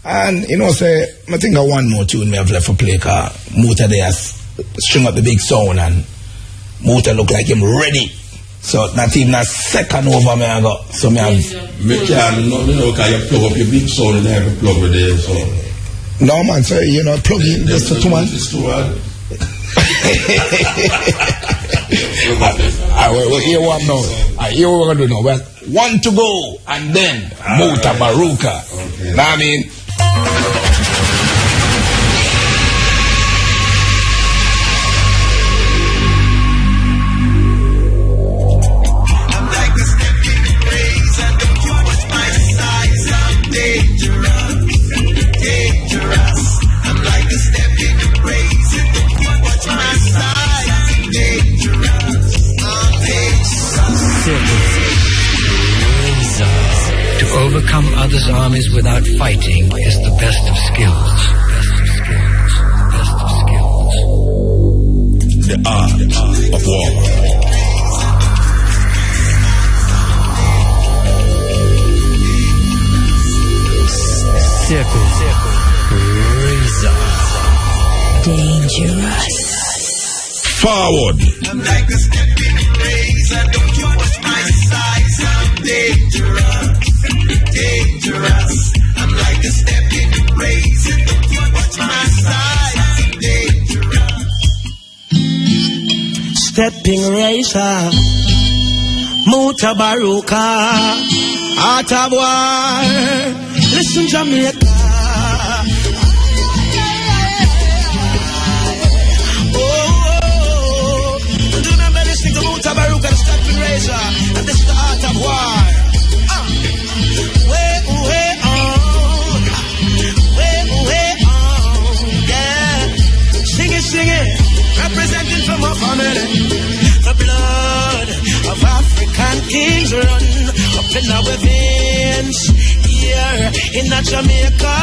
And, you know, say, I think I one more tune me have left for play, because Muta there string up the big sound, and Muta look like him ready. So, not even a second over me I got. So, me have... because you plug up your big sound and have a plug with there, so... No, man, so, you know, plug in just for 2 months. It's too hard. We'll hear one now. I hear what we're going to do now. Well, 1 to go, and then Mutabaruka. Okay. Know what I mean? Overcome others' armies without fighting is the best of skills. Best of skills. The art of war. Circle. Razor. Dangerous. Forward. I'm like a stepping razor. Don't you watch my size? I'm dangerous. Dangerous. I'm like a stepping razor. Don't you watch my size? I'm dangerous. Stepping razor. Mutabaruka. Art of war. Listen, Jamaica. Mutabaruka, the stepping razor, and this is the art of war. Way on, yeah. Sing it, representing from my family. The blood of African kings run up in our veins. Here in Jamaica,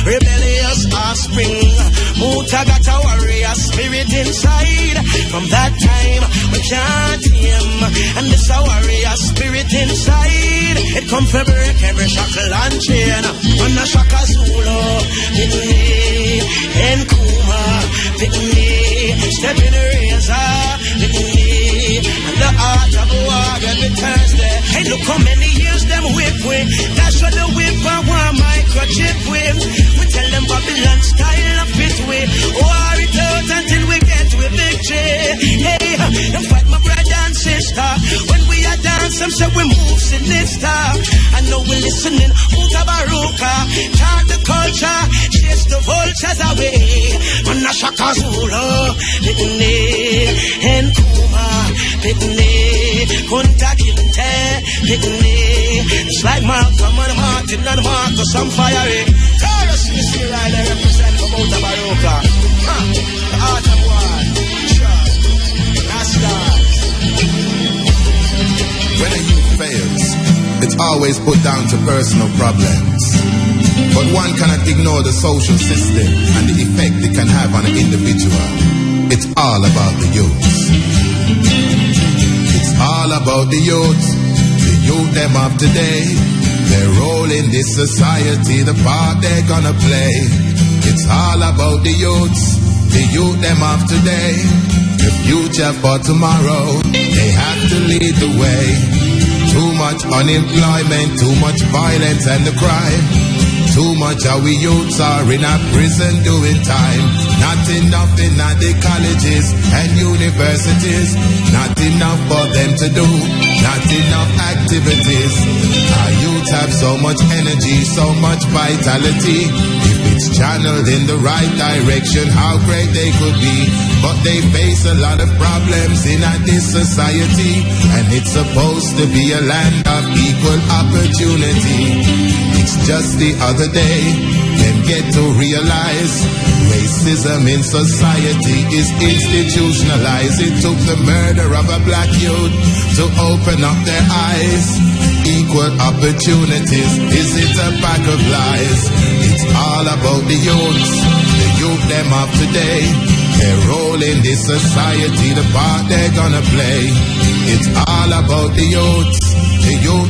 rebellious offspring. Muta got a warrior spirit inside. From that time, we can't him. And this a warrior spirit inside. It come for break every shackle and chain. On the Shaka Zulu, Pitney, and Kuma, Pitney, step in the razor, Pitney, and the art of war every Thursday. Hey, look how many years them whip with. That's what the whip I want microchip with. We tell them Babylon style of fit with. War it out until we get with victory. Hey, them fight my brother and sister. When we are dance, them say we move sinister. I know we listening, Mutabaruka. Chant the culture, chase the vultures away. On the Shaka Zulu, Pitney, and Kuma, Pitney, Kunta Kinte, Pitney. It's like Malcolm and Martin and Marcus and Fiery. Taurus, you see right there represent for Mutabaruka. The art of war. Sure. That's that. When a youth fails, it's always put down to personal problems. But one cannot ignore the social system and the effect it can have on an individual. It's all about the youth. It's all about the youth. The youth them of today. Their role in this society, the part they're gonna play. It's all about the youth them of today. The future for tomorrow, they have to lead the way. Too much unemployment, too much violence and the crime. Too much our youths are in a prison doing time. Not enough in the colleges and universities. Not enough for them to do. Not enough activities. Our youths have so much energy, so much vitality. If it's channeled in the right direction, how great they could be. But they face a lot of problems in this society. And it's supposed to be a land of equal opportunity. It's just the other day, them get to realize racism in society is institutionalized. It took the murder of a black youth to open up their eyes. Equal opportunities, is it a pack of lies? It's all about the youth them of today. Their role in this society, the part they're gonna play. It's all about the youth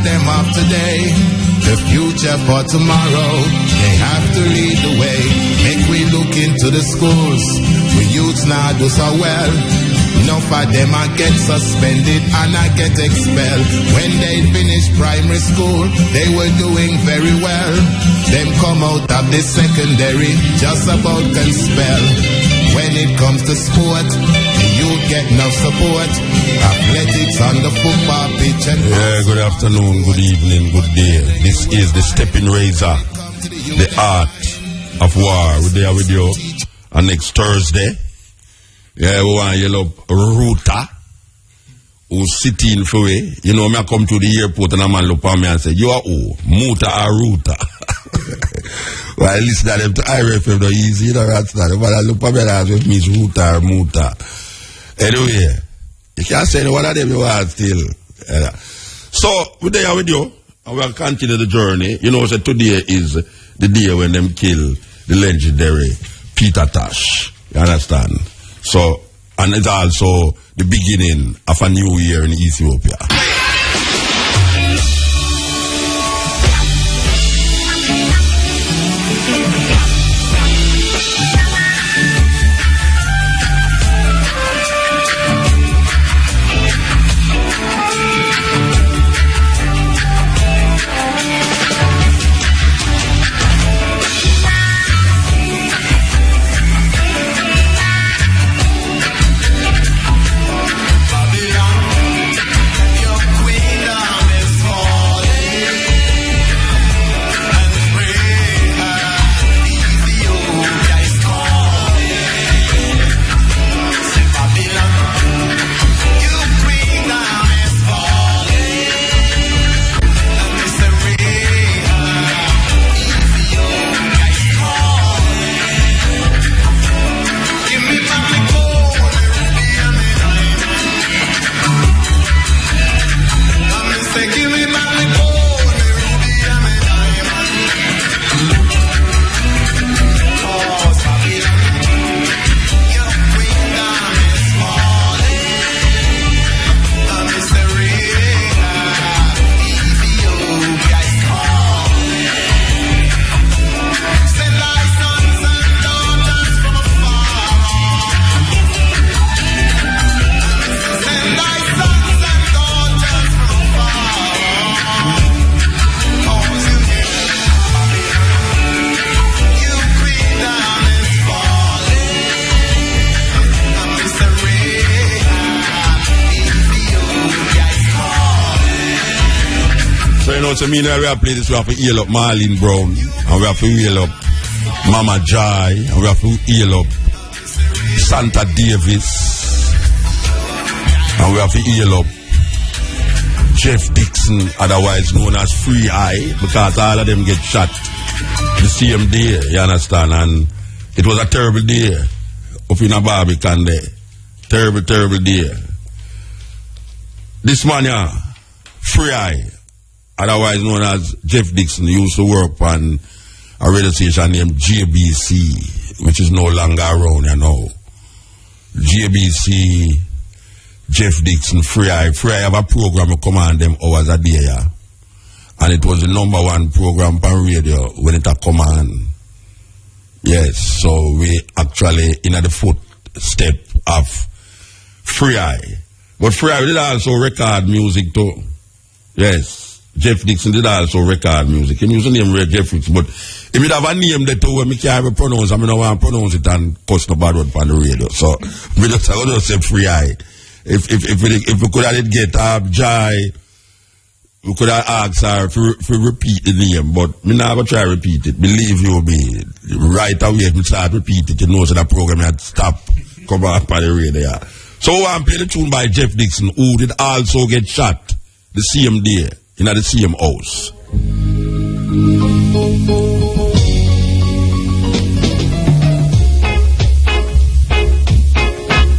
them of today. The future for tomorrow, they have to to the schools. We youths now do so well. Enough of them I get suspended and I get expelled. When they finish primary school, they were doing very well. Them come out of the secondary, just about can spell. When it comes to sport, the youth get no support. Athletics on the football pitch and good afternoon, good evening, good day. This is the Steppn Razor, the art of war. We're there with you on next Thursday. Yeah, we want to yell up Ruta, who's sitting for me. You know, me I come to the airport and a man look at me and say, you are who? Muta or Ruta? Well, I listen to them to Irie FM, no easy, you know, that's not. But I look at me and ask if it's Ruta or Muta. Anyway, you can't say one of them you want still. So, we're there with you, and we'll continue the journey. You know, so today is the day when them kill the legendary Peter Tosh. You understand? So, and it's also the beginning of a new year in Ethiopia. So me now we have played this, we have to heal up Marlene Brown, and we have to heal up Mama Jai, and we have to heal up Santa Davis, and we have to heal up Jeff Dixon, otherwise known as Free Eye, because all of them get shot the same day, you understand, and it was a terrible day up in a Barbican there. Terrible, terrible day. This man here, Free Eye, otherwise known as Jeff Dixon, used to work on a radio station named JBC, which is no longer around, you know. JBC, Jeff Dixon, Free Eye. Free Eye have a program to command them hours a day, yeah. And it was the #1 program on radio when it a command. Yes, so we actually in the footstep of Free Eye. But Free Eye did also record music too. Yes. Jeff Dixon did also record music. He used the name Ray Jeff Dixon, but if you have a name that too, we can't even pronounce it, I don't want to pronounce it and cuss no bad word on the radio. So we just have to say Free Eye. If we could have get Jai, we could have asked her to repeat the name, but me never try to repeat it. Believe you me, right away if we start repeat it, you know so that program had stopped come up on the radio. So I play the tune by Jeff Dixon, who did also get shot the same day in the same house.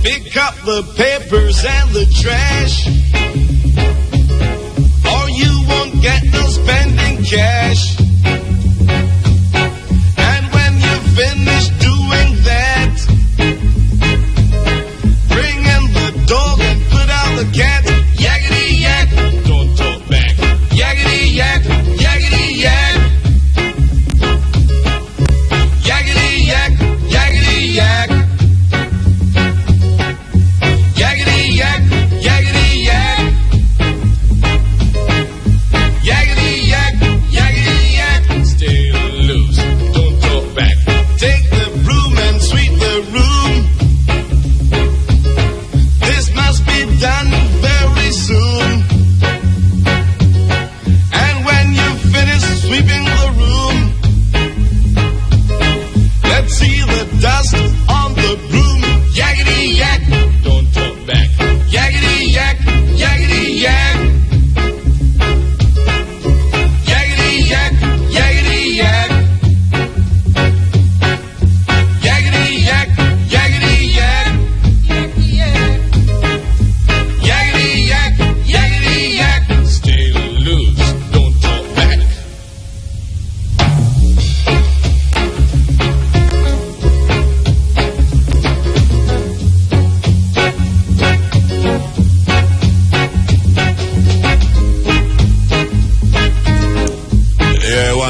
Pick up the papers and the trash, or you won't get no spending cash. And when you finish doing that, bring in the dog and put out the cat. Yakety yak, don't talk back. Yakety yak, yakety yak. Yakety yak, yakety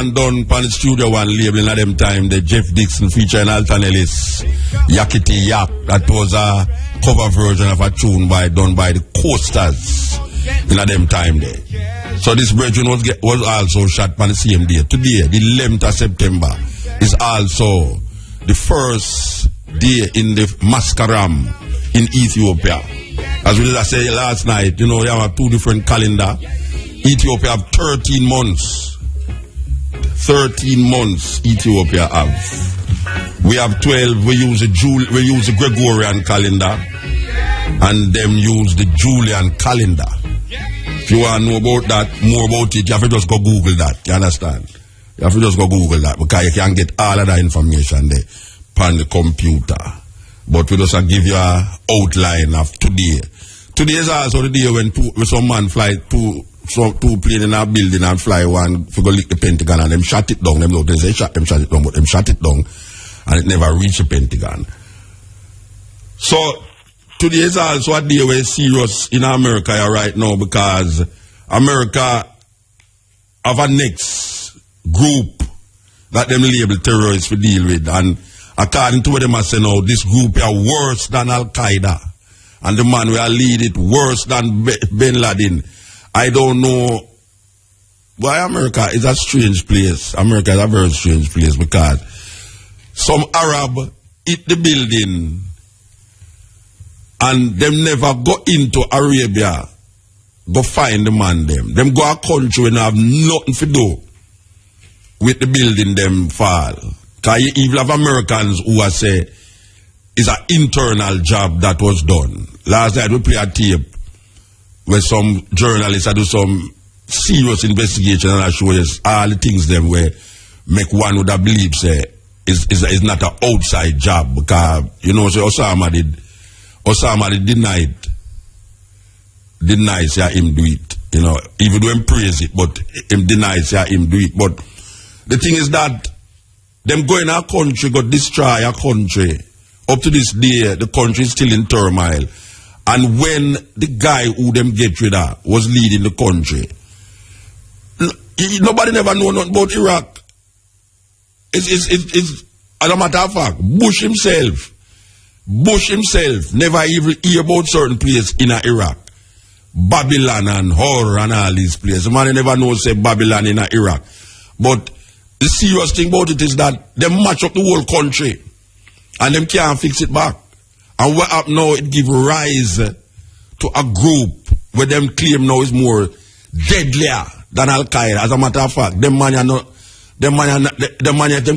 one done pan Studio One label at them time, the Jeff Dixon featuring Alton Ellis, Yakety Yak. That was a cover version of a tune done by the Coasters in at them time there. So this version was also shot on the same day. Today, the 11th of September, is also the first day in the Mascaram in Ethiopia. As we said last night, you know, they have 2 different calendar. Ethiopia have 13 months. 13 months Ethiopia have. We have 12. We use the Gregorian calendar, and them use the Julian calendar. If you want to know about that, more about it, you have to just go Google that. You understand? You have to just go Google that, because you can get all of that information there on the computer. But we just give you an outline of today. Today is also the day when some man fly two planes in a building and fly one to go lick the Pentagon, and them shot it down. Them don't say shot them down, but them shot it down, and it never reached the Pentagon. So today is also a day where it's serious in America right now, because America have a next group that them label terrorists to deal with, and according to what them are saying now, this group are worse than Al-Qaeda, and the man will lead it worse than Bin Laden. I don't know why America is a strange place. America is a very strange place, because some Arab hit the building and them never go into Arabia, go find the man them. Them go a country and have nothing to do with the building them fall. Because you even have Americans who are say it's an internal job that was done. Last night we play a tape where some journalists do some serious investigation, and I show you all the things them where make one would have believed say is not an outside job, because you know, so Osama did deny say him do it. You know, even though him praise it, but him deny say him do it. But the thing is that them go in our country, go destroy our country. Up to this day, the country is still in turmoil. And when the guy who them get rid of was leading the country, nobody never know nothing about Iraq. It's as a matter of fact, Bush himself never even hear about certain places in Iraq. Babylon and Horror and all these places. The man never knows say Babylon in Iraq. But the serious thing about it is that they match up the whole country and them can't fix it back. And what up now, it give rise to a group where them claim now is more deadlier than Al-Qaeda. As a matter of fact, them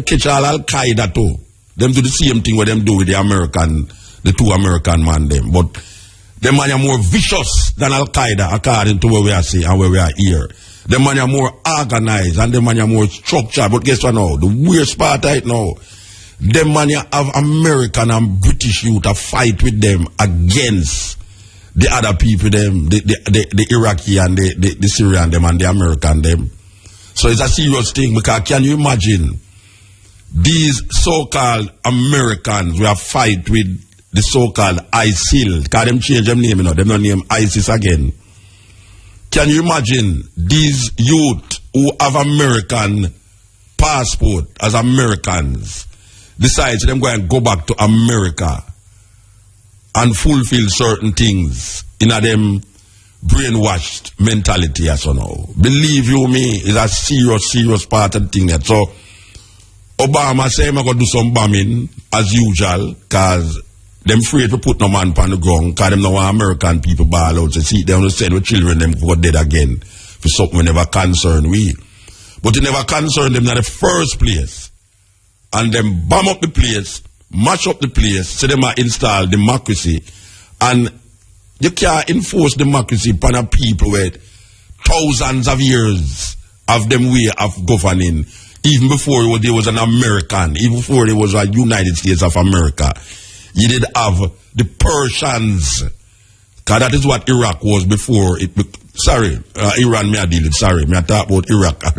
catch all Al-Qaeda too. Them do the same thing what them do with the 2 American man them. But them man are more vicious than Al-Qaeda, according to where we are seeing and where we are here. Them man are more organized and them man are more structured. But guess what now? The worst part right now, them man have American and British youth to fight with them against the other people them, the Iraqi and the Syrian them and the American them. So it's a serious thing, because can you imagine these so-called Americans will fight with the so-called ISIL, because them change them name, you know, them don't name ISIS again. Can you imagine these youth who have American passport as Americans decides them go and go back to America and fulfill certain things in a them brainwashed mentality as now. Believe you me, is a serious part of the thing that. So Obama say I'm going to do some bombing as usual, because them afraid to put no man on the ground, because them know American people ball out. So see, they understand with children them go dead again for something we never concern we. But it never concerned them in the first place. And them bomb up the place, mash up the place, so them install democracy. And you can't enforce democracy upon a people with thousands of years of them way of governing. Even before there was an American, even before there was a United States of America, you did have the Persians. Because that is what Iraq was before it. Iran, me I deal with. Sorry, me I talk about Iraq. I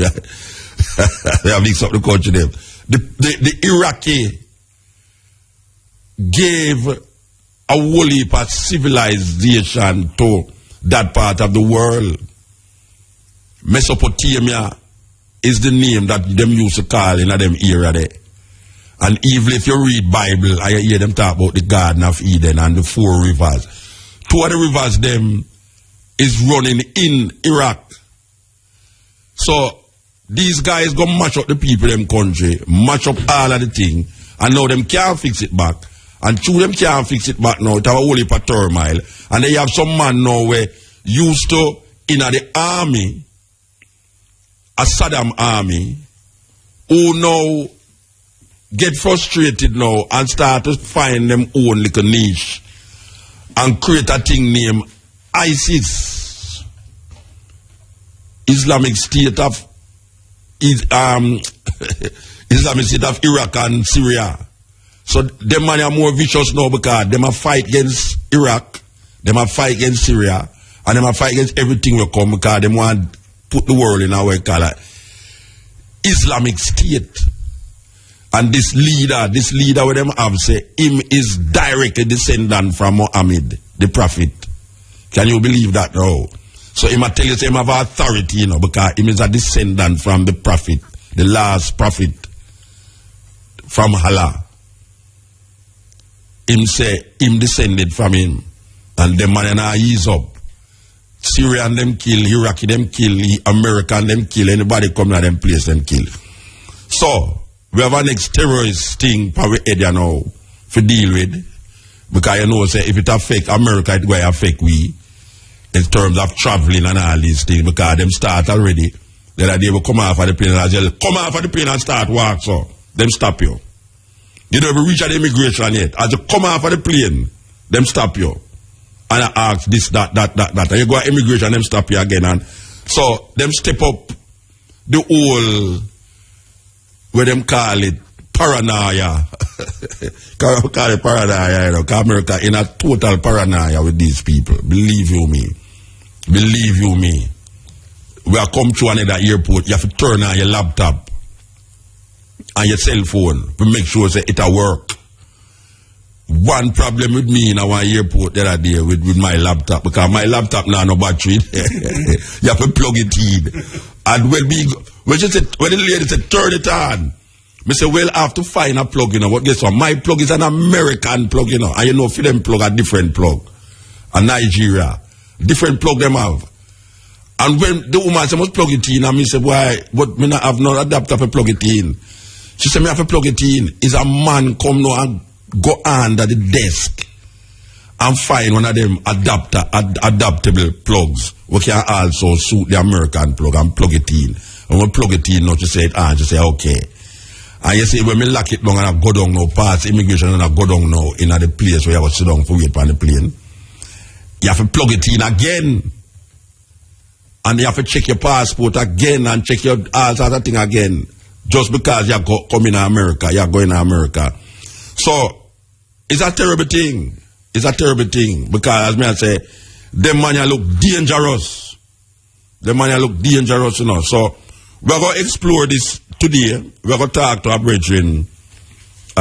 have mixed up the country there. The Iraqi gave a whole heap of civilization to that part of the world. Mesopotamia, is the name that them used to call in them era there. And even if you read Bible, I hear them talk about the Garden of Eden and the 4 rivers. 2 of the rivers them is running in Iraq. So these guys go mash up the people in them country, mash up all of the thing, and now them can't fix it back. And through them can't fix it back now, it have a whole heap of turmoil. And they have some man now where used to in the army, a Saddam army, who now get frustrated now and start to find them own little niche and create a thing named ISIS, Islamic State of Islamic State of Iraq and Syria. So them man are more vicious now because them a fight against Iraq, them a fight against Syria, and them a fight against everything will come because them want to put the world in our color. Islamic State. And this leader with them have say him is directly descendant from Muhammad, the prophet. Can you believe that now? So him a tell you say him have authority, you know, because him is a descendant from the prophet, the last prophet from Allah. Him say him descended from him. And them man and ease up. Syrian them kill, Iraqi them kill, American them kill, anybody come to them place them kill. So we have a next terrorist thing for we head now to deal with. Because you know say if it affect America, it will affect we in terms of traveling and all these things, because them start already. Then they will come off of the plane and say, come off of the plane and start walk, so them stop you. You don't even reach at the immigration yet. As you come off of the plane, them stop you. And I ask this, that. And you go to immigration, them stop you again. And so them step up the whole, where them call it, paranoia. Call it paranoia, you know, because America in a total paranoia with these people. Believe you me. We are come to another airport, you have to turn on your laptop and your cell phone to make sure that it'll work. One problem with me in our airport the other day with my laptop, because my laptop now no battery. You have to plug it in. And when the lady said turn it on, I say, well, I have to find a plug, you know. What guess what? My plug is an American plug, you know. And you know, for them plug a different plug. A Nigeria. Different plug them have. And when the woman said, must plug it in, and I said, why? But me not have no adapter to plug it in. She said, me have to plug it in. Is a man come now and go under the desk and find one of them adaptable plugs which can also suit the American plug and plug it in. And when plug it in, now she said, she say, okay. And you say, when me lock it down and I go down now, pass immigration and I go down now in the place where I was sit down for wait on the plane, you have to plug it in again. And you have to check your passport again and check your all sorts of thing again. Just because you come in America, you are going to America. So, it's a terrible thing. It's a terrible thing. Because, as me I say, them man look dangerous. Them man look dangerous, you know. So, we're going to explore this today. We're going to talk to a brethren,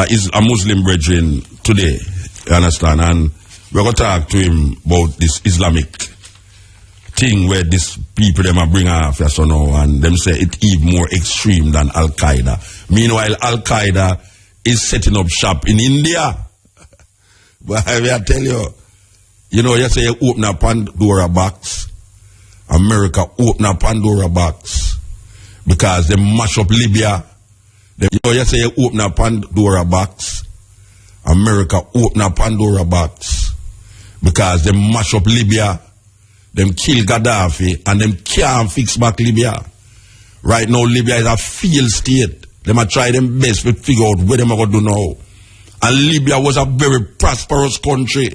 is a Muslim brethren today. You understand? And we're going to talk to him about this Islamic thing where these people them are bring off, so now, and them say it even more extreme than Al-Qaeda. Meanwhile, Al-Qaeda is setting up shop in India. But I will tell you, you know, you say you open a Pandora box. America open a Pandora box because they mash up Libya. You know, you say you open a Pandora box. America open a Pandora box because they mash up Libya. Them kill Gaddafi and them can't fix back Libya. Right now, Libya is a failed state. Them are try them best to figure out where them are going to do now. And Libya was a very prosperous country.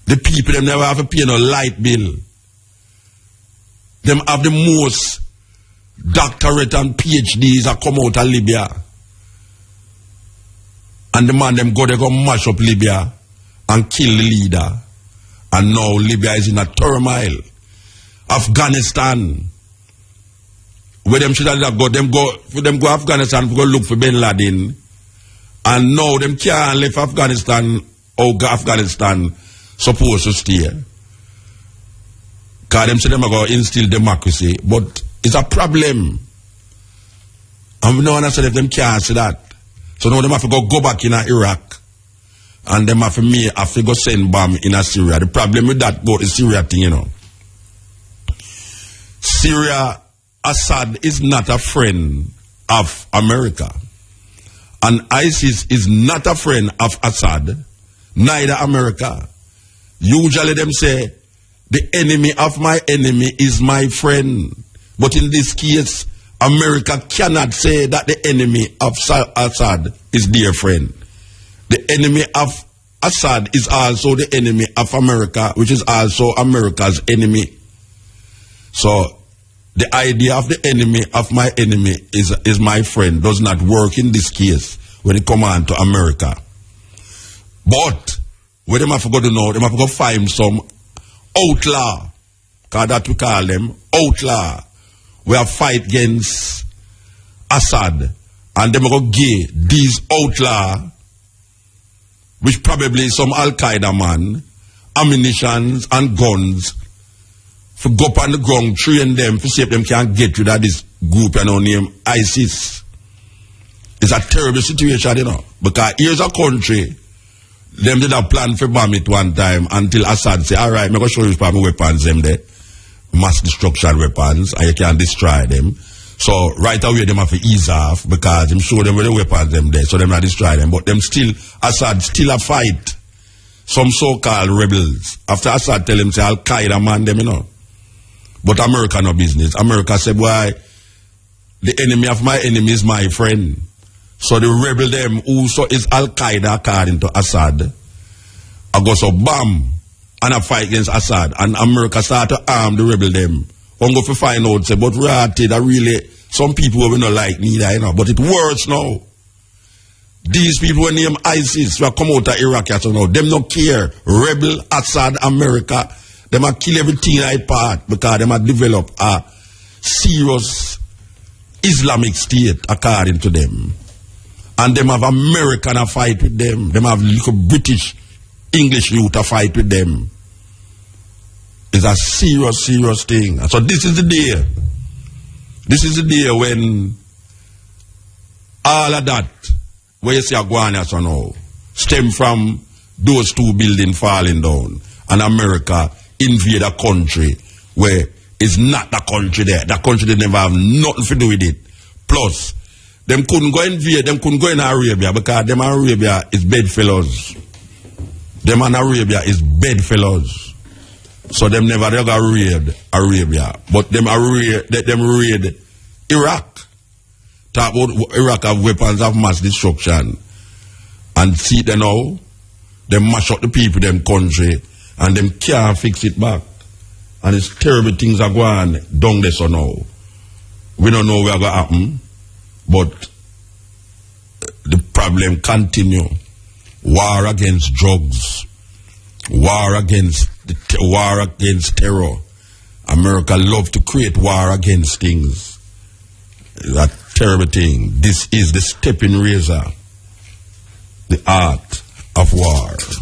The people, them never have to pay no light bill. Them have the most doctorate and PhDs that come out of Libya. And the man, them go mash up Libya and kill the leader. And now Libya is in a turmoil. Afghanistan, where them should have got them go Afghanistan to go look for Bin Laden. And now them can't leave Afghanistan or Afghanistan supposed to stay. Because them say them are going to instill democracy. But It's a problem. And we don't understand if them can't see that. So now them have to go back in Iraq. And them have to go send bomb in Syria. The problem with that about the Syria thing, you know. Syria, Assad is not a friend of America. And ISIS is not a friend of Assad, neither America. Usually them say, the enemy of my enemy is my friend. But in this case, America cannot say that the enemy of Assad is their friend. The enemy of Assad is also the enemy of America, which is also America's enemy. So, the idea of the enemy of my enemy is my friend does not work in this case when it comes on to America. But, what them have to go to know, them have to go find some outlaw, because that we call them outlaw, we have fight against Assad, and them go give these outlaw, which probably some Al-Qaeda man, ammunitions and guns, for go up on the ground, train them, to see if them can get rid of this group and named ISIS. It's a terrible situation, you know, because here's a country, them did a plan for bomb it one time until Assad say, all right, I'm going to show you my weapons them there, mass destruction weapons, and you can destroy them. So right away them have to ease off because them show them where the weapons them there, so them not destroy them. But them still, Assad still a fight some so-called rebels. After Assad tell him say Al-Qaeda man them, you know. But America no business. America said, why the enemy of my enemy is my friend. So the rebel them who so is Al-Qaeda according to Assad, I go so bam and a fight against Assad, and America start to arm the rebel them. I'm going to find out, say, but reality that really some people will not like neither, you know, but it works now. These people were named ISIS, who come out of Iraq, so now, them don't care. Rebel, Assad, America, them have kill everything like part because them have developed a serious Islamic state according to them. And them have American a fight with them. Them have little British, English youth a fight with them. It's a serious, serious thing. And so this is the day. This is the day when all of that, where you see a Guana so now, stem from those two buildings falling down and America invade a country where it's not the country there. The country they never have nothing to do with it. Plus, them couldn't go invade, them couldn't go in Arabia because them Arabia is bedfellows. Them in Arabia is bedfellows. So them never raid Arabia. But them raid Iraq. Talk about Iraq have weapons of mass destruction. And see them now, them mash up the people, them country, and them can't fix it back. And it's terrible things are going down there so now. We don't know what's going to happen, but the problem continue. War against drugs. War against terror. America love to create war against things. That terrible thing. This is the Steppn razor. The art of war. Two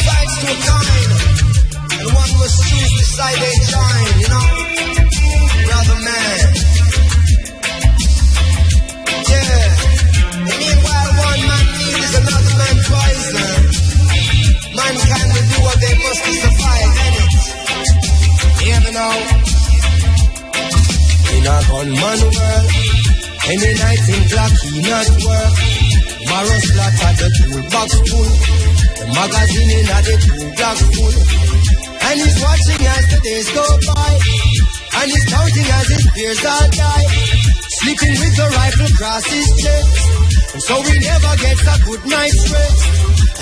sides to a coin, and one must choose the side they join, you know, brother man. Yeah. And meanwhile, one man need is another man poison. Mankind will do what they must to survive, innit? You ever know? In a gunman world, any night in black he not work. Tomorrow slaughter the toolbox full, the magazine in a the tool block full. And he's watching as the days go by, and he's counting as his peers all die. Sleeping with the rifle across his chest, and so he never gets a good night's rest.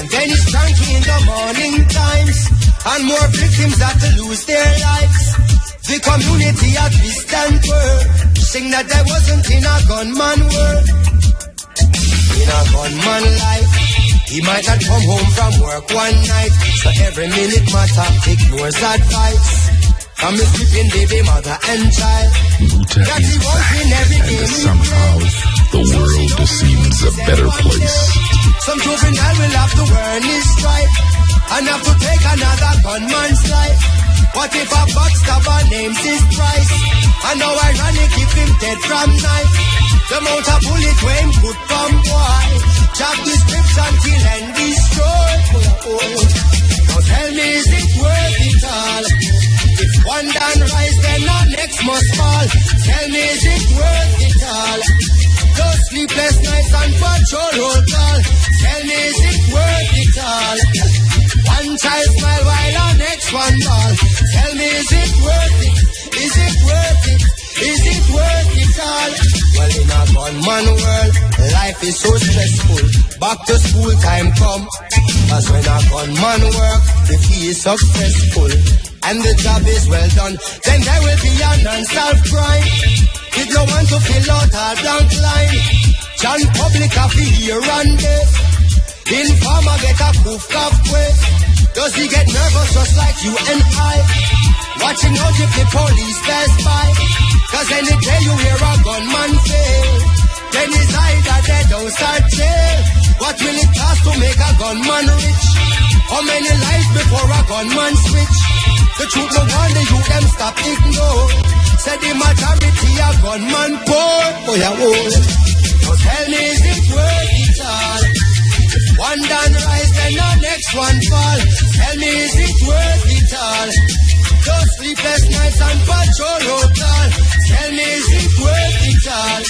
And then he's cranky in the morning times, and more victims have to lose their lives. The community at twist and twirl, sing that there wasn't in a gunman world. In a gunman life, he might not come home from work one night, so every minute matter ignores advice from his sleeping baby mother and child. Muta is back, and somehow the world seems a better place. Some juvenile will have to earn his stripe and have to take another gunman's life. What if a backstabber names his price? And now ironic if him dead from knife. The amount of bullet when him put from boy. Job description till end destroy. Now tell me, is it worth it all? If one done rise, then the next must fall. Tell me, is it worth it all? Those sleepless nights and patrol roll call. Tell me, is it worth it all? One child smile while the next one ball. Tell me, is it worth it? Is it worth it? Is it worth it all? Well, in a gunman world, life is so stressful. Back to school time come. Cause when a gunman work, the fee is successful. And the job is well done, then there will be a non-solved crime. If you want to fill out a blank line, John Public have the here and there. Informer get a proof of way. Does he get nervous just like you and I? Watching out if the police pass by. Cause any day you hear a gunman fail, then it's either dead or start jail. What will it cost to make a gunman rich? How many lives before a gunman switch? The truth no wonder you them stop ignore. Said the majority a gunman poor. Oh yeah, oh. Now tell me, is it worth it all? One done rise, then the next one fall. Tell me, is it worth it all? Those sleepless nights and patrol road call. Tell me, is it worth it all?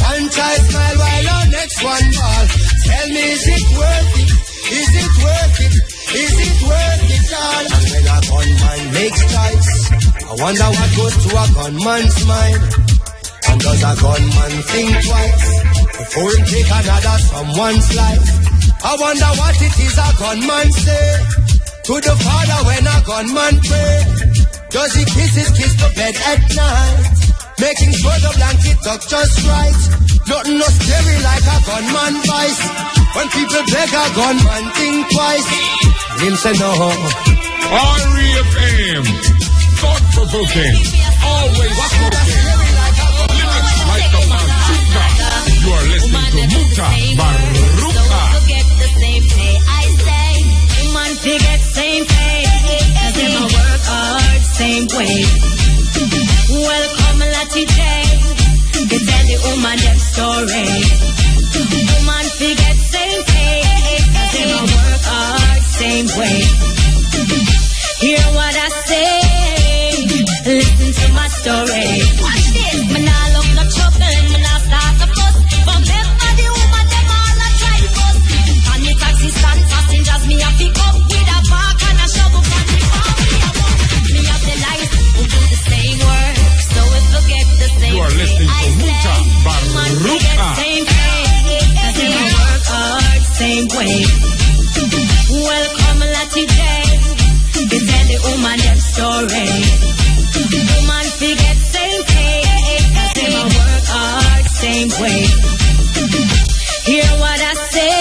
One child smile while the next one fall. Tell me, is it worth it? Is it worth it? Is it worth it all? And when a gunman makes choice, I wonder what goes to a gunman's mind. And does a gunman think twice before he take another someone's life? I wonder what it is a gunman say to the Father when a gunman pray. Does he kiss the bed at night, making sure the blanket tuck just right? Nothing no scary like a gunman vice. When people beg a gunman think twice. Him say no. Irie FM, thought-provoking, always smoking. Lyrics like the Muta. You are listening to Mutabaruka. Forget the same pay I say. Man forget same pay. As them a work hard same way. Welcome Lati J. They tell the woman them story. Woman forget same pay. As them a work hard same way. Hear what I say. Listen to my story. Watch this. Man I look no trouble. Man I start a fuss. But remember the woman them all a try to bust. And the taxi stand passengers me a pick up with a bark and a shovel from the farm. Me have the lights who do the same work. So if forget the same You are listening to Mutabaruka. Same way. As they work hard same way. Welcome Lati J. They tell the woman them story. Woman forget same pay. As they work hard same way. Hear what I say.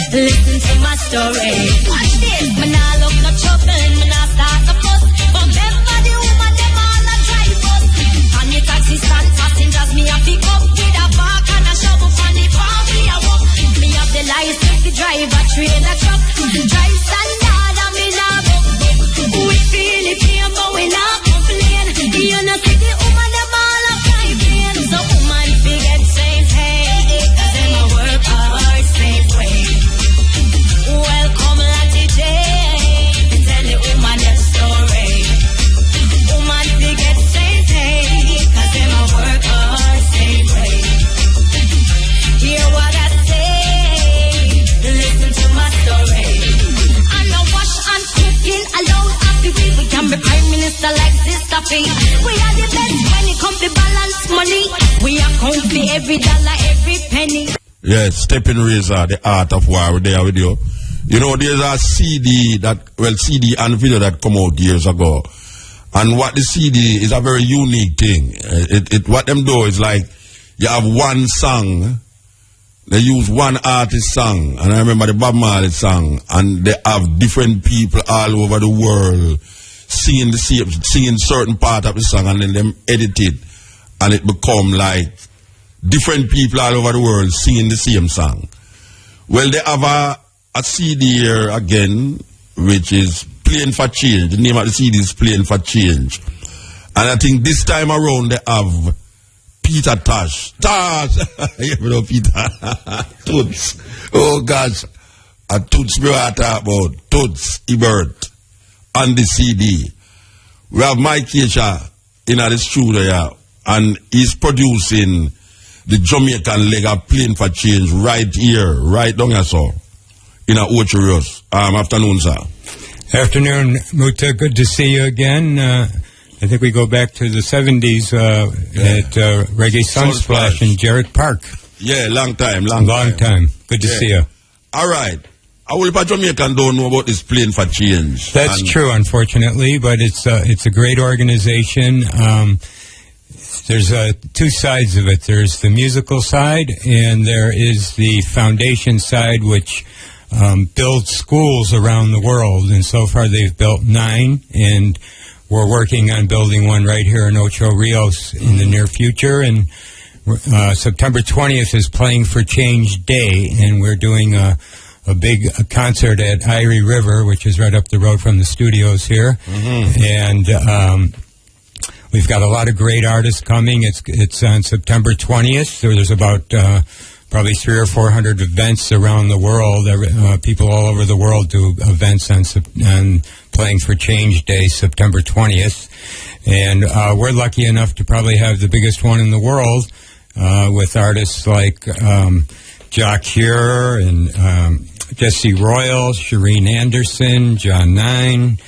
Listen to my story. Watch this. Man I look no trouble. Man I start a fuss. But remember the woman them all a drive us. And the taxi stand passengers me a pick up with a bark and a shovel from the farm we a walk. Me have the license to drive a trailer truck. Drive standard and me nah buck. We feel it here but we not complain. You know see the woman them all a drive in. So woman forget same pay. Cause them a work hard same way. Welcome Lati J. Tell the woman them story. Woman forget same pay. Cause them a work hard same way. Hear what I say. Listen to my story. I know wash and cooking alone. Happy we can be prime minister like Sister P. We are the best when it comes to balance money. We are comfy every dollar, every penny. Yes, Steppn Razor, the art of war, we're there with you. You know, there's a CD CD and video that come out years ago. And what the CD is a very unique thing. What them do is like, you have one song, they use one artist song, and I remember the Bob Marley song, and they have different people all over the world singing certain part of the song, and then them edit it, and it become like different people all over the world singing the same song. Well, they have a CD here again, which is Playing for Change. The name of the CD is Playing for Change. And I think this time around they have Peter Tosh. Tosh! You know Peter. Toots. Oh gosh. A Toots we are talking about. Toots Ebert on the CD. We have Mike Kesha in the studio here. And he's producing the Jamaican leg of Playing for Change right here, right down here, so in a Ocherios. Afternoon, sir. Afternoon, Muta. Good to see you again. I think we go back to the 70s at Reggae Sunsplash in Jarrett Park. Yeah, long time. Good to see you. All right. I will if Jamaican don't know about this Playing for Change. That's true, unfortunately, but it's a great organization. There's two sides of it. There's the musical side, and there is the foundation side, which builds schools around the world. And so far they've built 9, and we're working on building one right here in Ocho Rios in the near future. And September 20th is Playing for Change Day, and we're doing a big concert at Irie River, which is right up the road from the studios here. And we've got a lot of great artists coming. It's on September 20th. So there's about probably 300 or 400 events around the world. People all over the world do events on Playing for Change Day, September 20th. And we're lucky enough to probably have the biggest one in the world with artists like Jock Hure and Jesse Royal, Shireen Anderson, John Nine,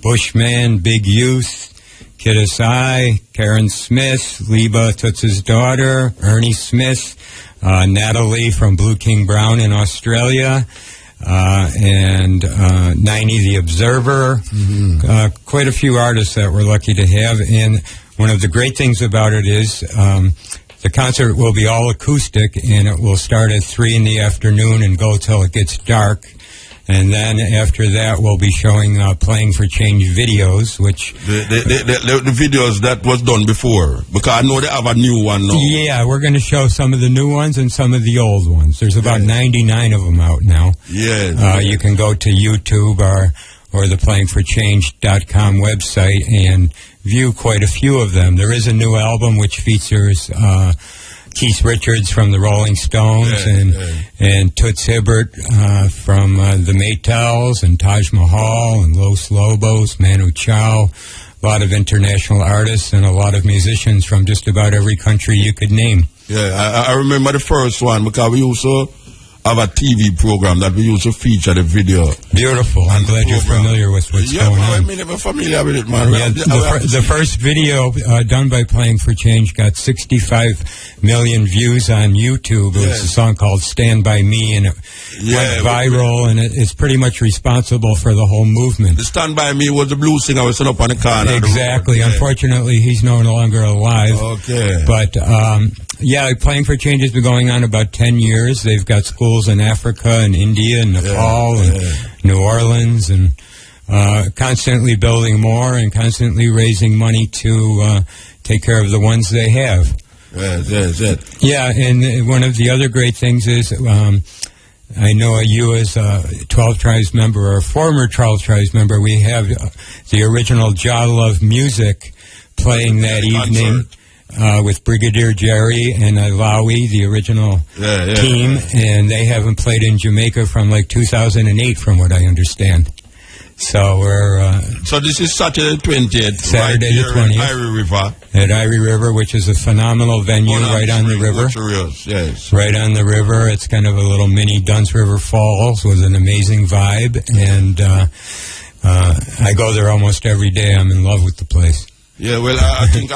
Bushman, Big Youth, Kid Asai, Karen Smith, Liba Toots' daughter, Ernie Smith, Natalie from Blue King Brown in Australia, and 90 the Observer. Quite a few artists that we're lucky to have. And one of the great things about it is the concert will be all acoustic, and it will start at 3 in the afternoon and go till it gets dark. And then after that, we'll be showing Playing for Change videos, which... The videos that was done before, because I know they have a new one now. Yeah, we're going to show some of the new ones and some of the old ones. There's about 99 of them out now. Yeah. You can go to YouTube or the playingforchange.com website and view quite a few of them. There is a new album which features... Keith Richards from the Rolling Stones and Toots Hibbert from the Maytals and Taj Mahal and Los Lobos, Manu Chao, a lot of international artists and a lot of musicians from just about every country you could name. Yeah, I remember the first one because we also have a TV program that we used to feature the video. Beautiful. I'm glad you're familiar with what's going on. I mean, I'm familiar with it, man. Yeah, the first video done by Playing for Change got 65 million views on YouTube. It was a song called Stand By Me, and it went viral, and it's pretty much responsible for the whole movement. The Stand By Me was the blues singer was set up on the corner. Exactly. Unfortunately, he's no longer alive. Okay. But, Playing for Change has been going on about 10 years. They've got schools in Africa and India and Nepal and New Orleans, and constantly building more and constantly raising money to take care of the ones they have. Yes. Yeah, and one of the other great things is I know you as a 12 Tribes member or a former 12 Tribes member, we have the original Jah Love music playing that evening. With Brigadier Jerry and Alawi, the original team, and they haven't played in Jamaica from like 2008, from what I understand. So we're... so this is Saturday the 20th. Saturday the 20th. At Irie River. At Irie River, which is a phenomenal venue right on the river. Yes. Right on the river. It's kind of a little mini Duns River Falls with an amazing vibe, and I go there almost every day. I'm in love with the place. Yeah, well, I think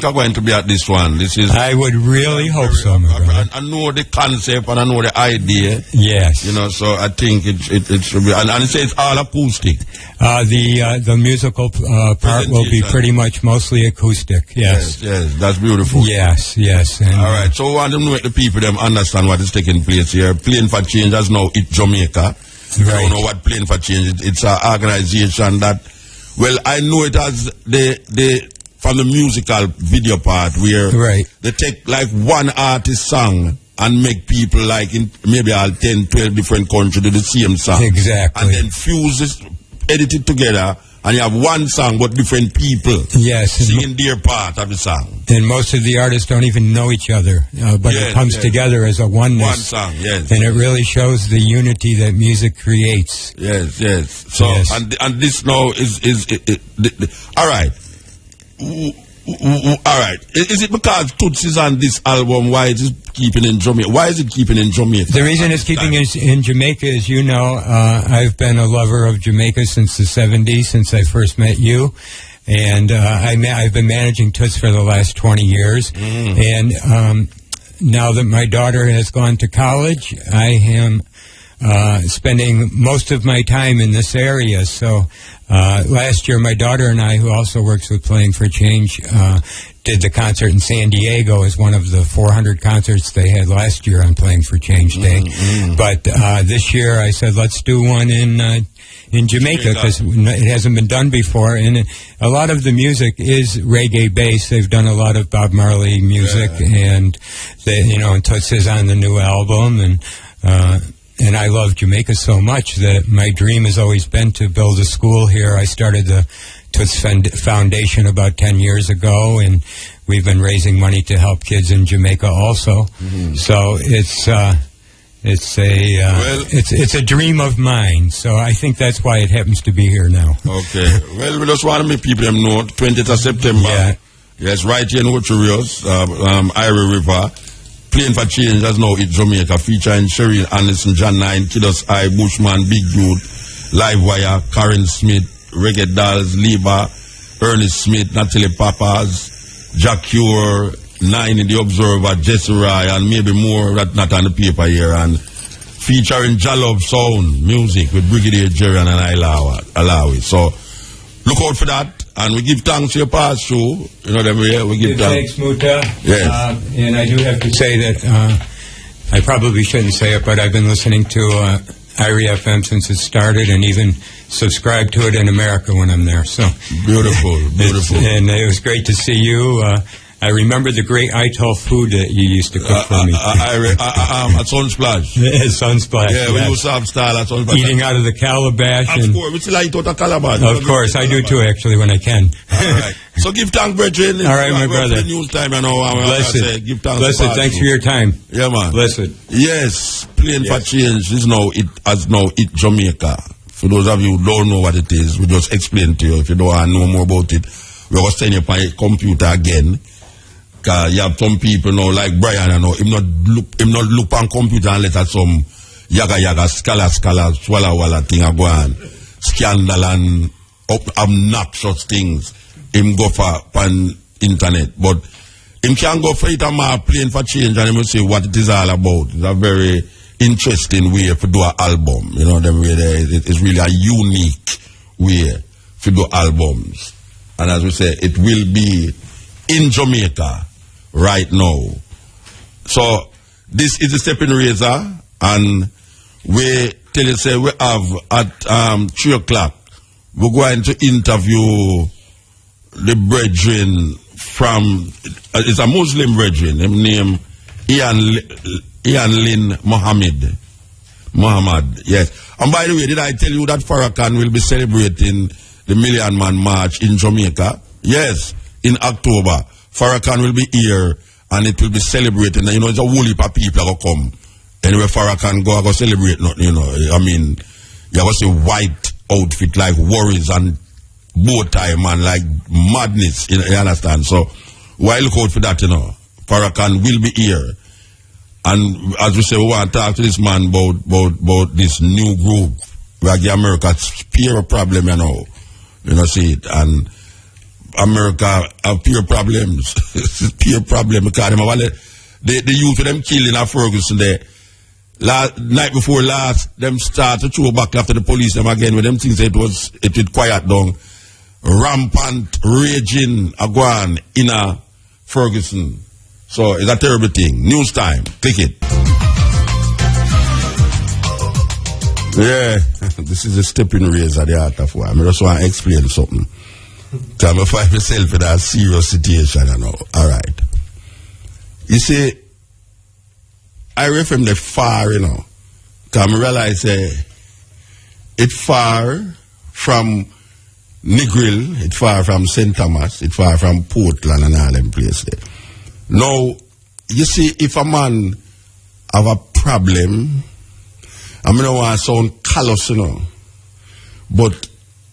I'm going to be at this one. This is. I would really hope so, my brother. I know the concept and I know the idea. Yes. You know, so I think it should be, and it says all acoustic. The musical part will be pretty much mostly acoustic. Yes, that's beautiful. Yes. And, all right, so I want them to make the people them understand what is taking place here. Playing for Change has now hit Jamaica. Right. I don't know what Playing for Change. It's an organization that. Well, I know it as from the musical video part where they take like one artist song and make people like in maybe all 10, 12 different countries do the same song. Exactly. And then fuse this edited together, and you have one song but different people singing their part of the song. And most of the artists don't even know each other, but it comes together as a oneness. One song, yes. And it really shows the unity that music creates. Yes. So, and this now is all right. All right. Is it because Toots is on this album? Why is it keeping in Jamaica? Why is it keeping in Jamaica? The reason it's keeping in Jamaica is, you know, I've been a lover of Jamaica since the 70s, since I first met you. And I've been managing Toots for the last 20 years. And now that my daughter has gone to college, I am spending most of my time in this area. So last year, my daughter and I, who also works with Playing for Change, did the concert in San Diego as one of the 400 concerts they had last year on Playing for Change Day. But this year, I said, let's do one in Jamaica, because it hasn't been done before. And a lot of the music is reggae-based. They've done a lot of Bob Marley music, and and Toots is on the new album, and I love Jamaica so much that my dream has always been to build a school here. I started the Toots Foundation about 10 years ago, and we've been raising money to help kids in Jamaica also. So it's a dream of mine. So I think that's why it happens to be here now. Okay. Well, we just want to make people know 20th of September. Yeah. Yes, right here in Ocherios, Irie River. Playing for Change, as now it's Jamaica, featuring Cheryl Anderson, John Nine, Kiddos I, Bushman, Big Dude, Livewire, Karen Smith, Reggae Dolls, Liba, Ernest Smith, Natalie Papas, Jack Cure, Nine in the Observer, Jesse Rai, and maybe more that's not on the paper here, and featuring Jalove Sound Music with Brigadier Jerry and Alawi. So look out for that. And we give thanks to your past show. You know them here. We give thanks. Thanks, Muta. Yes. And I do have to say that I probably shouldn't say it, but I've been listening to Irie FM since it started, and even subscribe to it in America when I'm there. So beautiful. And it was great to see you. I remember the great Itol food that you used to cook for me. At Sunsplash. Sunsplash. Yeah, we used to have style at Sunsplash. Eating out of the calabash. Of course, we still eat out of calabash. Of course, I do too, actually, when I can. All right. So give thanks, brethren. All right, my brother. News time, you know. Blessed. Give thanks. Blessed. Thanks for your time. Yeah, man. Blessed. Yes, Playing for Change is now it Jamaica. For those of you who don't know what it is, we just explain to you. If you don't want to know more about it, we're going to send you on a computer again. Because you have some people now, like Brian, you know, him not look on computer and let some yaga, scala, swalla thing go on. Scandal and obnoxious things. Him go for on internet. But him can go for it and Playing for Change, and him will say what it is all about. It's a very interesting way to do an album. You know, them way it's really a unique way to do albums. And as we say, it will be in Jamaica right now. So this is the Steppn Razor, and we tell you, say, we have at 3 o'clock, we're going to interview the brethren from, it's a Muslim brethren, him name Irie Muhammad, yes. And by the way, did I tell you that Farrakhan will be celebrating the Million Man March in Jamaica? Yes, in October. Farrakhan will be here, and it will be celebrated. You know, it's a whole heap of people that will come. Anyway, Farrakhan go celebrate nothing, you know. I mean, you have to say white outfit like worries and bow tie, man, like madness, you understand? So, why look out for that, you know? Farrakhan will be here. And as we say, we want to talk to this man about this new group where America peer problem, you know. You know, see it. And America have peer problems. Peer problem because the youth of them killing at Ferguson there. Night before last, them start to throw back after the police them again with them things it was quiet down. Rampant raging agwan in a Ferguson. So it's a terrible thing. News time. Click it. Yeah, this is a Steppn Razor the art of war. I just want to explain something. Because I find myself in a serious situation, you know. All right. You see, I read from the far, you know. Because I realize it's far from Negril, it's far from St. Thomas, it's far from Portland and all them places there. Now, you see, if a man have a problem, I mean, I want to sound callous, you know, but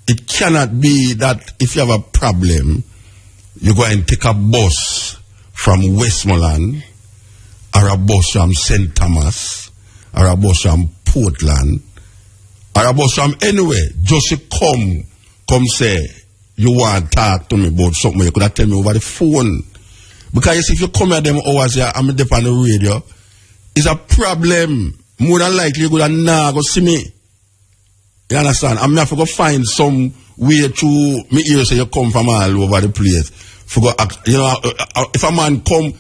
it cannot be that if you have a problem, you go and take a bus from Westmoreland, or a bus from St. Thomas, or a bus from Portland, or a bus from anywhere, just to come say, you want to talk to me about something, you could have tell me over the phone. Because if you come at them hours here, I'm up on the radio, it's a problem. More than likely, you're going to go see me. You understand? I'm not going to find some way to me ear say you come from all over the place. You know, if a man come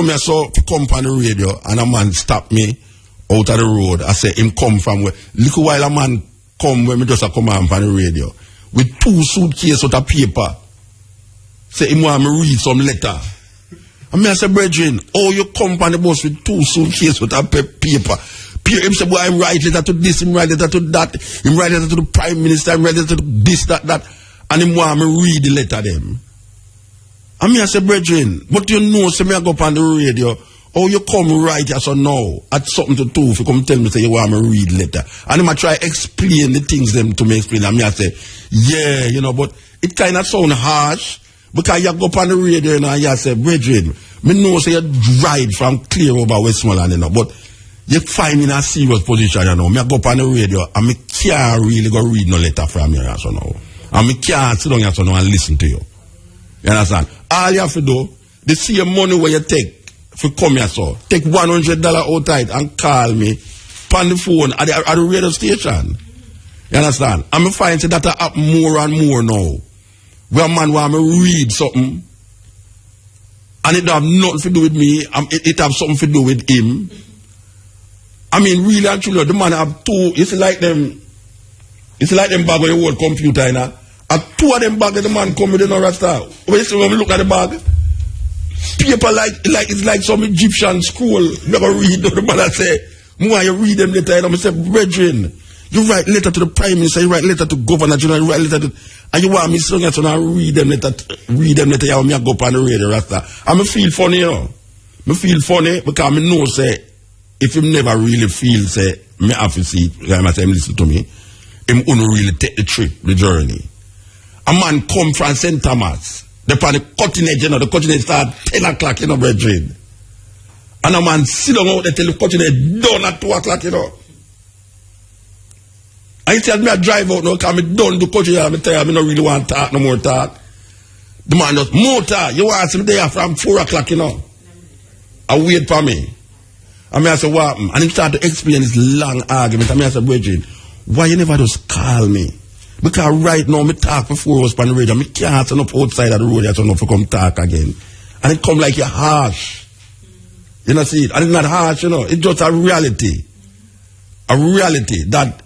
here, so come on the radio, and a man stop me out of the road, I say him come from where. Look while a man come when me just come on the radio with 2 suitcases out of paper. Say him want me read some letter. And me I say, brethren, oh, you come on the bus with 2 suitcases with a paper. Him say, boy, I'm write letter to this, him write letter to that, him write letter to the Prime Minister, him write letter to this, that. And him want me read the letter them. And me I say, brethren, but you know, say me I go up on the radio, oh, you come right here, so now, at something to do, if you come tell me, say, you want me read letter. And him I try explain the things them to me explain, and me I say, yeah, you know, but it kind of sound harsh, because you go up on the radio, you know, and you say, brethren, me know, say, you ride from clear over Westmoreland, you know, but you find me in a serious position, you know. Me go up on the radio and me can't really go read no letter from you, so now. And me can't sit down here so now and listen to you. You understand? All you have to do, the same money where you take for come here, so take $100 outside and call me on the phone at the radio station. You understand? And me find that happen more and more now. Where a man want me read something, and it have nothing to do with me, it have something to do with him. I mean, really and truly, the man have 2, it's like them bag of your old computer, you know. And 2 of them bag the man come with no rasta. When we look at the bag, paper it's like some Egyptian scroll. You never read the man I say, why you read them letter, and I say, brethren, you write letter to the Prime Minister, you write letter to Governor General, you write letter to, and you want me so I read them letter, you want me to go up on the radio, rasta. And I feel funny, you know. I feel funny because I know, say, if him never really feel, say, me have to see, I say him listen to me, him only really take the trip, the journey. A man come from St. Thomas, the cutting edge, you know, the cutting edge start 10 o'clock, you know, brethren. And a man sit down out there till the cutting edge done at 2 o'clock, you know. And he said, me I drive out now, because I'm done the cutting edge, I tell you, I don't really want to talk, no more talk. The man just, Muta, you want some there from 4 o'clock, you know. I wait for me. I mean, I said, what happened? And he started to explain this long argument. I mean, I said, brethren, why you never just call me? Because right now, me talk before I was on the radio. Me can't turn up outside of the road, I turn up to come talk again. And it come like you're harsh. You know, see it? And it's not harsh, you know. It's just a reality. A reality that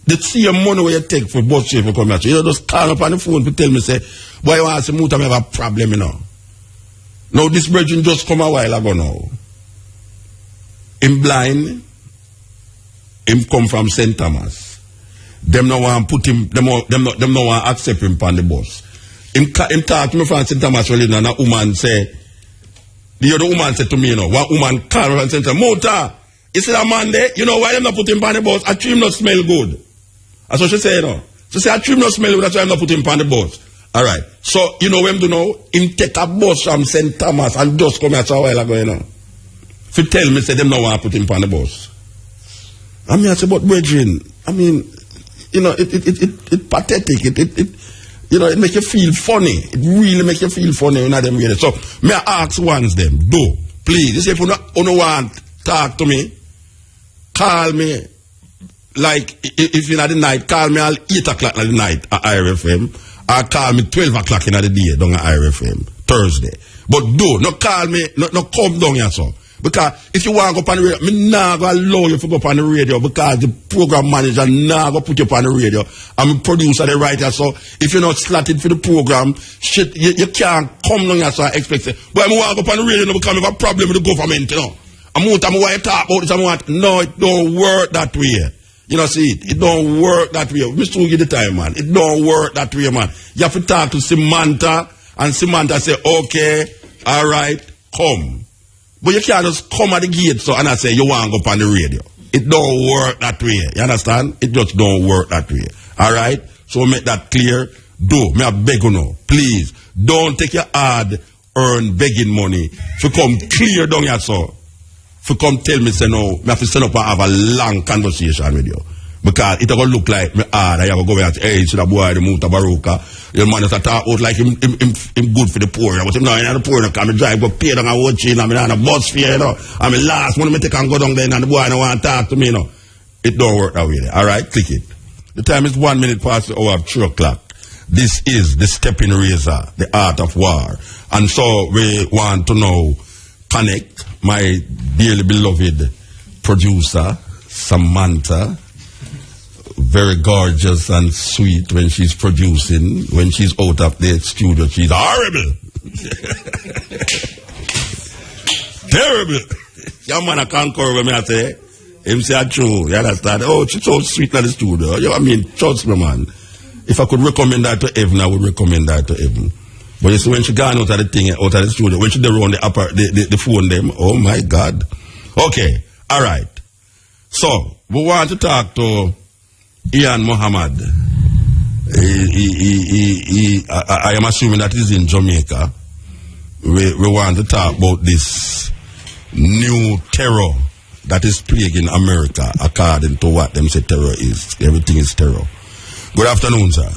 the same money where you take for bus fare for come here. So you just call up on the phone to tell me, say, why you want to say, Muta, I have a problem, you know. Now, this brethren just come a while ago now. Him blind, him come from St. Thomas. Them no want put him, them no want accept him on the bus. Him talk to me from St. Thomas, and a woman say, the other woman said to me, you know, one woman called from St. Thomas, Muta, is it a man there? You know why them not put him on the bus? A tree not smell good. That's what she say, you know. She say, a tree not smell good, that's why I'm not put him on the bus. Alright. So, you know what him do now? Him take a bus from St. Thomas and just come here a while ago, you know. If you tell me, say, them no want to put him on the bus. I mean, I say, but brethren, I mean, you know, it's pathetic. You know, it make you feel funny. It really make you feel funny when them read it. So, may I ask once them, do, please, you say, if you don't want to talk to me, call me, like, if you're in the night, call me at 8 o'clock in the night at IRFM, or call me 12 o'clock in the day down at IRFM, Thursday. But do, not call me, not come down here, so. Because if you want to go up on the radio, I'm not going to allow you to go up on the radio because the program manager not going to put you up on the radio. I'm a producer, the writer, so if you're not slotted for the program, shit, you can't come down here so I expect it. But I want to go up on the radio because I have a problem with the government, you know. I want to talk about this, no, it don't work that way. You know, see, it don't work that way. Mr. Give the time, man. It don't work that way, man. You have to talk to Samantha, and Samantha say, okay, all right, come. But you can't just come at the gate, and I say, you want to go up on the radio. It don't work that way. You understand? It just don't work that way. All right? So make that clear. Me I beg you now. Please, don't take your hard-earned begging money to come clear down here, so. For come tell me, say no, me have to stand up and have a long conversation with you. Because it will look like me hard. I have to go and say, hey, see that boy, the Mutabaruka. Your man just talk out like him good for the poor. I was saying, no, I'm not the poor. I drive, go pay down and watch it. I'm on a bus fare, you know. I'm the last one to take and go down there and the boy don't want to talk to me, you know. It don't work that way. All right, click it. The time is 1 minute past the hour of 3 o'clock. This is the Steppn Razor, the art of war. And so we want to know, connect my dearly beloved producer, Samantha, very gorgeous and sweet when she's producing. When she's out of the studio, she's horrible. Terrible. Your man can't cover with me, I say. Him say, true. You understand? Oh, she's so sweet in the studio. You know, I mean, trust me, man. If I could recommend that to Evan, I would recommend that to Evan. But you see, when she gone out of the thing, out of the studio, when she there on the phone them, oh my God. Okay, all right. So, we want to talk to Irie Muhammad. I am assuming that he's in Jamaica. We want to talk about this new terror that is plaguing America, according to what them say terror is. Everything is terror. Good afternoon, sir.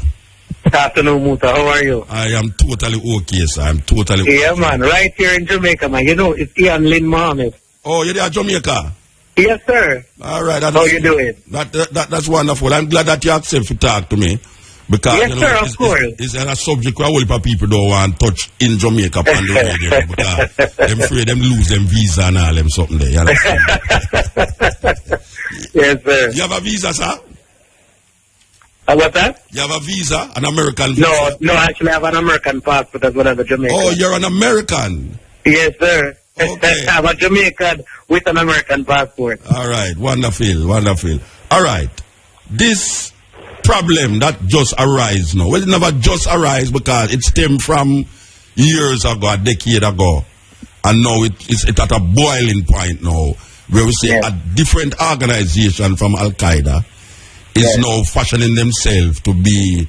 Good afternoon, Muta. How are you? I am totally okay, sir. I'm totally okay. Yeah, man. Right here in Jamaica, man. You know, it's Irie Muhammad. Oh, you're there at Jamaica? Yes, sir. All right. How you doing? That's wonderful. I'm glad that you accept to talk to me. Because, yes, you know, sir, of course. It's a subject where a whole heap of people don't want to touch in Jamaica on the radio. Because them afraid them lose them visa and all them something there. You understand? Yes, sir. You have a visa, sir? What's that? You have a visa, an American visa? No, actually I have an American passport as well as a Jamaican. Oh, you're an American? Yes, sir. Okay. I'm a Jamaican with an American passport. All right, wonderful, wonderful. All right, this problem that just arise now, well, it never just arise because it stemmed from years ago, a decade ago, and now it's at a boiling point now, where we say a different organization from Al-Qaeda is now fashioning themselves to be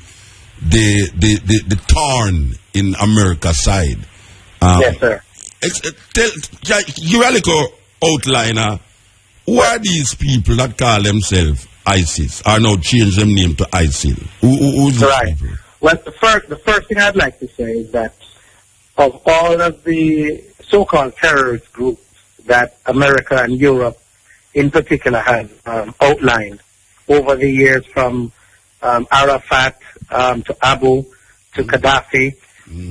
the thorn in America's side. Yes, sir. Give a little outliner. Who are these people that call themselves ISIS? Or now change them name to ISIL? Who's these people? Well, the first thing I'd like to say is that of all of the so-called terrorist groups that America and Europe in particular have outlined over the years, from Arafat to Abu to Gaddafi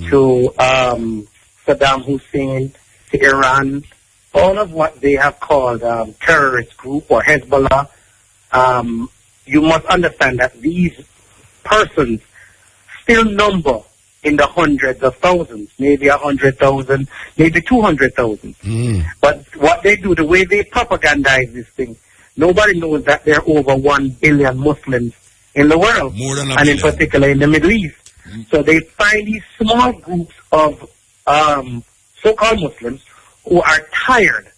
to Saddam Hussein to Iran, all of what they have called terrorist group or Hezbollah, you must understand that these persons still number in the hundreds of thousands, maybe 100,000, maybe 200,000. But what they do, the way they propagandize this thing, nobody knows that there are over 1 billion Muslims in the world, more than and in particular in the Middle East. So they find these small groups of so-called Muslims who are tired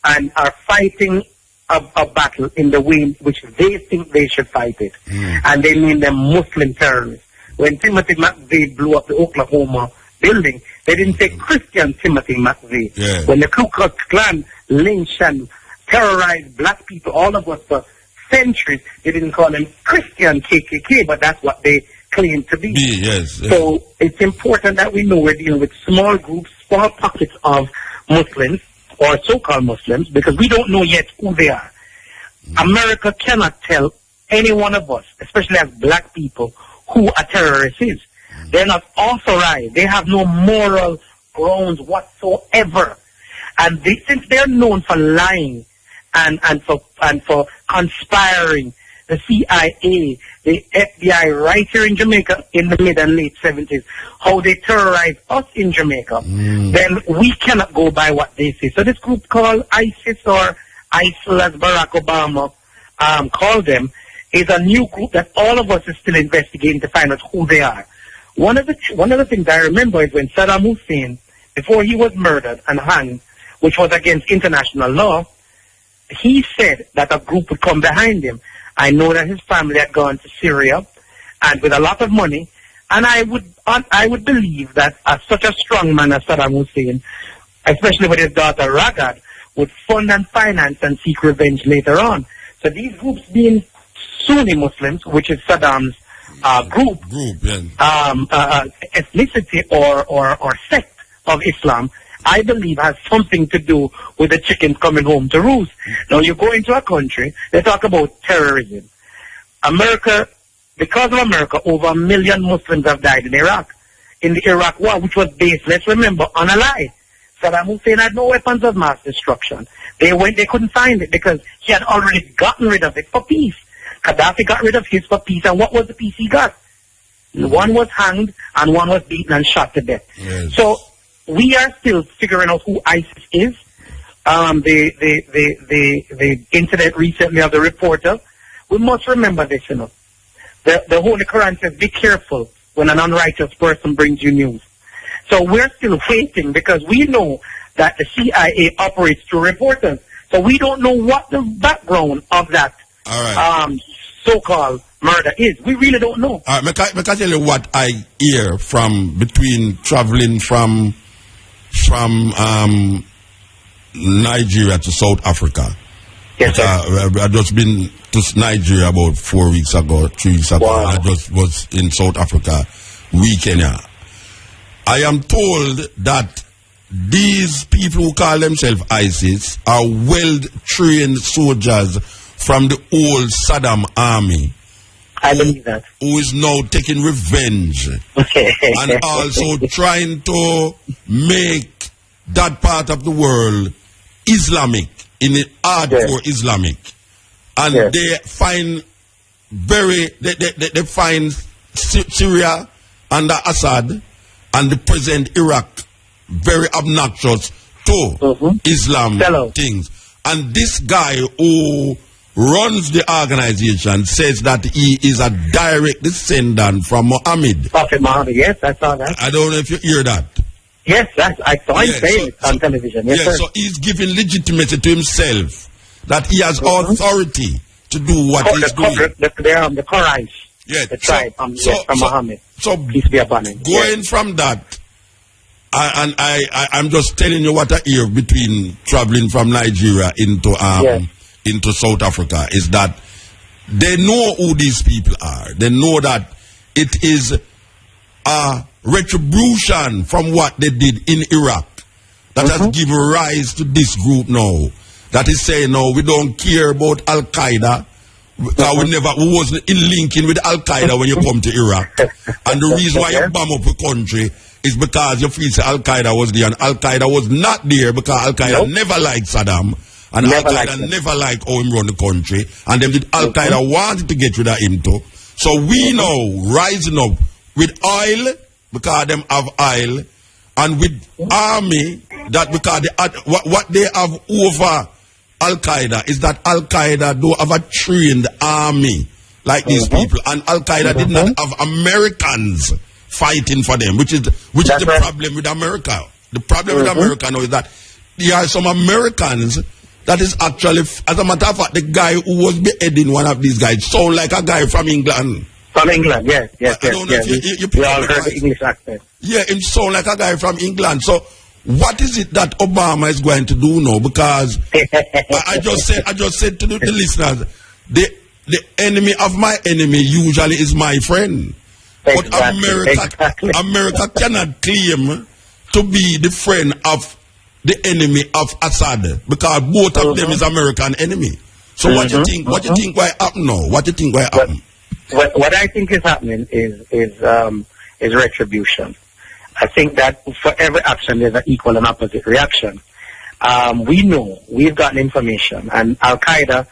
and are fighting a battle in the way in which they think they should fight it. And they name them Muslim terrorists. When Timothy McVeigh blew up the Oklahoma building, they didn't say Christian Timothy McVeigh. Yeah. When the Ku Klux Klan lynched and terrorized black people, all of us for centuries, they didn't call them Christian KKK, but that's what they claim to be. Yes. So it's important that we know we're dealing with small groups, small pockets of Muslims, or so-called Muslims, because we don't know yet who they are. America cannot tell any one of us, especially as black people, who a terrorist is. They're not authorized. They have no moral grounds whatsoever. And since they're known for lying and for conspiring, the CIA, the FBI right here in Jamaica in the mid and late 70s, how they terrorized us in Jamaica, then we cannot go by what they say. So this group called ISIS or ISIL, as Barack Obama call them, is a new group that all of us is still investigating to find out who they are. One of the things I remember is when Saddam Hussein, before he was murdered and hanged, which was against international law, he said that a group would come behind him. I know that his family had gone to Syria, and with a lot of money, and I would believe that such a strong man as Saddam Hussein, especially with his daughter Ragad, would fund and finance and seek revenge later on. So these groups being Sunni Muslims, which is Saddam's ethnicity or sect of Islam, I believe has something to do with the chickens coming home to roost. Now you go into a country, they talk about terrorism. America, because of America, over 1 million Muslims have died in Iraq. In the Iraq war, which was based, let's remember, on a lie. Saddam Hussein had no weapons of mass destruction. They couldn't find it because he had already gotten rid of it for peace. Gaddafi got rid of his for peace, and what was the peace he got? One was hanged, and one was beaten and shot to death. Yes. So we are still figuring out who ISIS is. The incident recently of the reporter, we must remember this, you know. The Holy Quran says, be careful when an unrighteous person brings you news. So we're still waiting because we know that the CIA operates through reporters. So we don't know what the background of that so-called murder is. We really don't know. All right, I tell you what I hear from between traveling from Nigeria to South Africa. Yes, sir. I just been to Nigeria about 3 weeks ago. Wow. I just was in South Africa weekend. I am told that these people who call themselves ISIS are well-trained soldiers from the old Saddam army. I believe that. Who is now taking revenge and also trying to make that part of the world Islamic, in the hardcore Islamic. And they find they find Syria under Assad and the present Iraq very obnoxious to Islam things. And this guy who runs the organization says that he is a direct descendant from Muhammad. Prophet Muhammad, yes, I saw that. I don't know if you hear that. Yes, I saw him say it on television. Yes, sir. So he's giving legitimacy to himself that he has authority to do what he's doing. The Quraysh, the tribe from Muhammad. So peace be upon him. Going from that, I'm just telling you what I hear between traveling from Nigeria into South Africa is that they know who these people are. They know that it is a retribution from what they did in Iraq that has given rise to this group now. That is saying, no, we don't care about Al Qaeda. We wasn't in linking with Al Qaeda when you come to Iraq. And the reason why you bomb up the country is because you feel Al Qaeda was there, and Al Qaeda was not there because Al Qaeda never liked Saddam. And Al Qaeda never liked how him run the country. And them did Al Qaeda wanted to get rid of him too. So we now rising up with oil, because them have oil, and with army, that because what they have over Al Qaeda is that Al Qaeda don't have a trained army like these people, and Al Qaeda did not have Americans fighting for them, which is the problem with America. The problem with America now is that there are some Americans that is actually, as a matter of fact, the guy who was beheading one of these guys sound like a guy from England. From England, yes. I don't know if you all heard the English accent. Yeah, him sound like a guy from England. So what is it that Obama is going to do now? Because I just said to the listeners, the enemy of my enemy usually is my friend. But America cannot claim to be the friend of the enemy of Assad, because both of them is American enemy. So what you think? What you think will happen now? What you think will happen? What I think is happening is retribution. I think that for every action there's an equal and opposite reaction. We know, we've gotten information, and Al Qaeda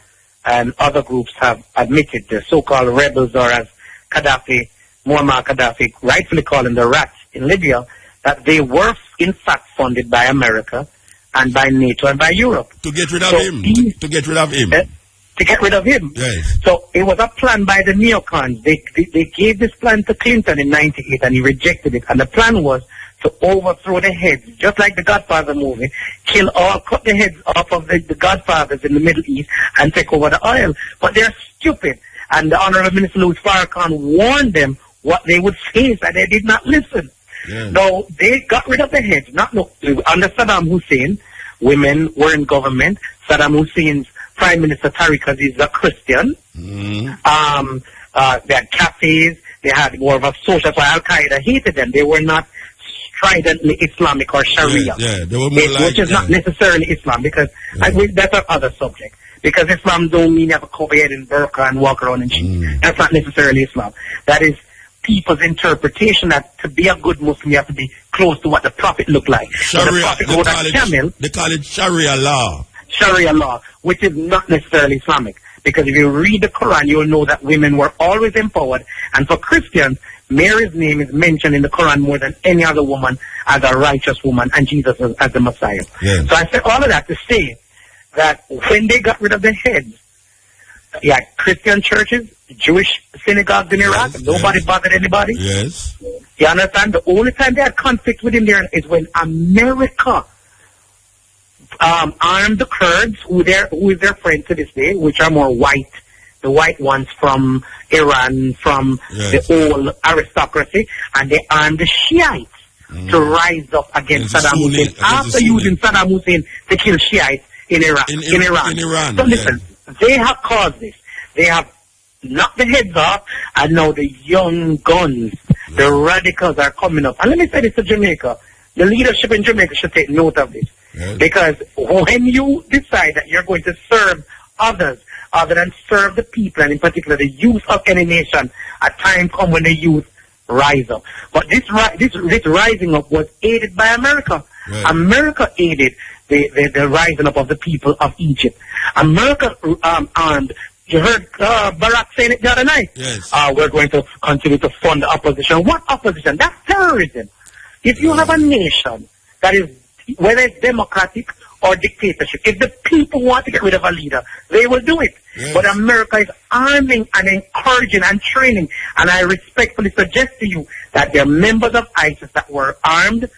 and other groups have admitted, the so-called rebels, or as Muammar Gaddafi rightfully calling the rats in Libya, that they were in fact funded by America and by NATO and by Europe. To get rid of him. To get rid of him. to get rid of him. Yes. So it was a plan by the neocons. They gave this plan to Clinton in 98 and he rejected it. And the plan was to overthrow the heads, just like the Godfather movie, cut the heads off of the Godfathers in the Middle East and take over the oil. But they're stupid. And the Honorable Minister Louis Farrakhan warned them what they would face, and they did not listen. Yeah. No, they got rid of the heads. Under Saddam Hussein, women were in government. Saddam Hussein's Prime Minister Tariq Aziz is a Christian. Mm-hmm. They had cafes. They had more of a social. So Al Qaeda hated them. They were not stridently Islamic or Sharia, they were more which is not necessarily Islam, because that's another subject. Because Islam don't mean you have a cover head and burqa and walk around in sheep. That's not necessarily Islam. That is people's interpretation that to be a good Muslim you have to be close to what the Prophet looked like. Sharia, they call it Sharia law. Sharia law, which is not necessarily Islamic. Because if you read the Quran, you will know that women were always empowered. And for Christians, Mary's name is mentioned in the Quran more than any other woman as a righteous woman, and Jesus as the Messiah. Yeah. So I said all of that to say that when they got rid of the heads, Christian churches, Jewish synagogues in Iraq, nobody bothered anybody. Yes. You understand? The only time they had conflict with India is when America armed the Kurds, who is their friend to this day, which are more white, the white ones from Iran, from the old aristocracy, and they armed the Shiites to rise up against Saddam Hussein after using Saddam Hussein to kill Shiites in Iraq. In Iran. So listen, they have caused this. They have knocked the heads off, and now the young guns, the radicals are coming up. And let me say this to Jamaica. The leadership in Jamaica should take note of this. Yes. Because when you decide that you're going to serve others other than serve the people, and in particular the youth of any nation, a time comes when the youth rise up. But this rising up was aided by America. Right. America aided the rising up of the people of Egypt. America armed. You heard Barack saying it the other night. Yes. We're going to continue to fund the opposition. What opposition? That's terrorism. If you have a nation that is, whether it's democratic or dictatorship, if the people want to get rid of a leader, they will do it. Yes. But America is arming and encouraging and training. And I respectfully suggest to you that there are members of ISIS that were armed,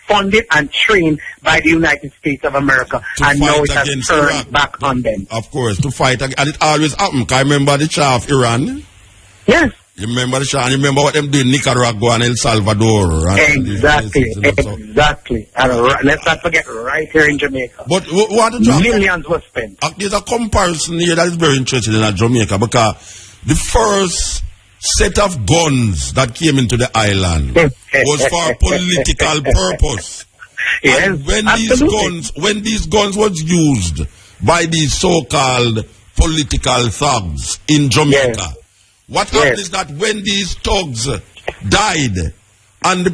funded, and trained by the United States of America. And now it has turned back on them. Of course, to fight against, and it always happened. Can I remember the Shah of Iran? Yes. You remember the Shah, and you remember what them do in Nicaragua and El Salvador. Right? Exactly. And let's not forget, right here in Jamaica. But what millions were spent. There's a comparison here that is very interesting in Jamaica, because the first set of guns that came into the island was for a political purpose. Yes, and when these guns was used by these so-called political thugs in Jamaica, what happened is that when these thugs died and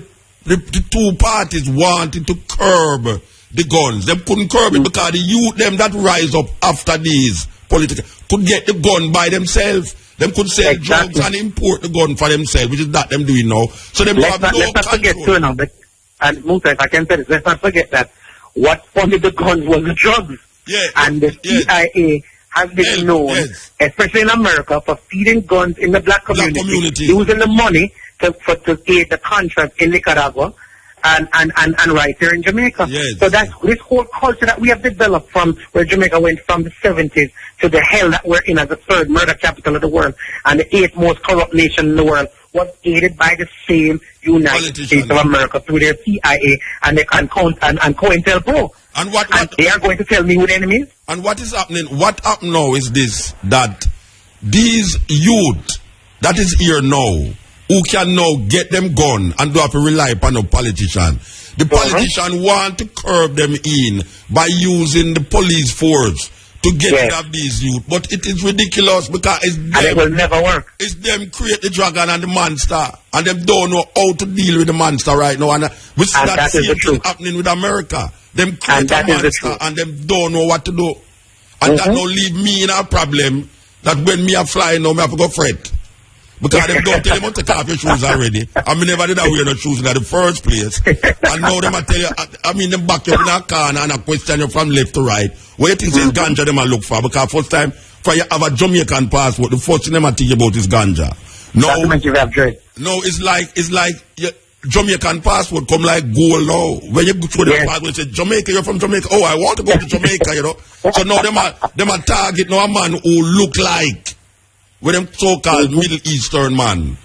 the two parties wanted to curb the guns, they couldn't curb it because the youth them that rise up after these political could get the gun by themselves. Them could sell drugs and import the gun for themselves, which is that them doing now. So them have no control. Let's not forget too now, and Muta, if I can say this, let's not forget that what funded the guns was the drugs. Yeah. And the CIA has been known, especially in America, for feeding guns in the black community. Using the money to aid the contract in Nicaragua and right here in Jamaica. Yes. So that's this whole culture that we have developed from where Jamaica went from the 70s to the hell that we're in as the third murder capital of the world and the 8th most corrupt nation in the world was aided by the same United States of America through their CIA and COINTELPRO. And what they are going to tell me who the enemy is? And what is happening? What happened now is this, that these youth that is here now, who can now get them gone and do have to rely upon a politician. The politician want to curb them in by using the police force to get rid of these youth. But it is ridiculous because it's them. And it will never work. It's them create the dragon and the monster. And them don't know how to deal with the monster right now. And we see that same thing happening with America. Them create a monster and them don't know what to do. And that don't leave me in a problem that when me a fly now, me have to go fret. Because them don't tell them to take off your shoes already. I mean, never did I wear no shoes in the first place. And now them I tell you, I mean, them back you in a corner and I question you from left to right. What you think is ganja them I look for? Because first time, for you have a Jamaican passport, the first thing them I think about is ganja. No, it's like Jamaican passport come like gold now. When you go through the passport, you say Jamaica, you're from Jamaica. Oh, I want to go to Jamaica, you know. So now them a target now a man who look like with them so-called Middle Eastern man.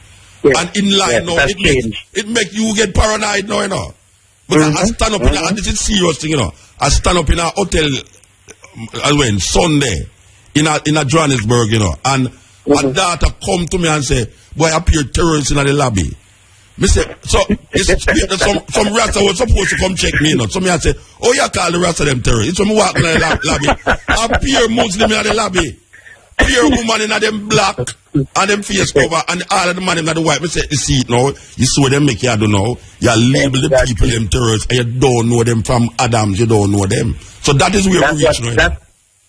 And in line now, it make you get paranoid now, you know. Because I stand up and this is serious thing, you know. I stand up in a hotel when Sunday in a Johannesburg, you know, and my daughter come to me and say, boy, I appear terrorists in the lobby. Me say, so some rasta was supposed to come check me, you know. So me I say, oh, you call the rasta them terrorists. It's when me walk in the lobby. I appear Muslim in the lobby. Pure woman in them black and them face cover and all of the man in the white. Me say, you see it now, you saw them make you don't know. You label the people them terrorists and you don't know them from Adams, you don't know them. So that is where we reach now.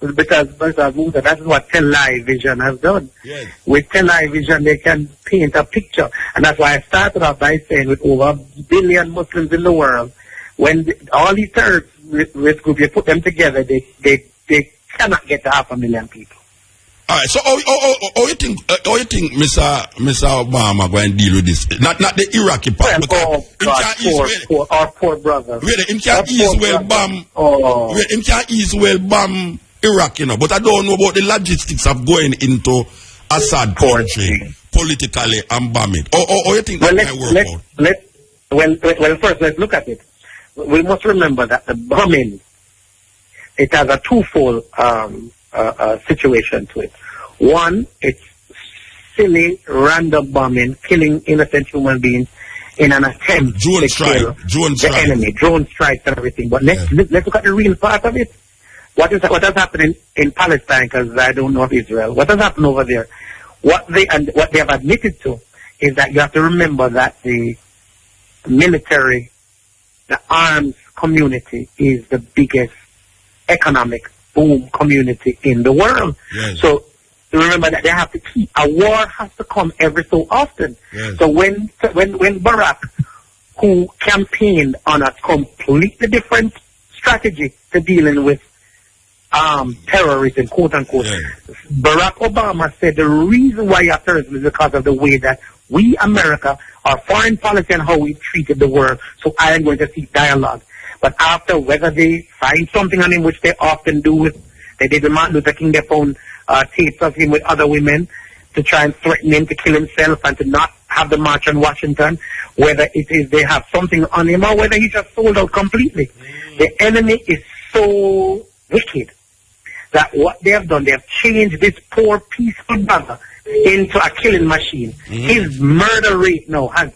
Because Muta, that is what television has done. Yes. With television, they can paint a picture. And that's why I started off by saying with over 1 billion Muslims in the world, when all these terrorist groups, you put them together, they cannot get to 500,000 people. All right, so how you think Mr. Obama going to deal with this? Not the Iraqi part, but our poor brother. Wait, him can't ease well bomb Iraq, you know. But I don't know about the logistics of going into Assad country politically and bomb it. Or you think that can work out? Well, first let's look at it. We must remember that the bombing, it has a twofold situation to it. One, it's silly, random bombing, killing innocent human beings in an attempt to kill the enemy, drone strikes and everything. But let's look at the real part of it. What has happened in Palestine? Because I don't know of Israel. What has happened over there? What they have admitted to is that you have to remember that the military, the arms community is the biggest economic boom community in the world. Yes. So remember that they have to keep, a war has to come every so often. Yes. So when Barack, who campaigned on a completely different strategy to dealing with terrorism, quote unquote, Barack Obama said the reason why you have terrorism is because of the way that we, America, our foreign policy and how we treated the world. So I am going to seek dialogue. But after, whether they find something on him, which they often do they did with Martin Luther King, they found tapes of him with other women to try and threaten him to kill himself and to not have the march on Washington, whether it is they have something on him or whether he just sold out completely. The enemy is so wicked that what they have done, they have changed this poor, peaceful brother into a killing machine. His murder rate now has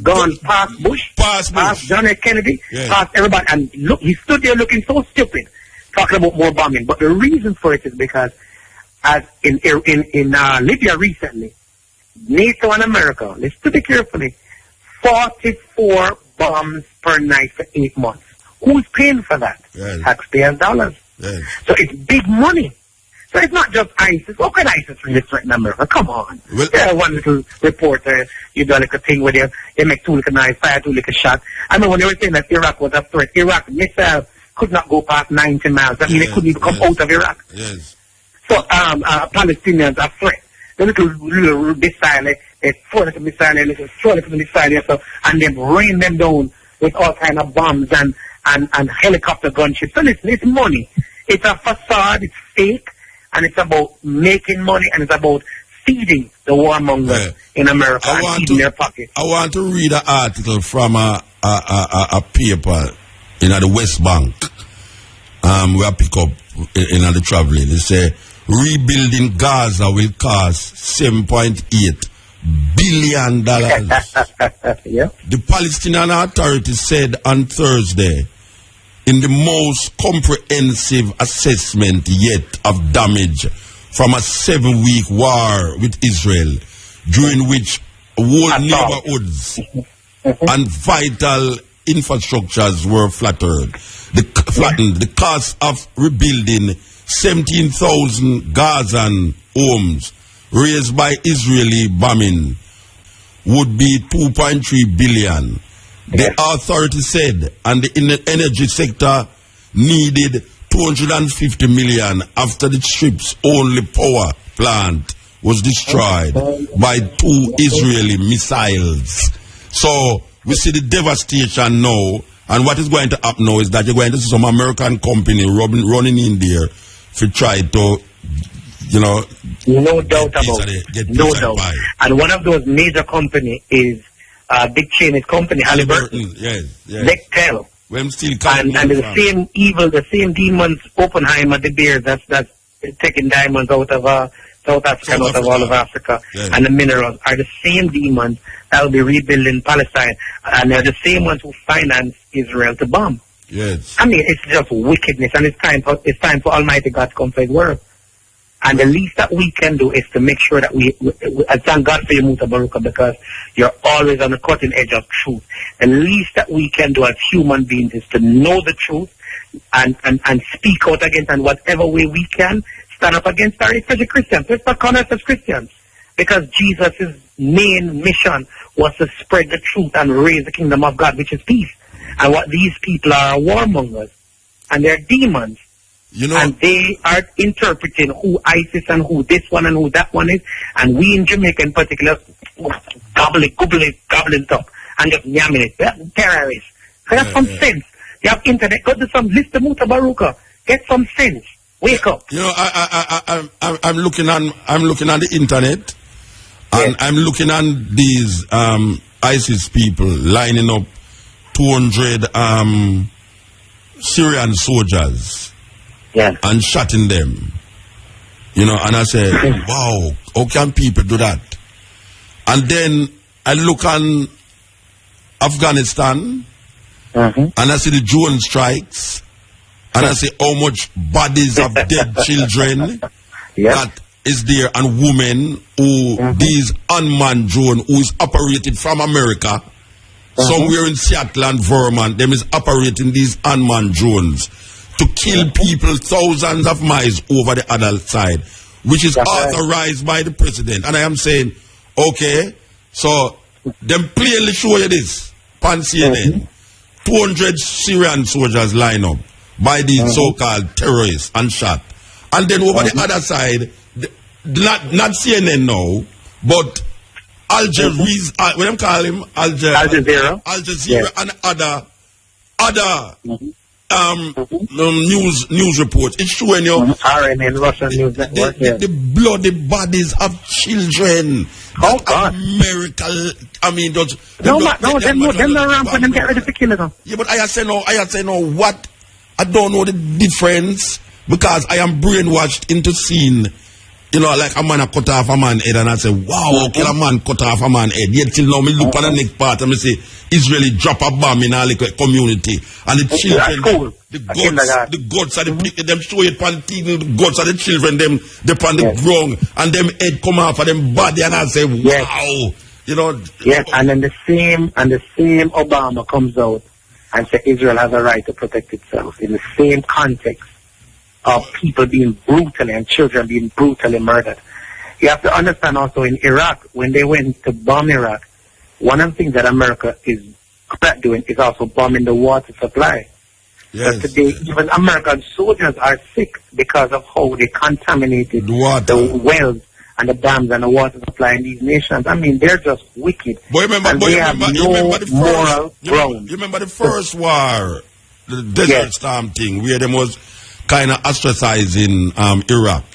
gone past Bush, past John F. Kennedy, past everybody. And look, he stood there looking so stupid, talking about more bombing. But the reason for it is because, as in Libya recently, NATO and America, listen to it carefully, 44 bombs per night for 8 months. Who's paying for that? Taxpayers' dollars. So it's big money. So it's not just ISIS. What can ISIS really threaten America? Come on. One little reporter, you do a little thing where they make 2 little knives, fire 2 little shots. I mean, when they were saying that Iraq was a threat, Iraq missile could not go past 90 miles. That means they couldn't even come out of Iraq. So Palestinians are threat. The little missile, they throw little missile, they throw little missile, and they rain them down with all kind of bombs and helicopter gunships. So listen, it's money. It's a facade, it's fake, and it's about making money, and it's about feeding the warmongers in America and feeding their pockets. I want to read an article from a paper in the West Bank. We have pick up in the traveling. They say rebuilding Gaza will cost $7.8 billion. The Palestinian Authority said on Thursday, in the most comprehensive assessment yet of damage from a 7-week war with Israel, during which whole neighborhoods and vital infrastructures were flattened. The cost of rebuilding 17,000 Gazan homes raised by Israeli bombing would be 2.3 billion. The authority said, and the energy sector needed 250 million after the ship's only power plant was destroyed by 2 Israeli missiles. So we see the devastation now, and what is going to happen now is that you're going to see some American company running in there to try to, you know, no doubt about it. No doubt. And one of those major companies is big Chinese company, Halliburton. Yes. Bechtel. When still and the same evil, the same demons, Oppenheimer, the bear that's taking diamonds out of South Africa, out of all of Africa, and the minerals are the same demons that will be rebuilding Palestine, and they're the same ones who finance Israel to bomb. Yes. I mean, it's just wickedness, and it's time for Almighty God to come for His word. And the least that we can do is to make sure that we thank God for you, Mutabaruka, because you're always on the cutting edge of truth. The least that we can do as human beings is to know the truth and speak out against, and whatever way we can, stand up against our, especially Christians. Let's not call us as Christians, because Jesus' main mission was to spread the truth and raise the kingdom of God, which is peace. And what these people are warmongers, and they're demons. You know, and they are interpreting who ISIS and who this one and who that one is, and we in Jamaica in particular gobbling up and just yamming it. They're terrorists. Have some sense. You have internet. Go to some list of Mutabaruka. Get some sense. Wake up. You know, I'm looking on the internet, and I'm looking on these ISIS people lining up 200 Syrian soldiers. And shutting them, you know, and I say, wow, how can people do that? And then I look on Afghanistan, and I see the drone strikes, and I see how much bodies of dead children that is there, and women who these unmanned drone who is operated from America, somewhere in Seattle and Vermont, them is operating these unmanned drones to kill people thousands of miles over the other side, which is authorized by the president. And I am saying, okay, so them clearly show you this, pan CNN, 200 Syrian soldiers line up by these so-called terrorists and shot. And then over the other side, not CNN now, but Al Jazeera, what I'm calling him, Al Jazeera and other news reports. It's showing you RNN, Russian News Network, the bloody bodies of children. Oh God! America, I mean, them not rampant and get ready to kill them. Yeah, but I say no. What? I don't know the difference, because I am brainwashed into seeing, you know, like a man cut off a man head, and I say, wow, kill a man cut off a man head. Yet till now, me look at the next part and me say, Israeli drop a bomb in a little community, and the children, the guts of the people, them show it on TV, the guts of the children, them on the ground, and them head come off of them body, and I say, wow, you know. Yes, and then the same Obama comes out and says Israel has a right to protect itself in the same context of people being brutally and children being brutally murdered. You have to understand also in Iraq, when they went to bomb Iraq, one of the things that America is doing is also bombing the water supply. Yes. Today, even American soldiers are sick because of how they contaminated the wells and the dams and the water supply in these nations. I mean, they're just wicked. But remember moral ground. You remember the first war, the Desert Storm thing, where them was kind of ostracizing Iraq.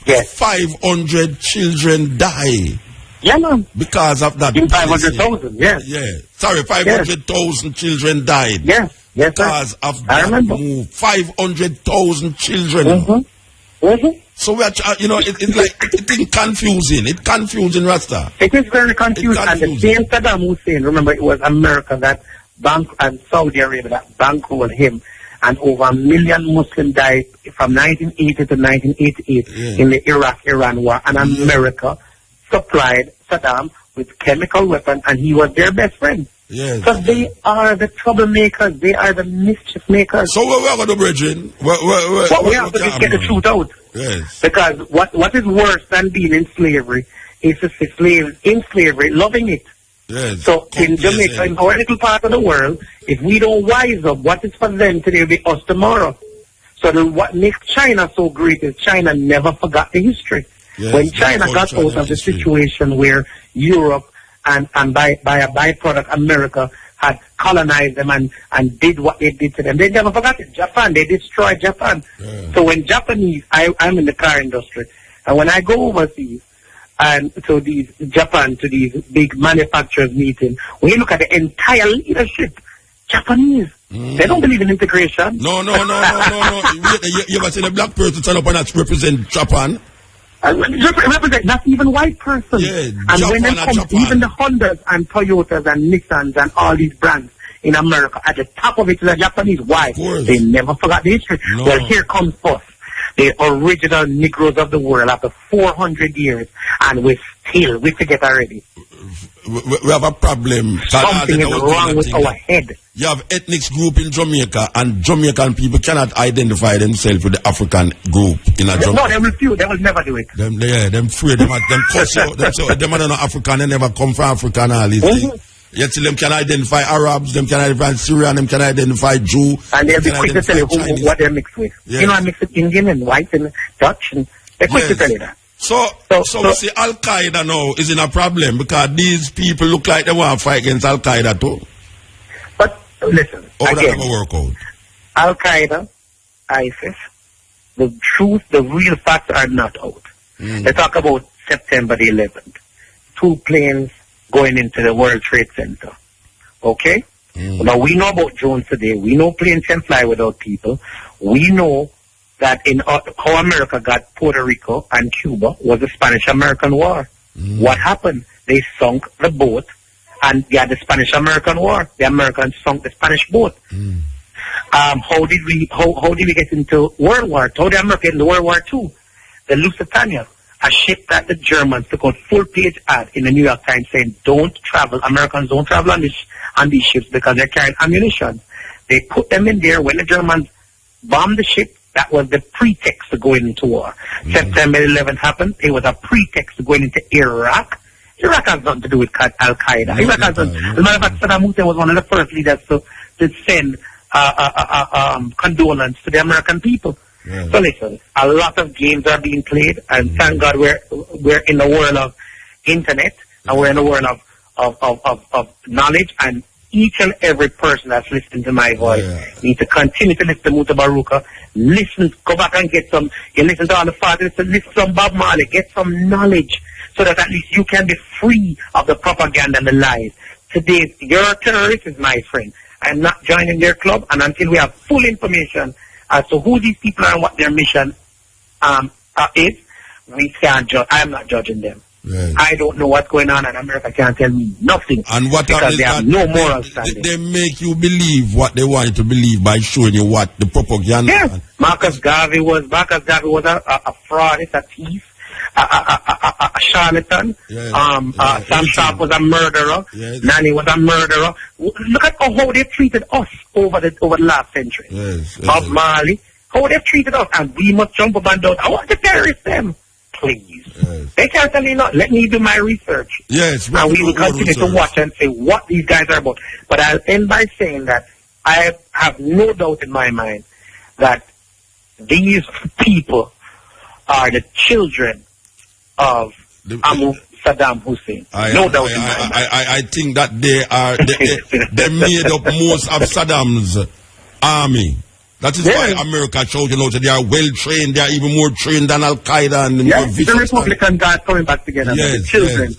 Yes. 500 children die. Yeah, man. Because of that. 500,000, yes. Yeah. Sorry, 500,000 children died. Yes. Yes, because of that move. 500,000 children. So we are, you know, it's like, it's confusing. It's confusing, Rasta. It is very confusing. And the same Saddam Hussein, remember, it was America that and Saudi Arabia that bankrolled him. And over 1 million Muslims died from 1980 to 1988 in the Iraq-Iran war. And America supplied Saddam with chemical weapons, and he was their best friend. Yes. Because they are the troublemakers. They are the mischief makers. So what we are going to do, Bridget? We have to just get the truth out. Yes. Because what is worse than being in slavery is to see slaves in slavery loving it. Yes. So in Jamaica, in our little part of the world, if we don't wise up, what is for them today will be us tomorrow. So what makes China so great is China never forgot the history. Yes, when China got out of the situation where Europe and by a byproduct America had colonized them and did what they did to them, they never forgot it. Japan, they destroyed Japan. Yeah. So when Japanese, I'm in the car industry, and when I go overseas and to these Japan, to these big manufacturers meeting, when you look at the entire leadership, Japanese, they don't believe in integration. No. You ever seen a black person stand up and represent Japan? Represent not even white person. Yeah, and Japan when they come, even the Hondas and Toyotas and Nissans and all these brands in America, at the top of it is a Japanese. Why? They never forgot the history. No. Well, here comes us, the original Negroes of the world, after 400 years, and we forget already. We have a problem. Something is wrong with our head. You have ethnic group in Jamaica, and Jamaican people cannot identify themselves with the African group in a Jamaica. No, they refuse. They will never do it. Them free. Them cuss you. Them are not African. They never come from Africa and all these things. Yet them can identify Arabs, them can identify Syrian, them can identify Jew. And they'll be quick to tell you what they're mixed with. Yes. You know, I mix with Indian and white and Dutch, and they're quick to tell you that. So we see Al-Qaeda now is in a problem because these people look like they want to fight against Al-Qaeda too. But listen, how that again, ever work out? Al-Qaeda, ISIS, the truth, the real facts are not out. They talk about September the 11th. 2 planes going into the World Trade Center. Okay? Now we know about drones today. We know planes can fly without people. We know that in how America got Puerto Rico and Cuba was the Spanish-American War. What happened? They sunk the boat, and they had the Spanish-American War. The Americans sunk the Spanish boat. How did we get into World War? How did America get into World War II? The Lusitania, a ship that the Germans took out full-page ad in the New York Times saying, don't travel, Americans don't travel on these ships because they're carrying ammunition. They put them in there. When the Germans bombed the ship, that was the pretext to going into war. September 11th happened. It was a pretext to going into Iraq. Iraq has nothing to do with Al-Qaeda. Iraq has nothing. As a matter of fact, Saddam Hussein was one of the first leaders to send condolence to the American people. So listen, a lot of games are being played, and thank God we're in the world of internet, and we're in the world of knowledge, and each and every person that's listening to my voice needs to continue to listen to Mutabaruka. Listen, go back and get some. You listen to all the fathers, listen to some Bob Marley, get some knowledge, so that at least you can be free of the propaganda and the lies. Today, you're a terrorist, my friend. I'm not joining their club, and until we have full information as to who these people are and what their mission is, we can't judge. I'm not judging them. I don't know what's going on, and America can't tell me nothing. And what because they have no moral standing. They make you believe what they want you to believe by showing you what the propaganda. Yes, Marcus Garvey was a fraud. It's a thief, a charlatan. Sam Sharp was a murderer. Nanny was a murderer. Look at how they treated us over the last century. Bob Marley, how they treated us, and we must jump up and down. I want to terrorist them. Please. They can't tell you not. Let me do my research. And we will continue to watch and say what these guys are about. But I'll end by saying that I have no doubt in my mind that these people are the children of Saddam Hussein. No doubt in my mind. I think that they made up most of Saddam's army. That is why America shouting out that they are well trained. They are even more trained than Al Qaeda and more vicious. The Republican guys coming back together. The children.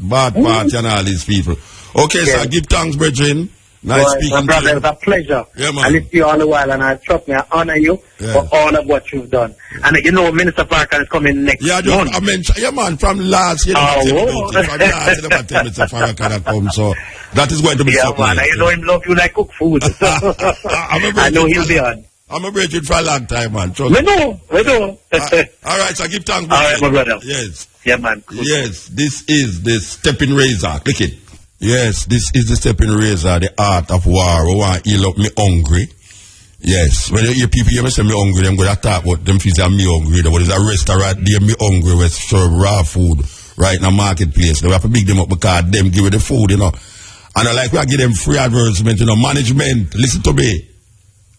Bad party and all these people. Okay, so give thanks, brethren. Nice speaking my brother, to you. It was a pleasure. I listen to you all the while, and I trust me, I honor you for all of what you've done. And you know, Minister Farrakhan is coming next month. I mentioned, from last year, from last year, Mr. Farrakhan come, so that is going to be something. Man, you know him love you like cook food. I know he'll be on. I'm a brethren for a long time, man. We know. All right, so give thanks, all right, my brother. Yes. Yeah, man. Yes, this is the Steppn razor. Click it. Yes, this is the Steppn razor, the art of war. I want to heal up me hungry. Yes, when you hear people hear me say me hungry, them go to talk about them feel me hungry. But there's a restaurant there me hungry where serve raw food right in a marketplace. They have to big them up because them give it the food, you know. And I like we give them free advertisement, you know, management, listen to me.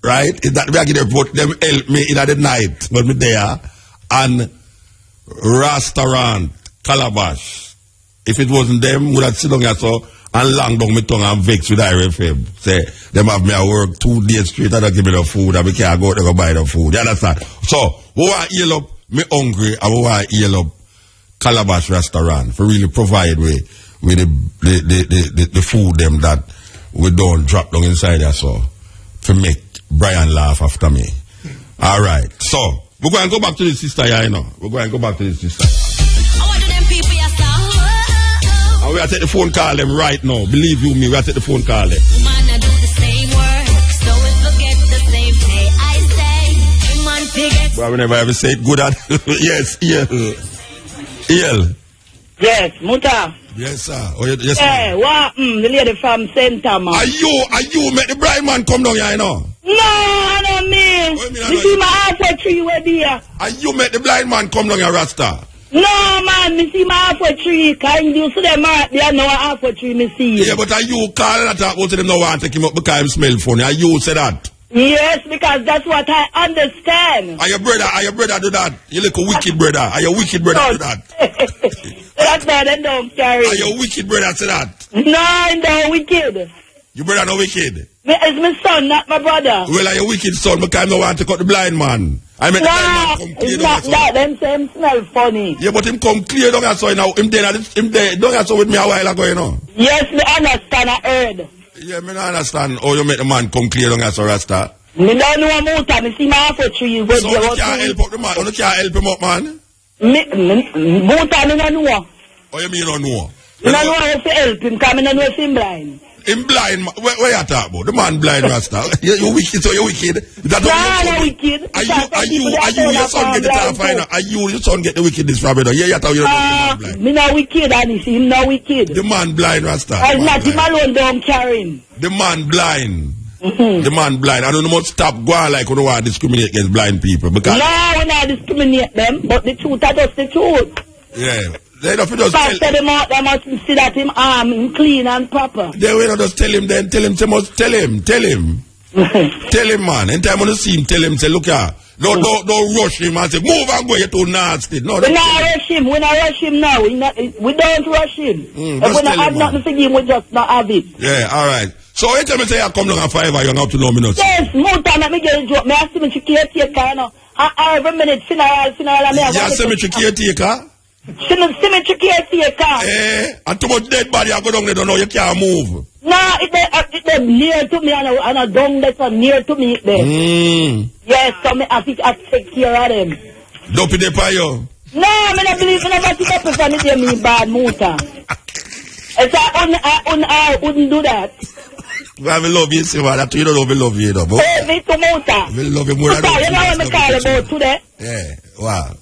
Right? Is that we give them but them help me in the night when me there and restaurant, Calabash. If it wasn't them, would have sit down here so and long down my tongue and vex with Irie FM. Say, them have me at work 2 days straight and don't give me the food and we can't go out and go buy the food. You understand? So, we want to heal up me hungry and we want to heal up Calabash restaurant for really provide with the food them that we don't drop down inside there so to make Brian laugh after me. Alright. So, we're going to go back to the sister here, you know. We're going to go back to the sister. I want them people and we are taking the phone call them right now. Believe you me, we are taking the phone call them. Man, I do the same work, so if we get the same pay, I say, man, forget. But we never ever say it good at. Yes, EL. Yes, Muta. Yes, sir. Oh, yes, hey, what? The lady from Center, man. Are you make the blind man come down here, you know? No, I don't mean. You see my halfway tree where there. Are you make the blind man come down here, Rasta? No, man, me see my halfway tree. Can you see them right there? No halfway tree, me see. Yeah, but are you calling that out to them no want to take him up because him smell funny? Are you say that? Yes, because that's what I understand. Are your brother do that? You look a wicked brother. Are your wicked brother do that? That's why they don't carry. Are your wicked brother say that? No, I'm not wicked. Your brother no wicked? It's my son, not my brother. Well, are you wicked son because I don't want to cut the blind man? I mean, no, it's not that. Them say him smell funny. Yeah, but him come clear down here so you know. Him there down here so with me a while ago, you know. Yes, me understand, I heard. Yeah, me not understand how you make the man come clear down here so Rasta. Me don't know Muta, me see my halfway tree. So you can't help up the man, you can't help him up, man? Muta, me don't know. Oh, you mean you don't know? You don't know how to help him, because I don't know if he's blind. Him blind? Where you talk about? The man blind, Rasta. You wicked, so you wicked. No, I'm wicked. Are you your son get the time final? Are you your son get the wickedness from it? Yeah, you thought you don't know me not wicked, and him not wicked. The man blind, Rasta. I'm not him alone, don't carry him. The man blind. The man blind. I don't know much stop going like we don't want to discriminate against blind people. Because no, we not discriminate them, but the truth is just the truth. Yeah. They don't just tell them out, they must see that him arm clean and proper. They will not just tell him then, tell him, tell him. Tell him, man. Anytime when you see him, tell him, say, look here. Don't rush him and say, move and go, you're too nasty. No, we not rush him. We not rush him now. We don't rush him. If we not have nothing to give him, we just not have it. Yeah, all right. So anytime you say I come down and forever, you're not to know me not. Yes, Muta, let me get a joke. Me ask him to caretaker, no. Every minute, funeral, yeah, cemetery caretaker? Cemetery caretaker. And too much dead body, I go down there, don't know, you can't move. No, it's near to me, and a dung that's near to me there. Yes, so I think I take care of them. Don't be there by you? No, I don't believe in never see that person if you mean bad, Muta. I wouldn't do that. Well, we love you, see what that you don't know we love you, though. Hey, me to Muta. We love you more than you know what I call about today? Yeah, wow.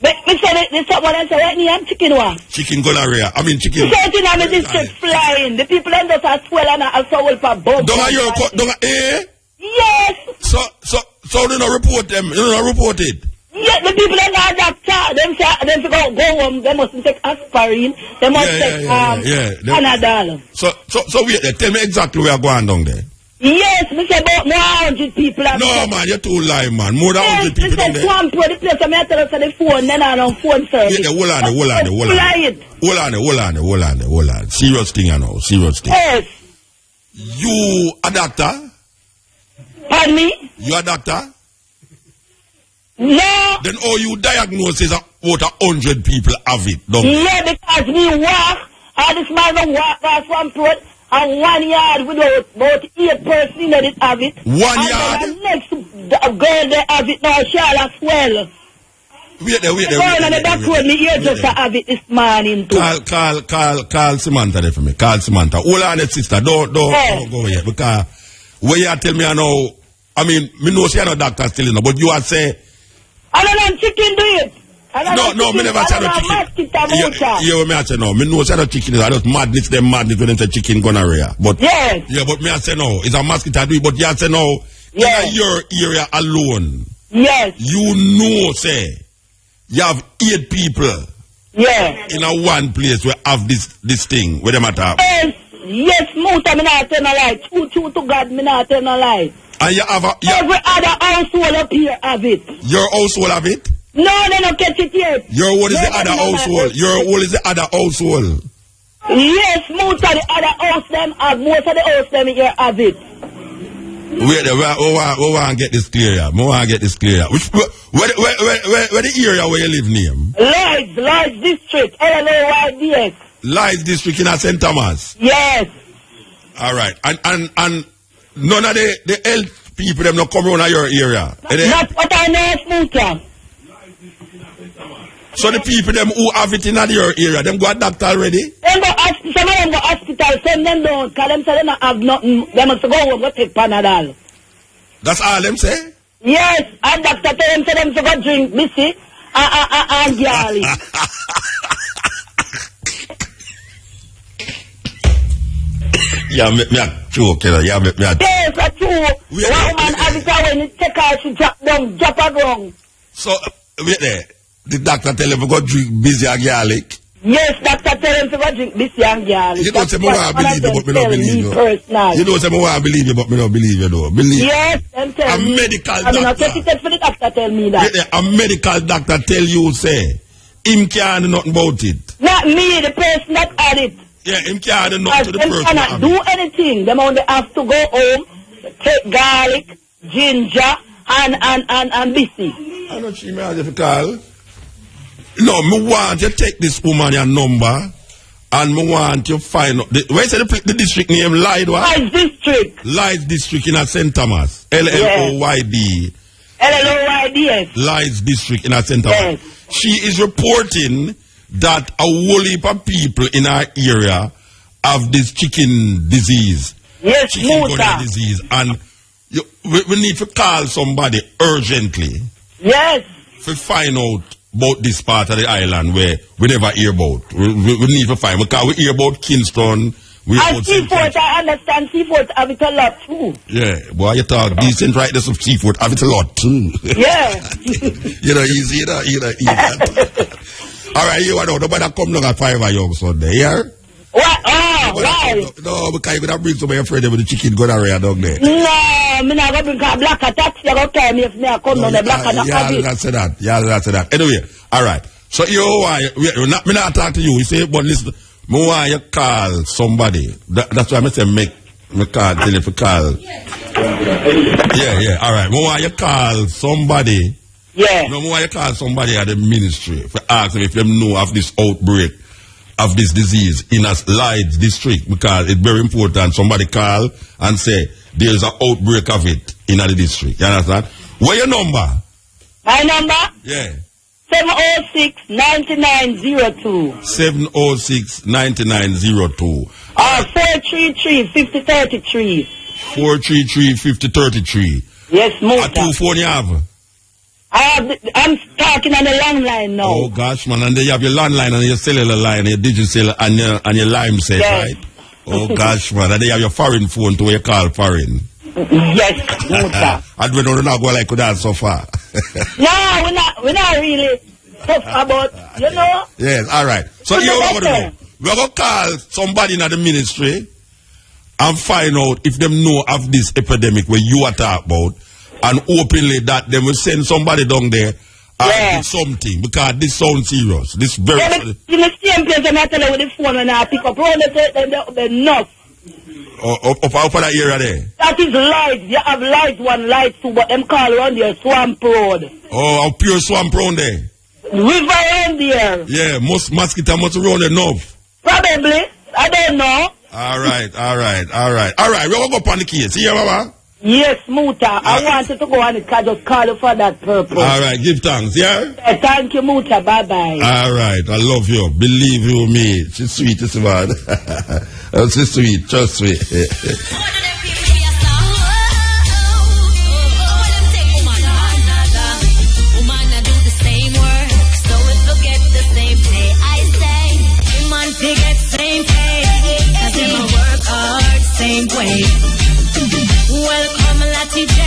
Me say this what I say right now, I'm chicken what? Chicken gonorrhea. I mean chicken. Certain of the district flying. The people end up as swell and as soul for bomb. Yes. So you don't report them. You don't report it. Yeah, the people end up doctor. Them say go home. They must take aspirin. They must take Panadol. So wait there. Tell me exactly where you're going down there. Yes, we say about more 100 people. No, man, you're too lying, man. More than 100 people down there. Swamp Road, the place I'm tell us on the phone, then on phone service. Yeah, hold on. Serious thing, you know, serious thing. Yes. You a doctor? Pardon me? You a doctor? No. Then all you diagnose is about 100 people have it, don't you? Yeah, because we walk, this man don't walk past Swamp Road. And 1 yard without about 8 persons that have it. 1 yard? And the next girl they have it now, Charlotte Swell. Wait there. Going on the back road, me here just to have it this morning too. Call Samantha there for me. Call Samantha. Hold on, sister. Don't go yet. Because where you tell me I know, I mean, me know she no doctor still, but you are say. I don't know chicken do it. No, me never say no chicken. Yeah, me I say no. Me know say no chicken. I just madness when they say chicken gonorrhea. But yes. Yeah, but me I say no. It's a mosquito do it. But you say no. Yes. In your area alone. Yes. You know, say, you have 8 people. Yes. In a one place where have this thing, where them at have. Yes, Muta, me not tell no lie. True to God, me not tell no lie. And you have every other household up here have it. Your household have it? No, they don't catch it yet. Your old is the other household. Your old is the other household. Yes, most of the other house them have. Most of the house them here have it. Wait, we want to get this clear. We want to get this clear. Where the area where you live name? Lloyd's District, LLOYDS. Lloyd's District in St. Thomas? Yes. All right. And none of the health people them not come around your area? Not what I know, Muta. So the people them who have it in your area, them go to doctor already? Some of them go hospital, some them don't, because them say they don't have nothing. They must go home and take Panadol. That's all them say? Yes, and doctor tell them, say them to go drink Missy and Garlic. Yeah, me a joke, you know. Yeah, me a joke. Yes, a true. One woman have it when it take her, she drop her wrong. So, wait there. The doctor tell him to go drink busy and garlic? Yes, doctor tell him to go drink busy and garlic. You don't say me want to believe you, but me don't believe you. You don't say me want to believe you, but me don't believe you, though. Believe. Yes, them tell a me. Medical I mean, doctor. I take it for the doctor tell me that. Wait there. A medical doctor tell you, say, him can't do nothing about it. Not me, the person that had it. Yeah, him can't do nothing to the person. They cannot do anything. Them only have to go home, take garlic, ginger, and busy. I know she may have to call. No, me want you take this woman your number and me want you find out. Where's the district name? Lloyd what? Lloyd's District. Lloyd's District in St. Thomas. LLOYD. LLOYDS. Lloyd's District in St. Thomas. Yes. She is reporting that a whole heap of people in our area have this chicken disease. Yes, chicken disease. And we need to call somebody urgently. Yes. To find out about this part of the island where we never hear about. We need to find, because we hear about Kingston. And seafood, I understand seafood have it a lot too. Yeah, boy, you talk decent right there, some seafood have it a lot too. Yeah. you know, easy, All right, you know, nobody come down at 5 a young Sunday, yeah? What? Oh, why? No, because you're going to bring somebody friend with the chicken gun area down there. No, I'm not going to bring a black attack. You're going to tell me if I come down the black attack. Yeah, that's that. Yeah, that's that. Anyway, all right. So you me not talk to you. You say, but listen, me want you call somebody. That's why I say me call, tell you to call. Yeah, all right. Me want you call somebody. Yeah. No, me want you call somebody at the ministry for ask them if them know of this outbreak of this disease in a Lloyd's district, because it's very important. Somebody call and say there's an outbreak of it in the district. You understand? What's your number? My number? Yeah. 706-9902. 706-9902. 433-5033. 433-5033. Yes, Muta. A 2 phone you have? I'm talking on the landline now. Oh gosh, man, and then you have your landline and your cellular line, your digital and your lime set, yes. Right? Oh gosh, man, and then you have your foreign phone to where you call foreign. Yes, Muta. And we don't go like that so far. No, we're not really tough about, you know. Yes, all right. So you're going to know. We're going to call somebody in the ministry and find out if them know of this epidemic where you are talking about. And openly that they will send somebody down there and do something, because this sounds serious. This very in the same place and I tell you with the phone and I pick up around the north. Up that area there? That is light. You have light 1, light 2, but them call around there Swamp Road. Oh, a pure swamp around there? River around there. Yeah, mosquito must around enough. Probably. I don't know. All right. We're going to go up on the case. See you, Baba? Yes, Muta. I wanted to go on it. I just call you for that purpose. All right, give thanks, yeah? Thank you, Muta. Bye-bye. All right, I love you. Believe you me. She's sweet, this man. She's sweet, trust me. Same way. Welcome, Lati J.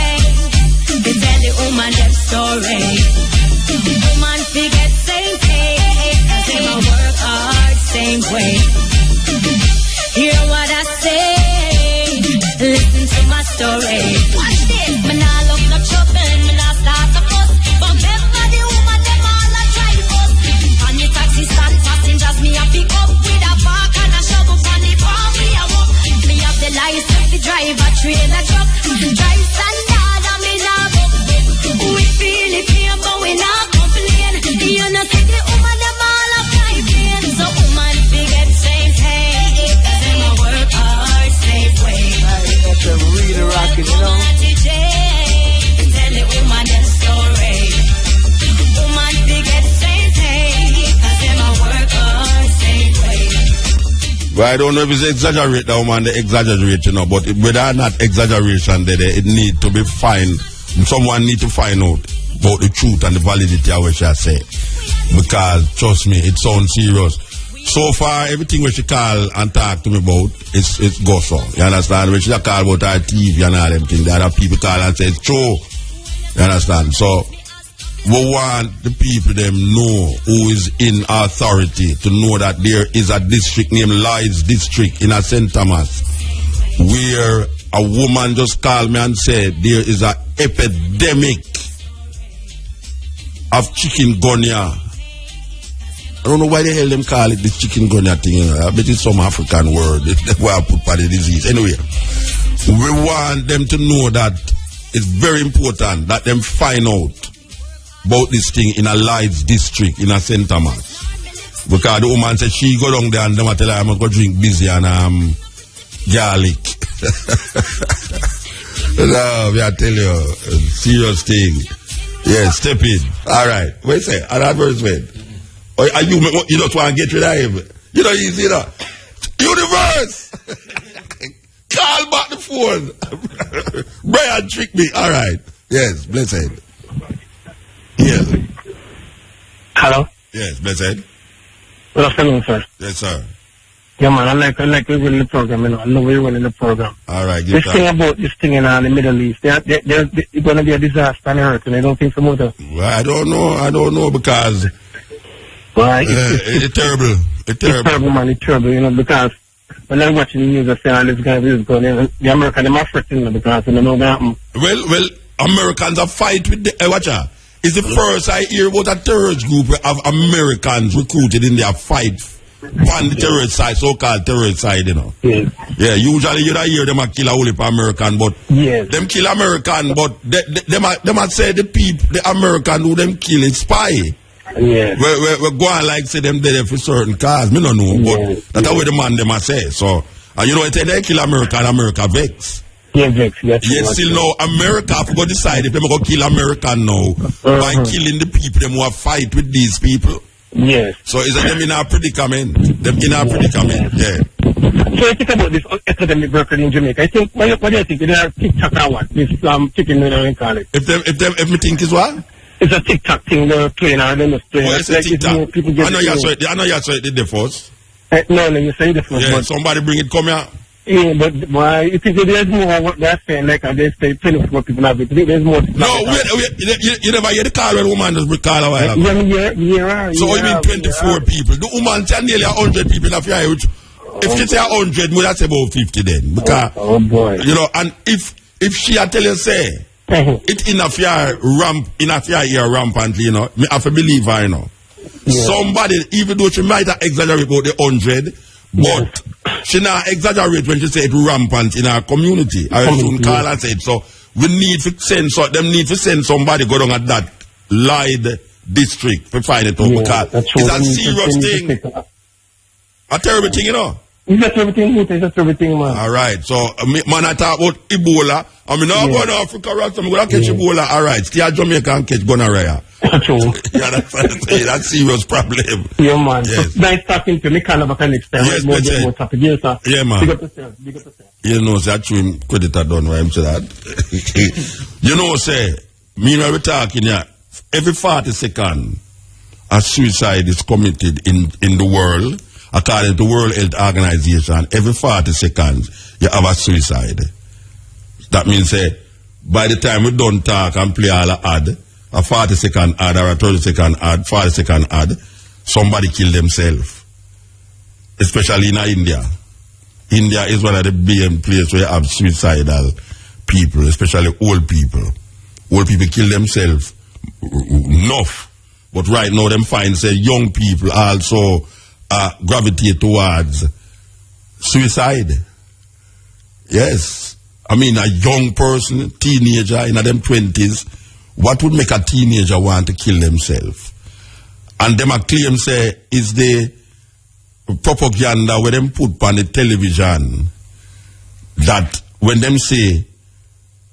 But I don't know if it's exaggerate, the woman, they exaggerate, you know, but whether or not exaggeration, it need to be fine. Someone need to find out about the truth and the validity of what she say. Because, trust me, it sounds serious. So far, everything what she call and talk to me about, it's goes on. You understand? When she call about her TV and all them things, the other people call and say, it's true. You understand? So, we want the people them know who is in authority to know that there is a district named Lies District in a St. Thomas where a woman just called me and said there is an epidemic of chikungunya. I don't know why the hell them call it this chikungunya thing. You know? I bet it's some African word. That's why I put by the disease. Anyway, we want them to know that it's very important that them find out about this thing in a Lights district in a St. Thomas. Because the woman said she go down there and them tell her I'm going to drink busy and garlic. No, I tell you, serious thing. Yeah, step in. Alright, wait a second, an advertisement. Are you just want to get rid of him? You know, easy enough. Universe! Call back the phone. Brian tricked me. Alright. Yes, blessed. Yes. Hello? Yes, blessed. Good afternoon, sir. Yes, sir. Yeah, man, I like we win the program, you know. I know we win the program. All right, this thing about this thing in the Middle East, it's going to be a disaster and hurricane. I don't think so, Muta. Well, I don't know because well, it's terrible. It's terrible, man. It's terrible, you know, because when I'm watching the news, I say, oh, this guy is going, the Americans, they're fretting because they don't know what happen. Well, Americans are fight with the watch out. It's the first I hear about a terrorist group of Americans recruited in their fight on the terrorist side, so-called terrorist side, you know. Yes. Yeah, usually you don't hear them a kill a whole heap of American, but yes. Them kill American, but them a say the people, the American who them kill is spy. Yes. We go on like say them dead for certain cause. Me don't know, but that's how the man them a say. So, and you know, they kill American, America vex. Yeah, vex. Yes, still now, America have to decide if them go kill American now by killing the people them who have fight with these people. Yes. So is that them in our predicament? Them in our predicament, yeah. So I think about this epidemic broken in Jamaica. I think, what do you think? They are TikTok or what? This chicken they call it. If me think is what? It's a TikTok thing they're playing or they're not playing. Oh, it's a TikTok. I know you saw it the first. No, you say the first. Yeah, somebody bring it, come here. Yeah, but why? You think there's more what they're saying, like they say 24 people have it. You think there's more? No, wait, you never hear the call when woman just call a while ago. So you mean 24 people? The woman say nearly 100 people in a fear. If she say 100, we that's about 50 then. Because, oh boy. You know, and if she a tell you say, it in a fear here rampantly, you know, me have to believe her, you know. Yeah. Somebody, even though she might have exaggerate about the 100, but she not exaggerate when she say it rampant in our community. I shouldn't call her said. So we need to send somebody go down at that Lied district to find it out because it's a serious thing. A terrible thing, you know. It's a terrible thing, man. All right, so man, I talk about Ebola. I mean, now I'm going to Africa, right? I'm going to catch Ebola. All right, stay at Jamaica and catch gonorrhea. Yeah, that's a serious problem. Yeah, man. Yes. So, nice talking to me. Kind of a next time. Yes, yeah, man. Big up yourself. You know, say, actually, credit I done why I'm saying that. You know, say, me and we talking here, every 40 seconds, a suicide is committed in the world. According to World Health Organization, every 40 seconds, you have a suicide. That means, by the time we don't talk and play all the ad, a 40-second ad or a 30-second ad, 40-second ad, somebody kill themselves. Especially in India. India is one of the big places where you have suicidal people, especially old people. Old people kill themselves enough. But right now, them find, say, young people also gravitate towards suicide. Yes. I mean, a young person, teenager, in them 20s, what would make a teenager want to kill themselves? And them a claim, say, is the propaganda where them put on the television that when them say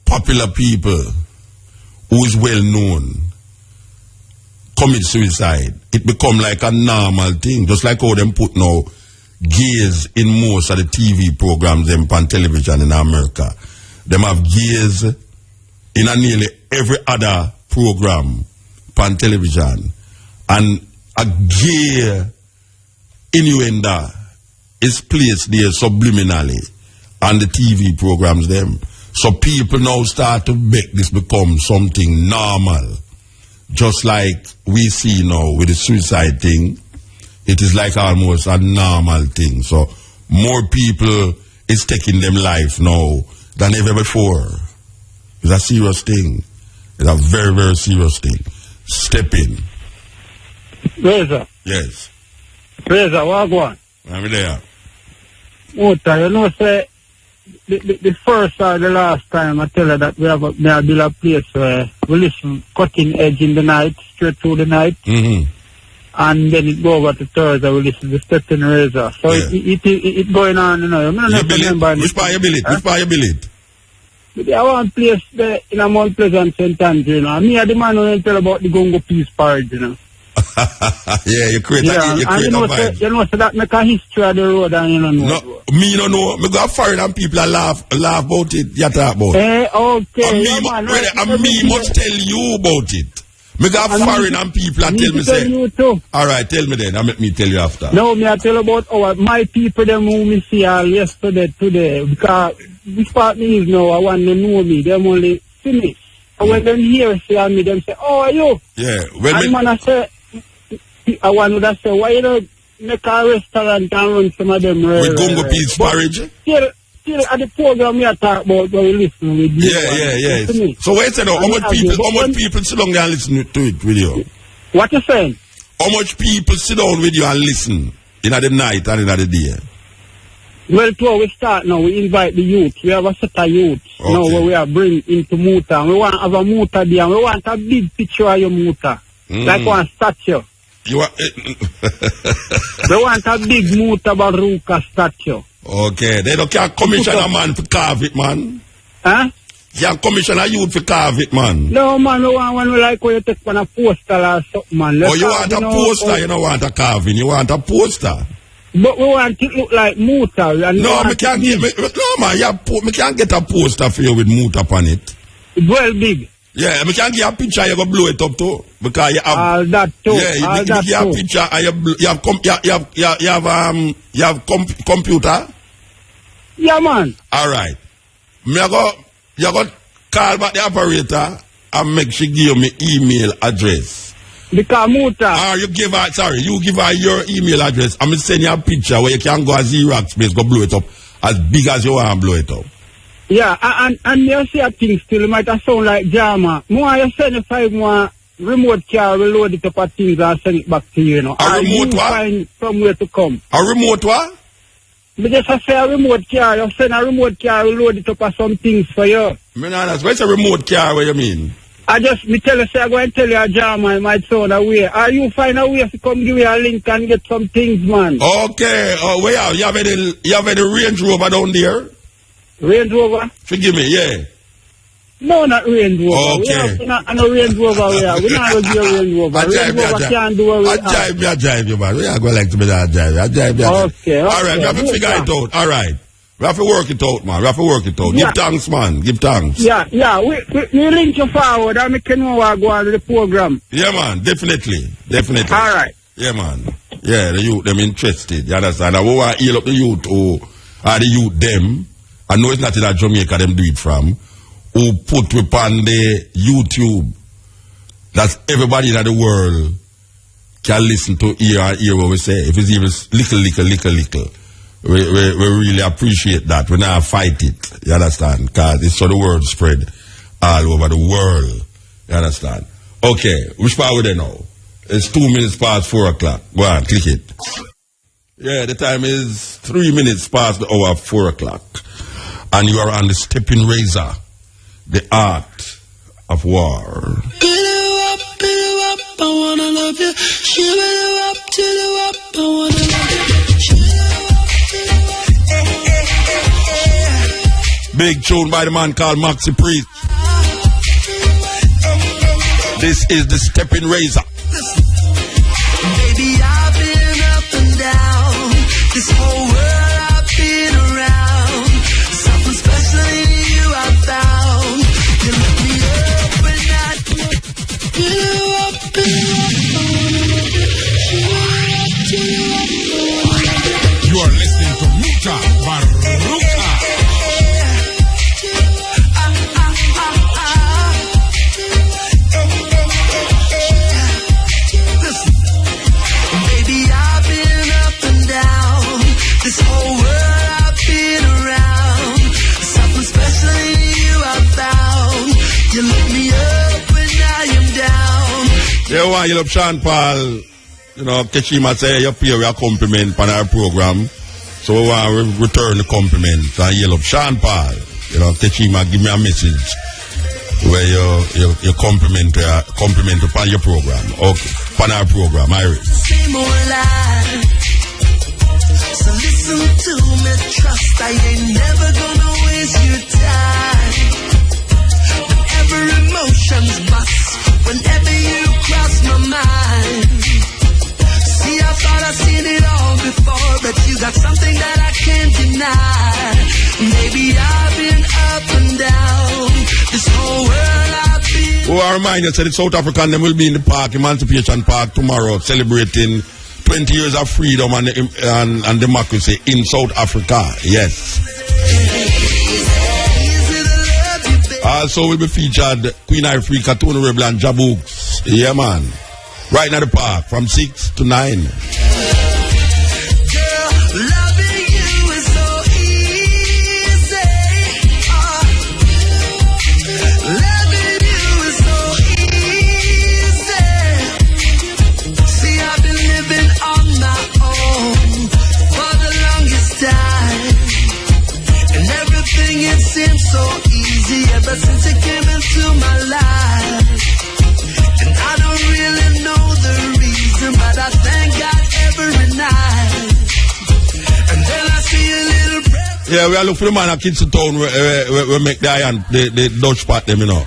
popular people who is well known commit suicide, it become like a normal thing, just like how them put now gays in most of the TV programs them on television in America. Them have gays in a nearly every other program on television. And a gay innuendo is placed there subliminally on the TV programs them. So people now start to make this become something normal. Just like we see now with the suicide thing, it is like almost a normal thing. So more people is taking them life now than ever before. It's a serious thing. It's a very, very serious thing. Steppn. Razor. Yes. Razor, what go on? I'm there. Muta, you know, say, the first or the last time I tell her that we have a place where we listen cutting edge in the night, straight through the night. Mm-hmm. And then it go over to Thursday, we listen to Steppn Razor. So yeah. it going on, you know. I don't remember. Which part you build it? Which part you build it? I want place there in a Mount Pleasant, St. Andrew, you know. Me are the man who tell about the Gongo Peace Parade, you know. Yeah, you create a vibe. So that make a history of the road and you know. No, me no know. Me go foreign and people laugh about it. You talk about. Okay. And me must tell you about it. Me go foreign and people and tell me say. You too. All right, tell me then. I make me tell you after. No, me I tell about my people them who me see all yesterday today because this part me is now I want to know me. Them only see me. And when them hear see me, them say, "Oh, are you?" Yeah. And man I say. I want to say, why you don't make a restaurant and run some of them? With Gongo Peace porridge? Still at the program we are talking about, when we listen with you. Yeah. So wait a minute, how much people sit down there and listen to it with you? What you saying? How much people sit down with you and listen in the night and in the day? Well, before we start now, we invite the youth. We have a set of youth now where we are bringing into Muta. We want to have a Muta there. We want a big picture of your Muta. Like one statue. You want they want a big Mutabaruka statue. Okay, they don't can't commission a man to carve it, man. Huh? You can't commission a youth to carve it, man. No, man, no one when we like when you take on a poster or something, man. Oh, you want a poster, you don't want a carving, you want a poster. But we want it to look like Muta. No, me can't get me can't get a poster for you with Muta on it. Well big. Yeah, I can't get a picture, you go blow it up too. Because you have all that too. Yeah, you get a picture and you have computer? Yeah, man. Alright. You go call back the operator and make she give me email address. Because Muta. Or you give her your email address. I'm send you a picture where you can go a Xerox space, go blow it up as big as you want to blow it up. Yeah, and you see a thing still, it might sound like drama. More you send if I want remote car, we load it up at things and send it back to you, you know. A remote what? Find somewhere to come. A remote what? But just say a remote car, you send a remote car, we load it up at some things for you. What's a remote car, what you mean? Me tell you, say I go and tell you a drama, it might sound a way. Or you find a way to come give me a link and get some things, man. Okay, where you have any Range Rover down there? Range Rover? Forgive me, yeah. No, not Range Rover. Okay. We not Range Rover. We're not going to give a Range Rover. Range Rover can't do what we I drive you, man. We are going like to be that drive. Okay. All right, we have to figure it out. All right. We have to work it out, man. Yeah. Give thanks, man. Give thanks. Yeah. We link you forward and we can know what go on to the program. Yeah, man. Definitely. All right. Yeah, man. Yeah, the youth, them interested. You understand? And we want to heal up the youth who are the youth, them. I know it's not in Jamaica, them do it from. Who put upon the YouTube that everybody in the world can listen to hear what we say. If it's even little. We really appreciate that. We now fight it. You understand? Because it's so the word spread all over the world. You understand? Okay, which part we there now? It's 2 minutes past 4 o'clock. Go on, click it. Yeah, the time is 3 minutes past the hour of 4 o'clock. And you are on the Steppn Razor, the art of war. Build you up, I wanna love you. Build you up, I wanna love you. Big tune by the man called Maxi Priest. This is the Steppn Razor. Baby, I've been up and down this whole You are listening to Mutabaruka. Baby, I've been up and down. This whole world I've been around. Something special in you I found. You lift me up when I am down. Yeah, why you love Sean Paul? You know, Keshima say you pay a compliment on our program. So we want to return the compliment. And you love Sean Paul. You know, Keshima give me a message where you compliment upon your program. Okay, upon our program, Irie. Same old lie. So listen to me, trust I ain't never gonna waste your time. Whenever emotions bust, whenever you cross my mind. See, I thought I'd seen it all before, but you got something that I can't deny. Maybe I've been up and down. This whole world I've been. Oh, I remind you, the South African them will be in the park, Emancipation Park, tomorrow, celebrating 20 years of freedom and democracy in South Africa. Yes. Also will be featured Queen Africa, Tony Rebel and Jabooks. Yeah, man. Right now the park from 6 to 9. Loving you is so easy. Loving you is so easy. See, I've been living on my own for the longest time. And everything it seems so easy ever since it came into my life. And I don't really know the reason, but I thank God every night. And then I see a little breath. Yeah, we are looking for the man at Kingston Town we make the iron, the Dutch spot them, you know.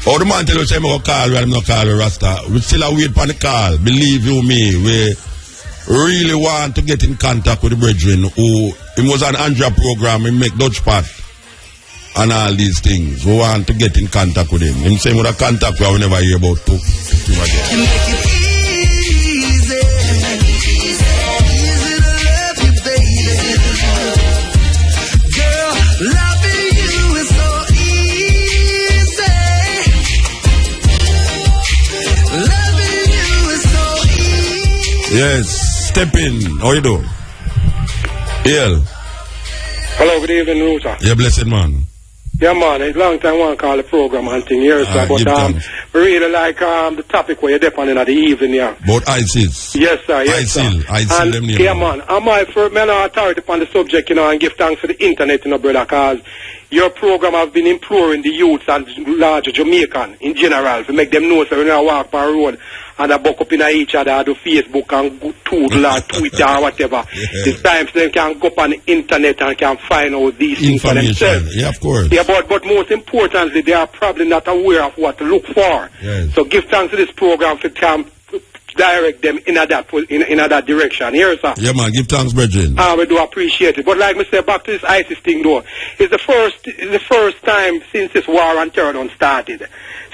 Or the man tell us, I'm going to call, I'm not call Rasta. We still await for the call. Believe you me, we really want to get in contact with the brethren who, it was an Andrea program, he make Dutch spot. And all these things. We want to get in contact with him. Him saying with a contact we will never hear about too. You make it easy. Easy to love you, baby. Girl, loving you is so easy. Loving you is so easy. Yes, Steppn. How you doing? Yeah. Hello, good evening, Muta. Yeah, blessed man. Yeah, man, it's a long time I want to call the program and thing here, sir. But we really like the topic where you're depending at the evening, yeah. About ISIS. Yes, sir, yes, ISIL. sir. ISIL them name. Yeah, man, I'm my authority upon the subject, you know, and give thanks for the internet, you know, brother, because your program has been imploring the youths and larger Jamaican in general to make them know so when I walk by the road and I buck up in each other, do Facebook and Twitter or Twitter or whatever. Yeah. It's time so they can go up on the internet and can find out these things for themselves. Yeah, of course. Yeah, but most importantly, they are probably not aware of what to look for. Yes. So give thanks to this program for can direct them in that direction. Here, sir. Yeah, man, give thanks, brethren. We do appreciate it. But like me say, back to this ISIS thing, though, it's the first time since this war on terror done started,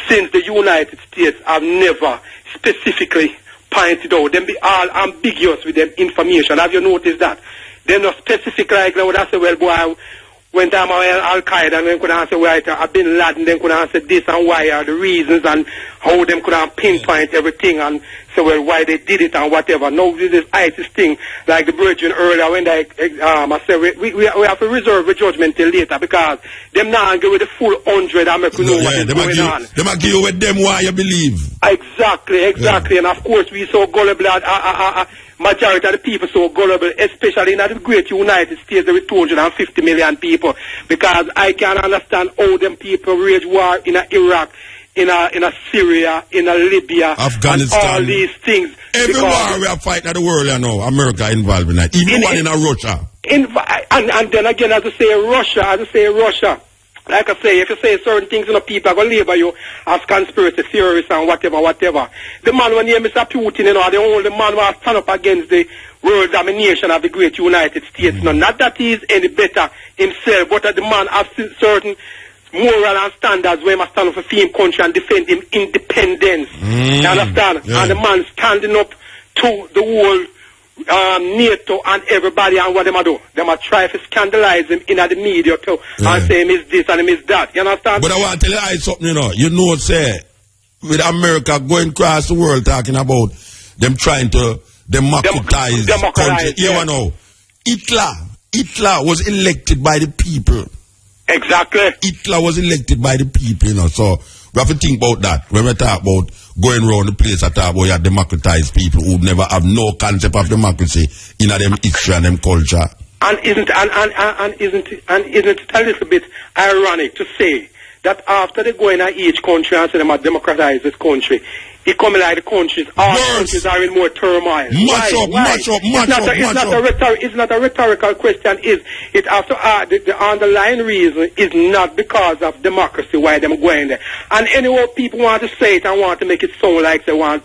since the United States have never specifically pointed out. Them be all ambiguous with them information. Have you noticed that? They're not specific like now. I say, well, boy, when time Al Qaeda, and then could answer why Bin Laden, then could answer this and why are the reasons and how them could pinpoint everything and say, well, why they did it and whatever. No, this ISIS thing, like the brethren earlier when they, I said, we have to reserve the judgment till later because them now give with the full 100 and make you know what is going on. They might give you with them why you believe. Exactly. Yeah. And of course, we so gullible. Majority of the people so gullible, especially in the great United States, there is 250 million people. Because I can understand how them people wage war in Iraq, in Syria, in Libya, Afghanistan, and all these things. Every war we are fighting in the world, you know, America involved in that. Even one in Russia. And then again, as I say, Russia. Like I say, if you say certain things, you know, people are going to label you as conspiracy theorists and whatever. The man when he Mr. Putin, you know, the only man who has stand up against the world domination of the great United States. No, not that he is any better himself, but that the man has certain moral and standards where he must stand up for him country and defend him independence. You understand? Yeah. And the man standing up to the whole NATO and everybody, and what them a do? Them a try to scandalize him in the media too, and say him is this and him is that. You understand? But I want to tell you something, you know, say, with America going across the world talking about them trying to democratize country. You know, Hitler was elected by the people. Exactly. Hitler was elected by the people, so we have to think about that when we talk about going around the place. I talk about democratized people who never have no concept of democracy in them history and them culture. And isn't it a little bit ironic to say that after they go in each country and say them democratize this country, it comes like the countries, all countries are in more turmoil. Match up. It's not a rhetorical question. It after the underlying reason is not because of democracy why them going there. And anyway, people want to say it and want to make it sound like they want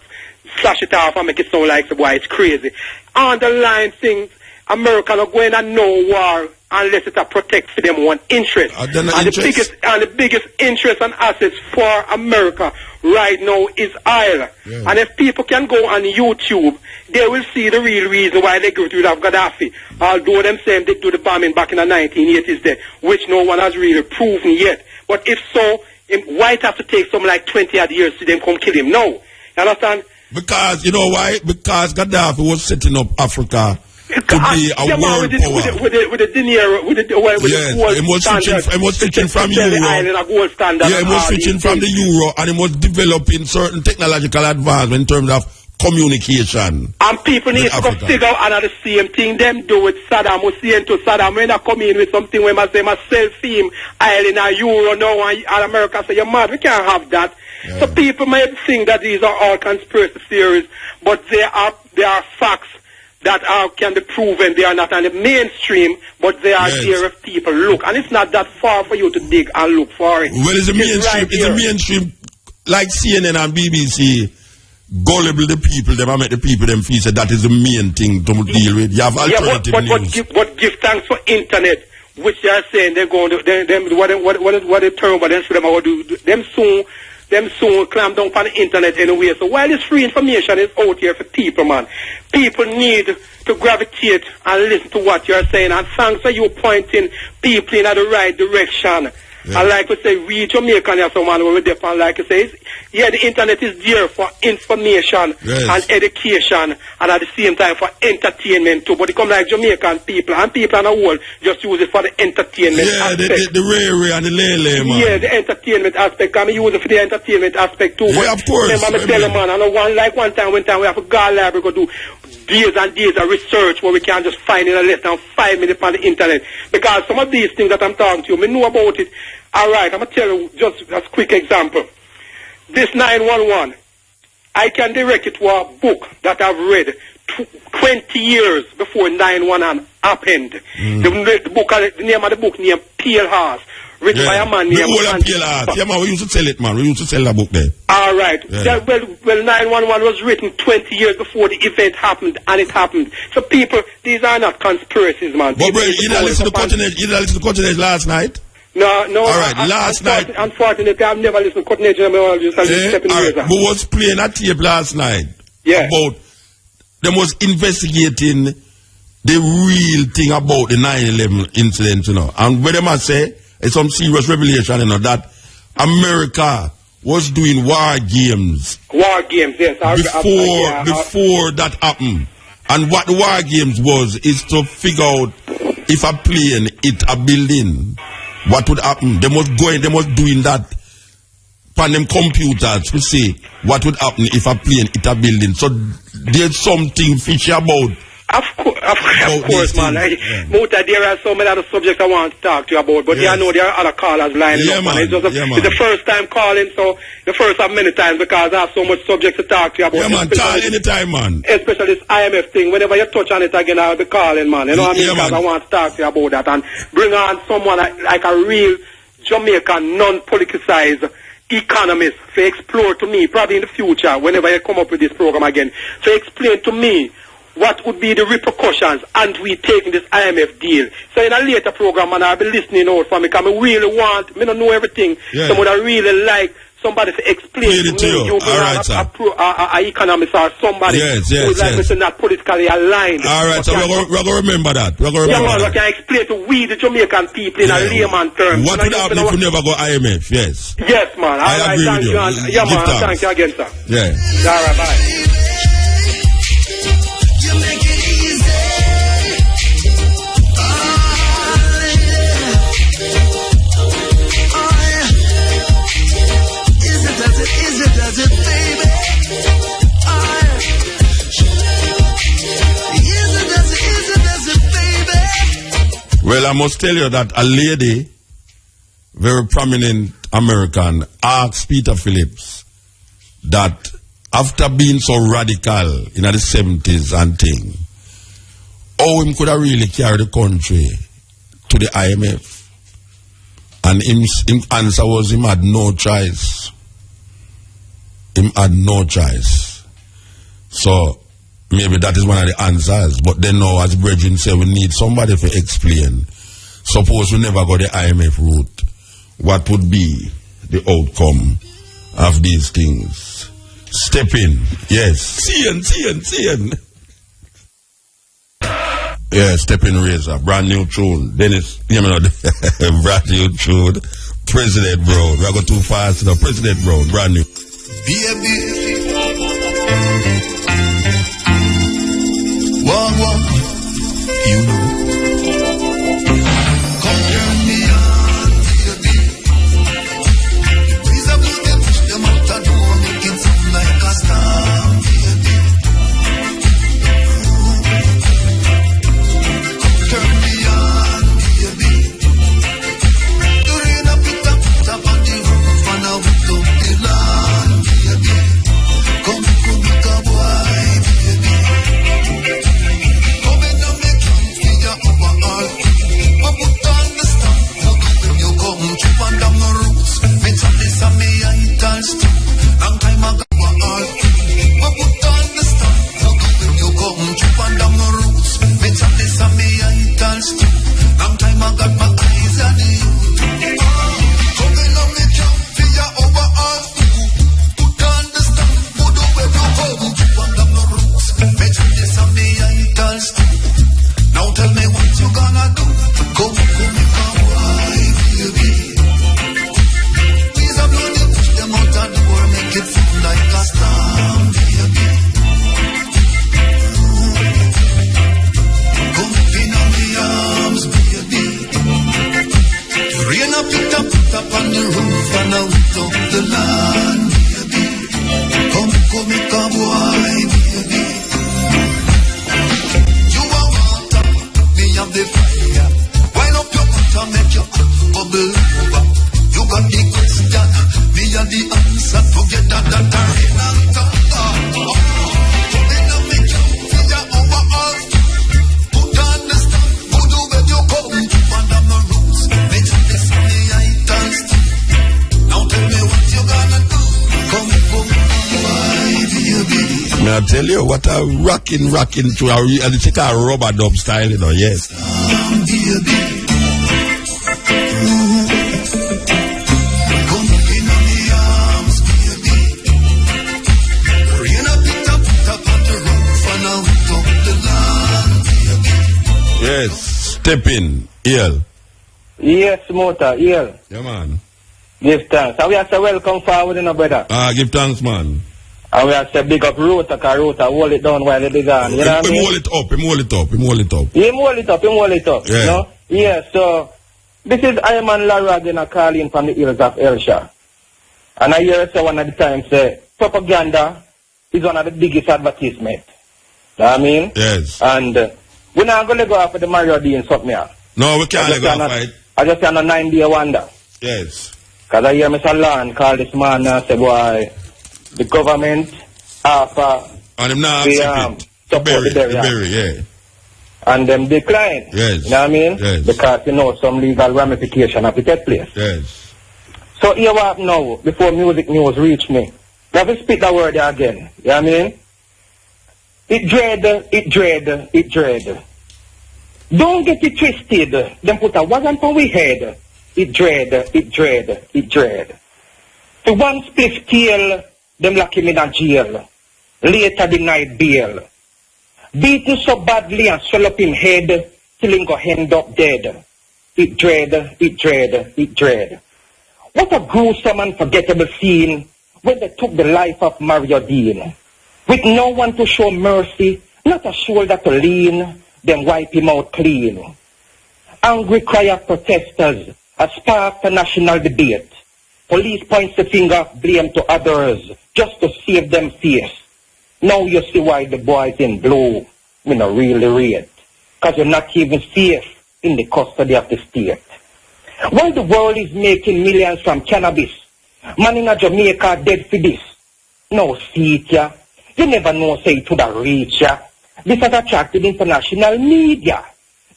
slash it off and make it sound like why it's crazy. Underlying things, America not going to no war unless it protects for them one interest. The biggest interest and assets for America right now is oil. Yeah. And if people can go on YouTube, they will see the real reason why they get rid of Gaddafi. Although them saying they do the bombing back in the 1980s there, which no one has really proven yet. But if so, why it have to take something like 20 odd years to them come kill him? No. You understand? Because, you know why? Because Gaddafi was setting up Africa to be a world power. With the dinero, with the gold standard. He was switching from euro. Yeah, he was switching from the euro, and he was developing certain technological advancement in terms of communication. And people need to figure out the same thing them do with Saddam Hussein to Saddam. When they come in with something where I say myself him oil in a euro now, and America say you're mad, we can't have that. Yeah. So people may think that these are all conspiracy theories, but they are facts that can be proven. They are not on the mainstream, but they are there if people look. And it's not that far for you to dig and look for it. Well, it's the mainstream, like CNN and BBC, gullible the people, they make the people them feel that is the main thing to deal with. You have alternative news. But give thanks for internet, which they are saying they're going to, what the term, but them soon clamp down on the internet anyway. So while this free information is out here for people, man, people need to gravitate and listen to what you're saying. And thanks for you pointing people in the right direction. Yeah. And like we say, we Jamaican have someone who will and like you say, the internet is there for information and education, and at the same time for entertainment too. But it come like Jamaican people, and people in the world just use it for the entertainment aspect. The rare and the lele, man. Yeah, the entertainment aspect. I use it for the entertainment aspect too. Yeah, of course. Remember, I tell you, man, I know one time we have to go library go do days and days of research where we can just find in a less than 5 minutes on the internet. Because some of these things that I'm talking to you, I know about it. All right, I'm going to tell you just a quick example. This 911, I can direct it to a book that I've read 20 years before 911 happened. The name of the book named Pale Horse, written by a man named Pale Horse. Yeah, man, we used to sell it, man. We used to sell that book there. All right. Yeah. Well, 911 was written 20 years before the event happened, and it happened. So people, these are not conspiracies, man. But bro, you didn't listen to Cutting last night? No. All right, last night. Unfortunately, I've never listened to Cutting Edge. All right, but was playing a tape last night about them was investigating the real thing about the 9/11 incident, And what they must say, it's some serious revelation, that America was doing war games. War games, yes. Before that happened. And what the war games is to figure out if a plane hit a building, what would happen? They must doing that on them computers to see what would happen if a plane hit a building. So there's something fishy about. Of course, man. Muta, there are so many other subjects I want to talk to you about, but I know there are other callers lining up. Man. It's the first time calling, so the first of many times because I have so much subjects to talk to you about. Yeah, man, call anytime, man. Especially this IMF thing. Whenever you touch on it again, I'll be calling, man. You know what I mean? Because I want to talk to you about that and bring on someone like a real Jamaican, non-politicized economist to explore to me, probably in the future, whenever you come up with this program again, to explain to me what would be the repercussions and we taking this IMF deal. So in a later program, and I'll be listening out for me because I really want, I don't know everything. Yeah. So I really like somebody to explain Play it to you. All right, sir. A economist or somebody who is like Mr. not politically aligned. All right, so we're going to remember that. We're going to remember that. We can explain to we, the Jamaican people, in a layman term. What would happen if we never go IMF? Yes. Yes, man. I agree with you. Yeah, man. Thank you again, sir. Yeah. All right, bye. You make it easy. Does it, baby? Does it, baby? Well, I must tell you that a lady, very prominent American, asked Peter Phillips that after being so radical in the 70s and thing, how him could have really carry the country to the IMF? And his answer was him had no choice. Him had no choice. So maybe that is one of the answers. But then now, as Brethren say, we need somebody to explain. Suppose we never go the IMF route, what would be the outcome of these things? Steppn, yes. CN. Yeah, Steppn Razor, brand new tune. Dennis, you know, brand new tune. President Brown, we are going too fast now. President Brown, brand new. Baby, walk, you know. Come turn me on, baby. Please up to them, push them out the door, make it sound like a storm, baby. Come turn me on, baby. The rain up, it up on the roof, and I whip up the lawn. Come make a boy, baby. Come and make jump for your overall. But put on the stuff, look when you come chip on down the roots. Me tell this and me I dance too. Long time I got my all. But put on the stuff, look when you come chip on down the roots. Me tell this and me I dance too. Long time I got my eyes on you. Come and make jump for your overall. Now tell me what you gonna do. Come make a wife, baby. Please, I'm gonna push them out the door, make it feel like a storm, baby. Come in on the arms, baby. The rain up, it up on the roof and out of the land, baby. Come make a wife, baby. Of the fire, wind up your butt and make your bubble over. You got the question, me and the answer together that are in and out. Together make you feel over all. Put on the stuff, go do where you come. Under my roots, make you this me I dance. Now tell me what you gonna do. Come, why, baby? May I tell you what a rocking to and it's like a rubber dub style, you know, yes. Yes, Steppn, EL. Yes, Muta, EL. Yeah, man. Give thanks. And we have to welcome forward, you know, brother. Give thanks, man. And we have to big up Rota, because Rota hold it down while it is on. You know what I mean? Hold it up. Him hold it up. Yeah. You know? Yeah, so this is Iman Larag calling from the hills of Elsha. And I hear say one of the times say propaganda is one of the biggest advertisements. You know what I mean? Yes. And we're not going to go after the Mario D and something here. No, we can't go after it. I just on a 9-day wonder. Yes. Because I hear Mr. Lan call this man and say, boy, the government offer and him not accept it. Bury, yeah. And them decline. Yes. You know what I mean? Yes. Because, you know, some legal ramification have to take place. Yes. So here what now, before music news reach me, you have to speak that word again. You know what I mean? It dread. Don't get it twisted. Them put a wagon on we head. It dread. For one split tail, them lock him in a jail. Later denied bail. Beaten so badly and swell up him head till him go end up dead. It dread, it dread, it dread. What a gruesome and forgettable scene when they took the life of Mario Dean. With no one to show mercy, not a shoulder to lean, them wipe him out clean. Angry cry of protesters has sparked a national debate. Police points the finger of blame to others just to save them face. Now you see why the boys in blue will not really rate. Because you're not even safe in the custody of the state. While the world is making millions from cannabis, man in a Jamaica dead for this. No, see it ya. You never know say it would have reached ya. This has attracted international media.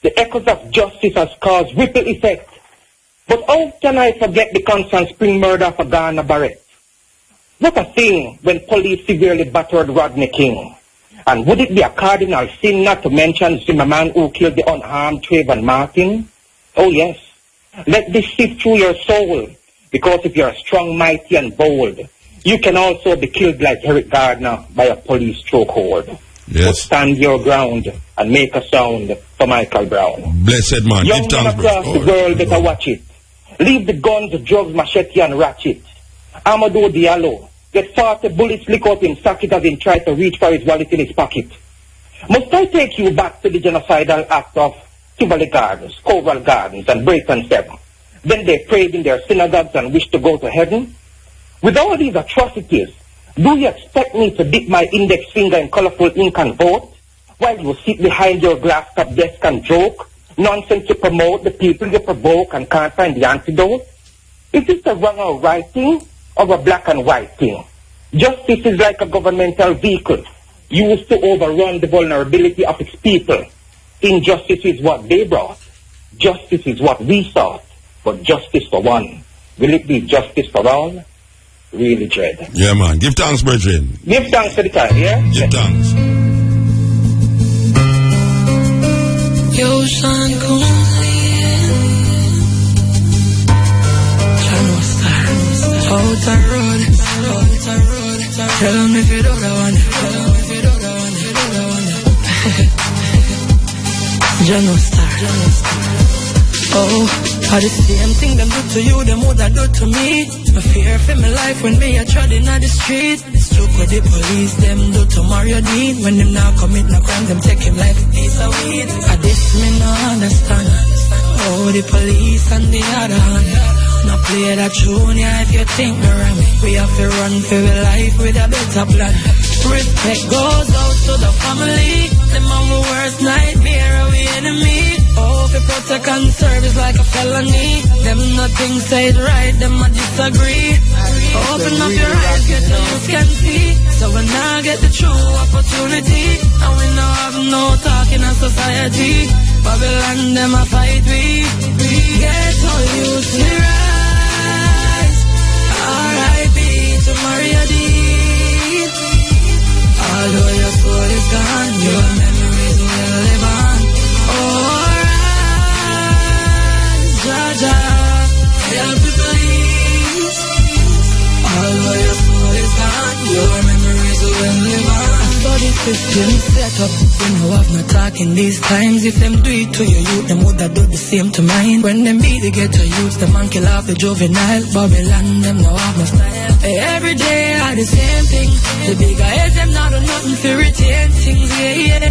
The echoes of justice has caused ripple effect. But how can I forget the Constant Spring murder for Ghana Barrett? What a thing when police severely battered Rodney King. And would it be a cardinal sin not to mention Zimmerman who killed the unarmed Trayvon Martin? Oh yes. Let this sift through your soul. Because if you're strong, mighty and bold, you can also be killed like Eric Gardner by a police chokehold. Yes. But stand your ground and make a sound for Michael Brown. Blessed man. Young men across the world better watch it. Leave the guns, drugs, machete and ratchet. Amadou Diallo get 40 bullets lick out in socket as he tried to reach for his wallet in his pocket. Must I take you back to the genocidal act of Tivoli Gardens, Coval Gardens and Brayton 7? Then they prayed in their synagogues and wished to go to heaven? With all these atrocities, do you expect me to dip my index finger in colorful ink and vote, while you sit behind your glass-top desk and joke, nonsense to promote the people you provoke and can't find the antidote? Is this a wrong or right thing, or a black and white thing? Justice is like a governmental vehicle, used to overrun the vulnerability of its people. Injustice is what they brought. Justice is what we sought, but justice for one. Will it be justice for all? Really dread. Yeah, man. Give thanks, brethren. Give thanks for the time, yeah? Give thanks. Yo, son, come out the road. Tell them if you don't want it. Jano Star. Oh, how the same thing them do to you, them woulda do to me. I fear for my life when me a trod in the street. It's true what the police them do to Mario Dean. When them now commit no crime, them take him like a piece of weed. I this me no understand. Oh, the police on the other hand. Now play that tune, yeah, if you think me wrong. We have to run for our life with a better plan. Respect goes out to the family. Them our worst nightmare, we enemy. Oh, if you protect and serve is like a felony. Them nothing said right, them a disagree. Open up your eyes, get so you can see. So when I get the true opportunity, and we now have no talk in our society. Babylon, them a fight we get all used to rise. R.I.P. to Mario Dean. Although your soul is gone, your memories will live on. Alright, Jaja, help me please. Although your soul is gone, your memories will live on. Body system set up, we know I've not talking these times. If them do it to your youth, them woulda do the same to mine. When them beat the ghetto youth, the man kill off the juvenile. Babylon, them now have no style. Hey, every day I the same thing. The bigger heads, them not do nothing to retain things, yeah.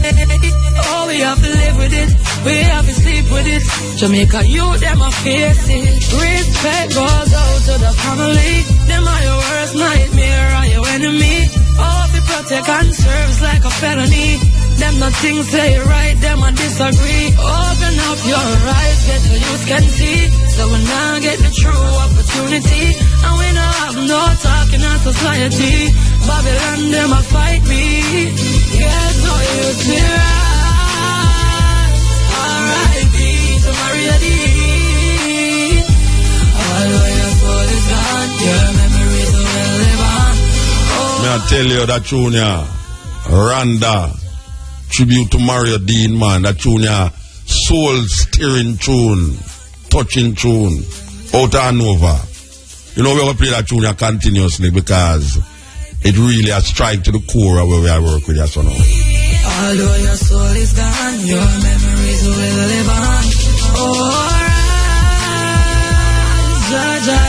Oh, we have to live with it, we have to sleep with it. Jamaica youth, them a face it. Respect goes out to the family. Them are your worst nightmare, are your enemy. Oh, if you protect and serves like a felony. Them nothing say right, them a disagree. Open up your eyes, get the youth can see. So when I get the true opportunity, and we don't have no talk in our society. Babylon, them a fight me. Get no youth to rise. R.I.P. to Mario Dean. Although your soul is gone, your memories will live on. May I tell you that tune, yeah, Randa, tribute to Mario Dean, man. That tune, yeah, soul-stirring tune, touching tune, out and over. You know, we will play that tune continuously because it really a strike to the core of where we are work with us. Although your soul is gone, your memories will live on. Jaja,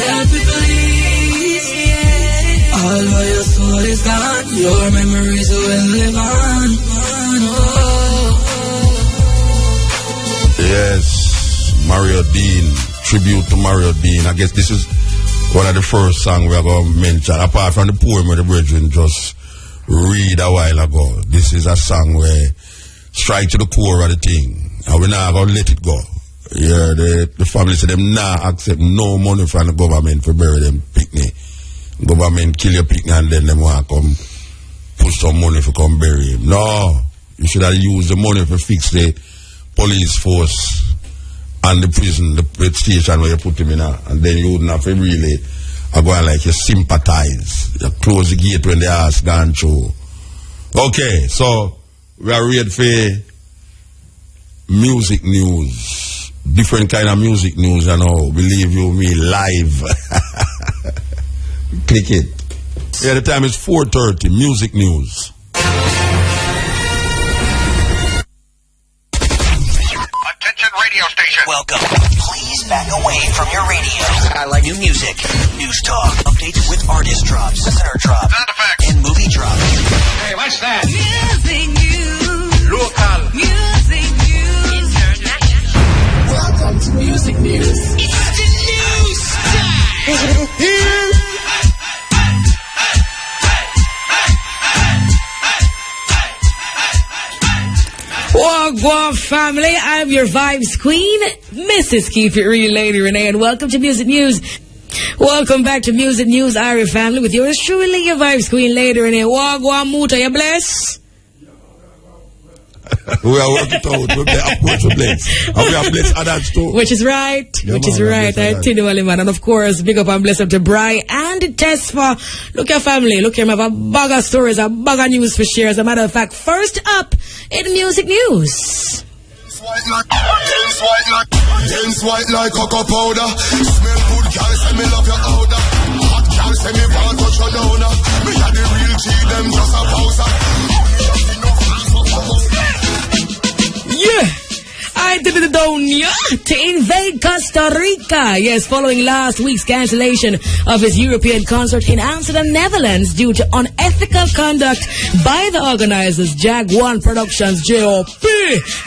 help me please. Although your soul is gone, your memories will live on. Yes, Mario Dean, tribute to Mario Dean. I guess this is one of the first songs we are going to mention, apart from the poem where the brethren just read a while ago. This is a song where strike to the core of the thing, and we're not going to let it go. Yeah, the family said them not accept no money from the government for bury them picnic. Government kill your picnic and then them want to come put some money for come bury him. No, you should have used the money for fix the police force and the prison, the station where you put him in, and then you wouldn't have to really go like you sympathize. You close the gate when the ass gone through. Okay, so we are ready for music news. Different kind of music news, you know. Believe you me, live. Click it. Yeah, the time is 4:30. Music news. Attention radio station. Welcome. Please back away from your radio. I like new music, news talk, updates with artist drops, listener drops, sound effects, and movie drops. Hey, what's that? Music news. Local. Music news. International. Welcome to Music News. It's the news time. Wagwan family, I'm your vibes queen, Mrs. Keep It Real Lady Renee, and welcome to Music News. Welcome back to Music News, Irie family, with yours truly, your vibes queen, Lady Renee. Wagwan Muta, you bless? We are working out. We play approach with bless. And we are blessed others too. Which is right. Yeah, which man, is right. I tell you, man. And of course, big up and bless up to Bri and Tess for. Look your family. Look here, I have a bag of stories, a bag of news for share. As a matter of fact, first up in Music News. Dance white like cocoa powder. Smell good, girl, say me love your odor. Hot girl, say me want touch your downer. Me had the real G, them just a powder. Yeah, I did it down to invade Costa Rica. Yes, following last week's cancellation of his European concert in Amsterdam, Netherlands, due to unethical conduct by the organizers. Jaguar Productions JOP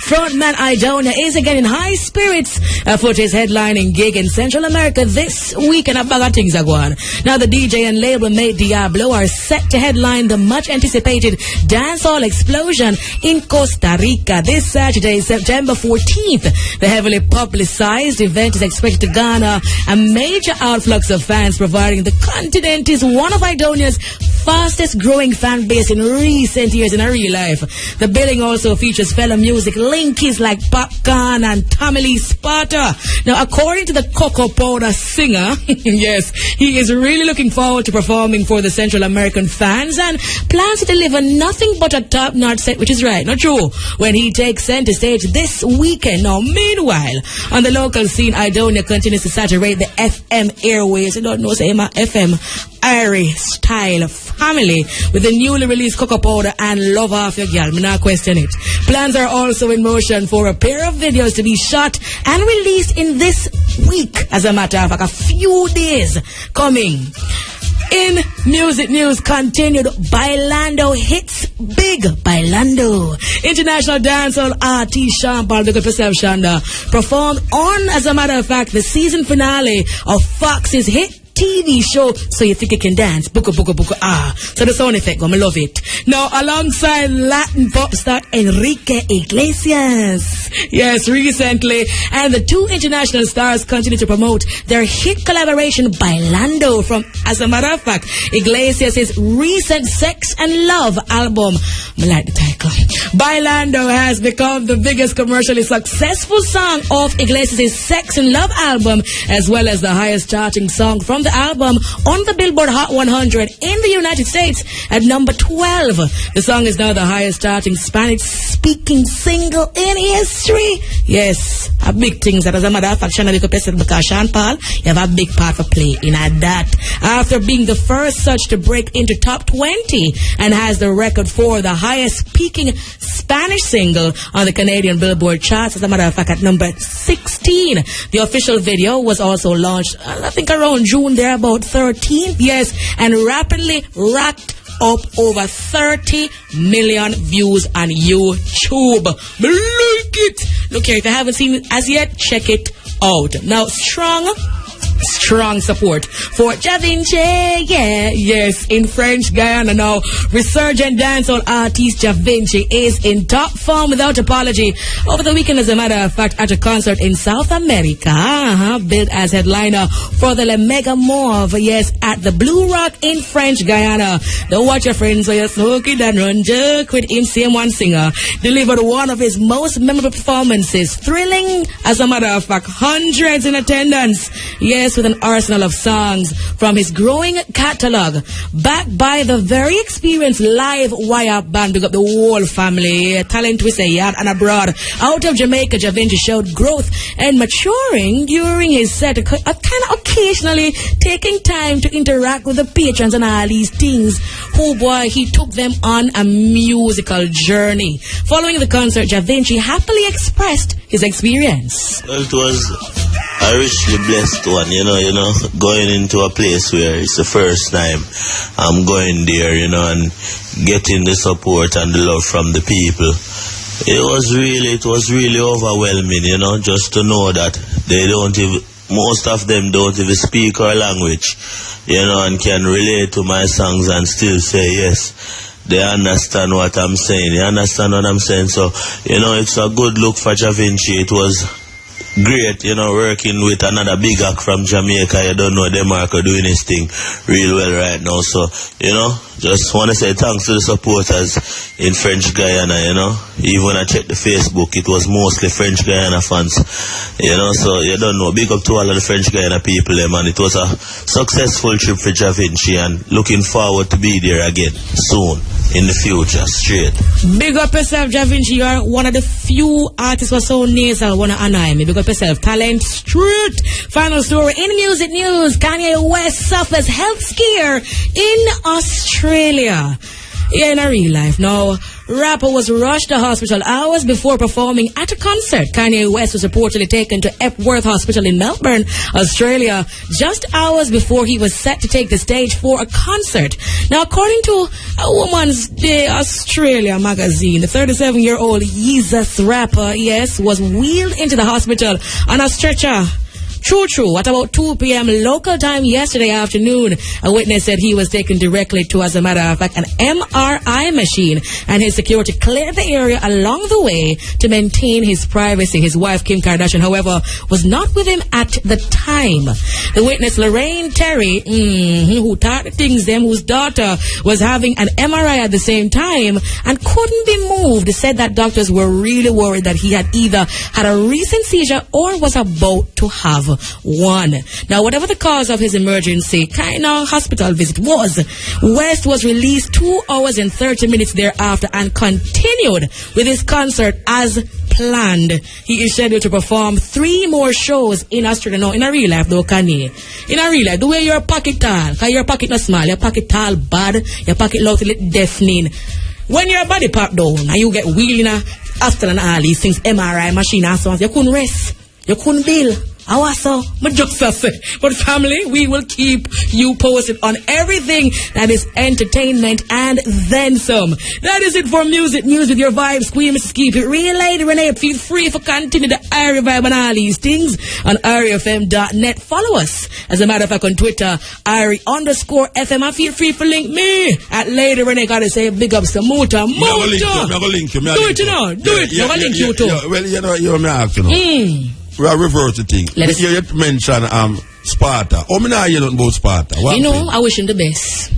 frontman Idonia is again in high spirits for his headlining gig in Central America this week, and a bag of things are going. Now the DJ and label mate Diablo are set to headline the much anticipated dancehall explosion in Costa Rica this Saturday, September 14th. The heavily publicized event is expected to garner a major outflux of fans, providing the continent is one of Idonia's fastest growing fan base in recent years in her real life. The billing also features fellow music linkies like Popcorn and Tommy Lee Sparta. Now, according to the Cocoa Powder singer, yes, he is really looking forward to performing for the Central American fans and plans to deliver nothing but a top-notch set, which is right, not true, when he takes center stage this weekend. Now, meanwhile, on the local scene, Idonia continues to saturate the FM airways. You don't know, say my FM Irie style family with the newly released Cocoa Powder and Love Off Your Girl. Me not question it. Plans are also in motion for a pair of videos to be shot and released in this week. As a matter of fact, a few days coming. In music news, continued Bailando hits big. Bailando. International dancehall artist Sean Paul, big up yourself, Shonda, performed on, as a matter of fact, the season finale of Fox's hit TV show, So You Think You Can Dance. Buka, buka, buka, ah. So the sound effect, I love it. Now, alongside Latin pop star Enrique Iglesias. Yes, recently. And the two international stars continue to promote their hit collaboration, Bailando, from, as a matter of fact, Iglesias' recent Sex and Love album. I like the title. Bailando has become the biggest commercially successful song of Iglesias' Sex and Love album, as well as the highest charting song from the album on the Billboard Hot 100 in the United States at number 12. The song is now the highest charting Spanish-speaking single in history. anniversary. Yes, a big things that as a matter of fact, Shanna because Sean Paul, you have a big part to play in that. After being the first such to break into top 20 and has the record for the highest peaking Spanish single on the Canadian Billboard charts, as a matter of fact, at number 16. The official video was also launched, I think around June there, about 13th, yes, and rapidly racked up over 30 million views on YouTube. Like it. Look here, if you haven't seen it as yet, check it out. Now, strong support for Da Vinci, yeah, yes, in French Guyana now. Resurgent dancehall artist Da Vinci is in top form without apology over the weekend, as a matter of fact, at a concert in South America, billed as headliner for the Le Mega Move, yes, at the Blue Rock in French Guyana. The Watch Your Friends, where you smoke it and run jerk with him, same one singer, delivered one of his most memorable performances, thrilling, as a matter of fact, hundreds in attendance, yes, with an arsenal of songs from his growing catalog, backed by the very experienced live wire band. Big up the whole family, talent we say, yard and abroad. Out of Jamaica, Da Vinci showed growth and maturing during his set, kind of occasionally taking time to interact with the patrons and all these things. Oh boy, he took them on a musical journey. Following the concert, Da Vinci happily expressed his experience. Well, it was a richly blessed one, you know, going into a place where it's the first time I'm going there, and getting the support and the love from the people. It was really overwhelming, just to know that they don't even, most of them don't even speak our language, and can relate to my songs and still say yes. They understand what I'm saying. They understand what I'm saying. So, it's a good look for Da Vinci. It was great, working with another big act from Jamaica. You don't know, Demarco doing his thing real well right now. So, just want to say thanks to the supporters in French Guyana, Even when I checked the Facebook, it was mostly French Guyana fans, so you don't know. Big up to all of the French Guyana people, man. It was a successful trip for Da Vinci and looking forward to be there again soon in the future, straight. Big up yourself, Da Vinci. You are one of the few artists who are so nasal, want to honor me. Big up yourself, talent straight. Final story in music news: Kanye West suffers health scare in Australia. Yeah, in a real life. Now, rapper was rushed to hospital hours before performing at a concert. Kanye West was reportedly taken to Epworth Hospital in Melbourne, Australia, just hours before he was set to take the stage for a concert. Now, according to a Woman's Day Australia magazine, the 37-year-old Yeezus rapper, yes, was wheeled into the hospital on a stretcher. True. At about 2 p.m. local time yesterday afternoon, a witness said he was taken directly to, as a matter of fact, an MRI machine, and his security cleared the area along the way to maintain his privacy. His wife, Kim Kardashian, however, was not with him at the time. The witness, Lorraine Terry, who taught things them, whose daughter was having an MRI at the same time and couldn't be moved, said that doctors were really worried that he had either had a recent seizure or was about to have one. Now, whatever the cause of his emergency hospital visit was, West was released 2 hours and 30 minutes thereafter and continued with his concert as planned. He is scheduled to perform 3 more shows in Australia. Now, in a real life though, Kanye, in a real life, the way your pocket tall, because your pocket not small, your pocket tall bad, your pocket loud deafening. When your body pop down and you get wheeling after and all these things, MRI machine and so on, you couldn't rest, you couldn't bill. I was so, but just say, but family, we will keep you posted on everything that is entertainment and then some. That is it for music news with your vibes queen, Mrs. Keep It Real Lady Renee. Feel free for continue the Irie Vibe and all these things on IrieFM.net. Follow us, as a matter of fact, on Twitter, Irie_FM. And feel free for link me at Lady Renee. Gotta say big ups to Muta. I'm gonna link you. Do it, do it. I'm gonna link you too. Well, you're my actor. We are reverse the thing. You mentioned Sparta. How many are you not about Sparta? I wish him the best.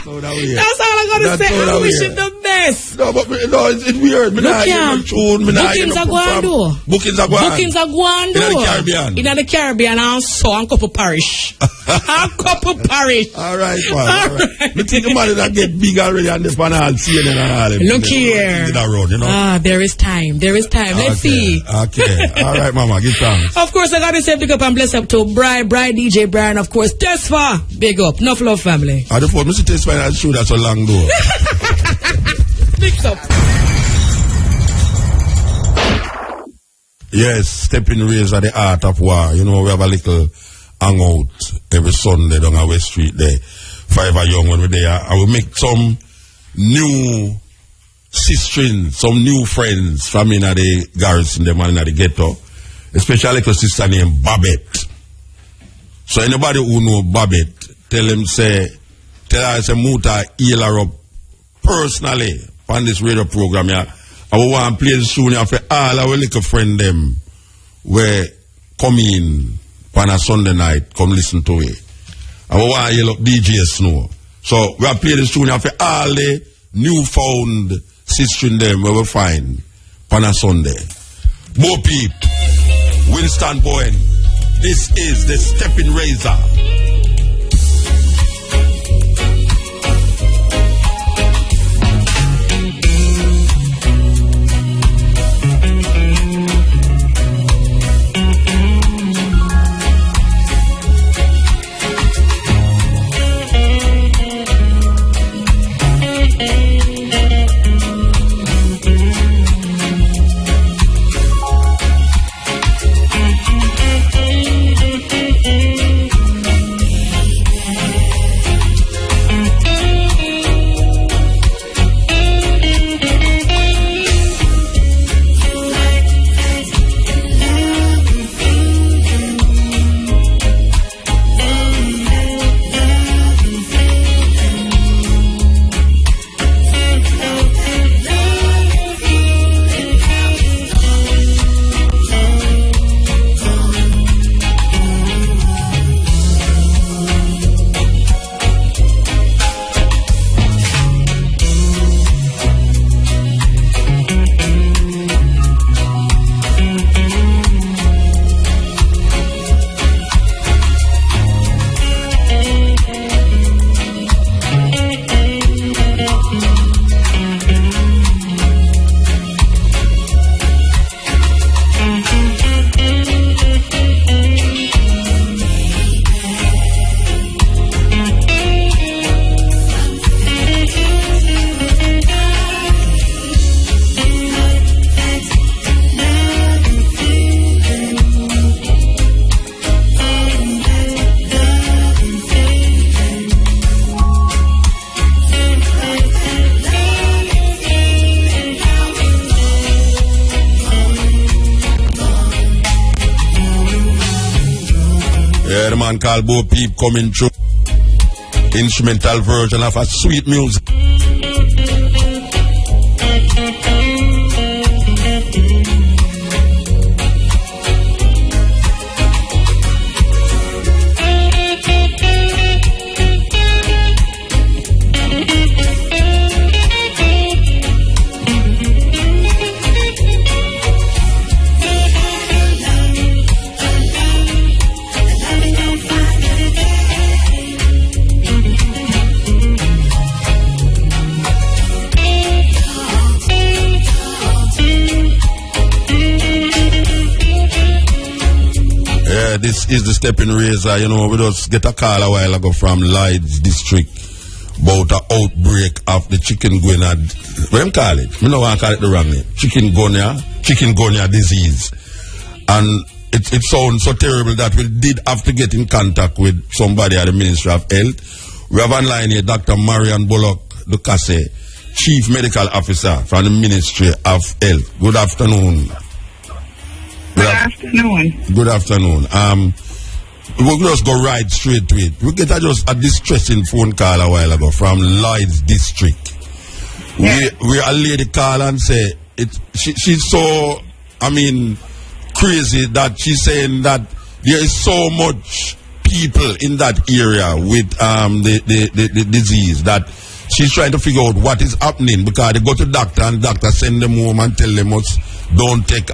sound weird. That's all I gotta say. I wish him the best. No, but it's weird. Me nah hear no tune. Bookings are going do. Bookings are going. Bookings are going do. In the Caribbean. In the Caribbean and so and couple parish. And couple parish. All right, man. All right. Me think the man that get big already on this one all CNN and all them. Look here. Road, you know? There is time. There is time. Let's see. Okay. All right, mama. Give thanks. Of course, I gotta say big up and bless up to Bride DJ Brian, of course. Tesfa. Big up. Enough love, family. I thought Mr. Tesfa and shoot that's a long door. Mix up. Yes, Steppn raise at the art of war. You know, we have a little hangout every Sunday down at West Street there. 5 young when we're there. I will make some new sisters, some new friends from in the garrison, them and in the ghetto. Especially a sister named Babette. So anybody who know Babette, tell her say Muta heal her up personally on this radio program. Yeah. I will want to play the tune for all our little friend them where come in on a Sunday night, come listen to it. I will want to heal up DJ Snow. So we are playing this tune for all the newfound sisters them where we find on a Sunday. Bo Peep, Winston Bowen, this is the Steppn Razor. Yeah, the man called Bo Peep coming through. Instrumental version of a sweet music. This is the Steppn Razor. You know, we just get a call a while ago from Lloyd's district about an outbreak of the chikungunya. What do you call it? I don't want to call it the wrong name. Chikungunya disease. And it sounds so terrible that we did have to get in contact with somebody at the Ministry of Health. We have online here Dr. Marian Bullock Ducasse, Chief Medical Officer from the Ministry of Health. Good afternoon. Good afternoon. Good afternoon. We'll just go right straight to it. We get just a distressing phone call a while ago from Lloyd's district. Yeah. We a lady call and say she's so crazy that she's saying that there is so much people in that area with the disease that she's trying to figure out what is happening, because they go to doctor and doctor send them home and tell them don't take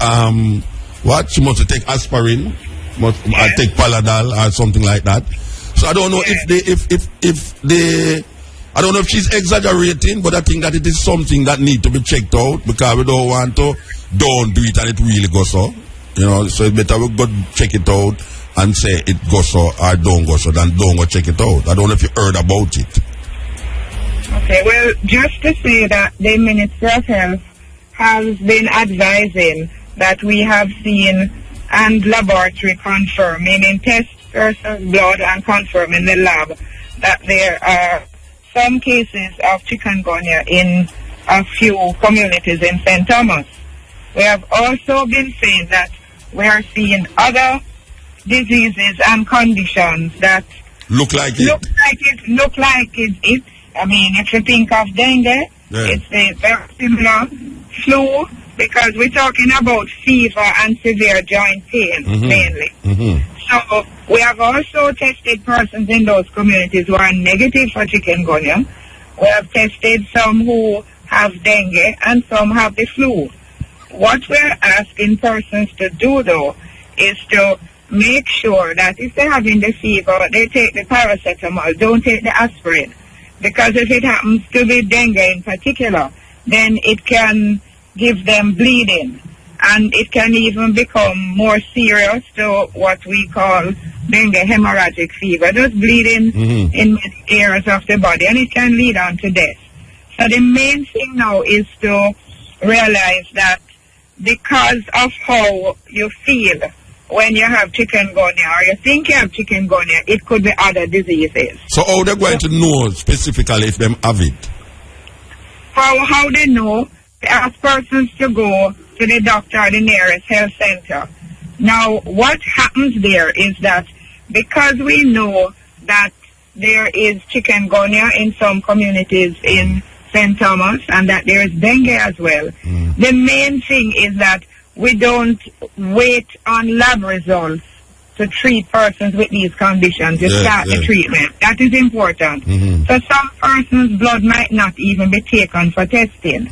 what? She must take aspirin, must take Paladol or something like that. So I don't know if they I don't know if she's exaggerating, but I think that it is something that needs to be checked out, because we don't want to don't do it and it really goes so. You know, so it's better we go check it out and say it goes so or don't go so than don't go check it out. I don't know if you heard about it. Okay, well, just to say that the Minister of Health has been advising that we have seen and laboratory confirm, meaning test person's blood and confirm in the lab that there are some cases of chikungunya in a few communities in St. Thomas. We have also been saying that we are seeing other diseases and conditions that look like it. I mean, if you think of dengue, it's a very similar flu, because we're talking about fever and severe joint pain mainly. So we have also tested persons in those communities who are negative for chikungunya. We have tested some who have dengue and some have the flu. What we're asking persons to do, though, is to make sure that if they're having the fever, they take the paracetamol, don't take the aspirin. Because if it happens to be dengue in particular, then it can give them bleeding. And it can even become more serious to what we call dengue hemorrhagic fever. Just bleeding in many areas of the body, and it can lead on to death. So the main thing now is to realize that because of how you feel when you have chikungunya or you think you have chikungunya, it could be other diseases. So how they're going to know specifically if them have it? How they know, they ask persons to go to the doctor or the nearest health center. Now, what happens there is that because we know that there is chikungunya in some communities in St. Thomas and that there is dengue as well, the main thing is that we don't wait on lab results to treat persons with these conditions to start the treatment. That is important. So some persons' blood might not even be taken for testing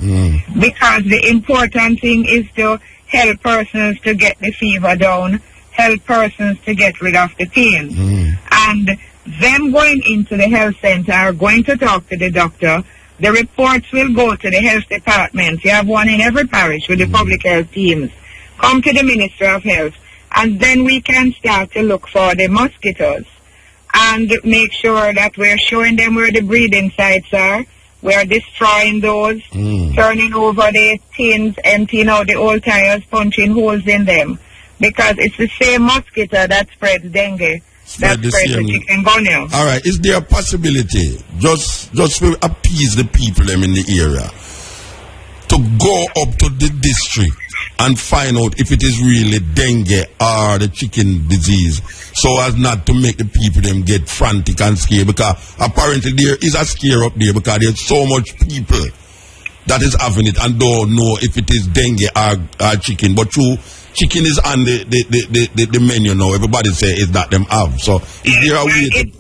because the important thing is to help persons to get the fever down, help persons to get rid of the pain. And them going into the health center are going to talk to the doctor. The reports will go to the health department. You have one in every parish with the public health teams. Come to the Minister of Health, and then we can start to look for the mosquitoes and make sure that we're showing them where the breeding sites are. We're destroying those, turning over the tins, emptying out the old tires, punching holes in them. Because it's the same mosquito that spreads dengue. That spreads the chikungunya. All right, is there a possibility, just to appease the people them in the area, to go up to the district and find out if it is really dengue or the chicken disease, so as not to make the people them get frantic and scared? Because apparently there is a scare up there because there's so much people that is having it and don't know if it is dengue or chicken. But true, chicken is on the menu now. Everybody say it's that them have. So is there a way to...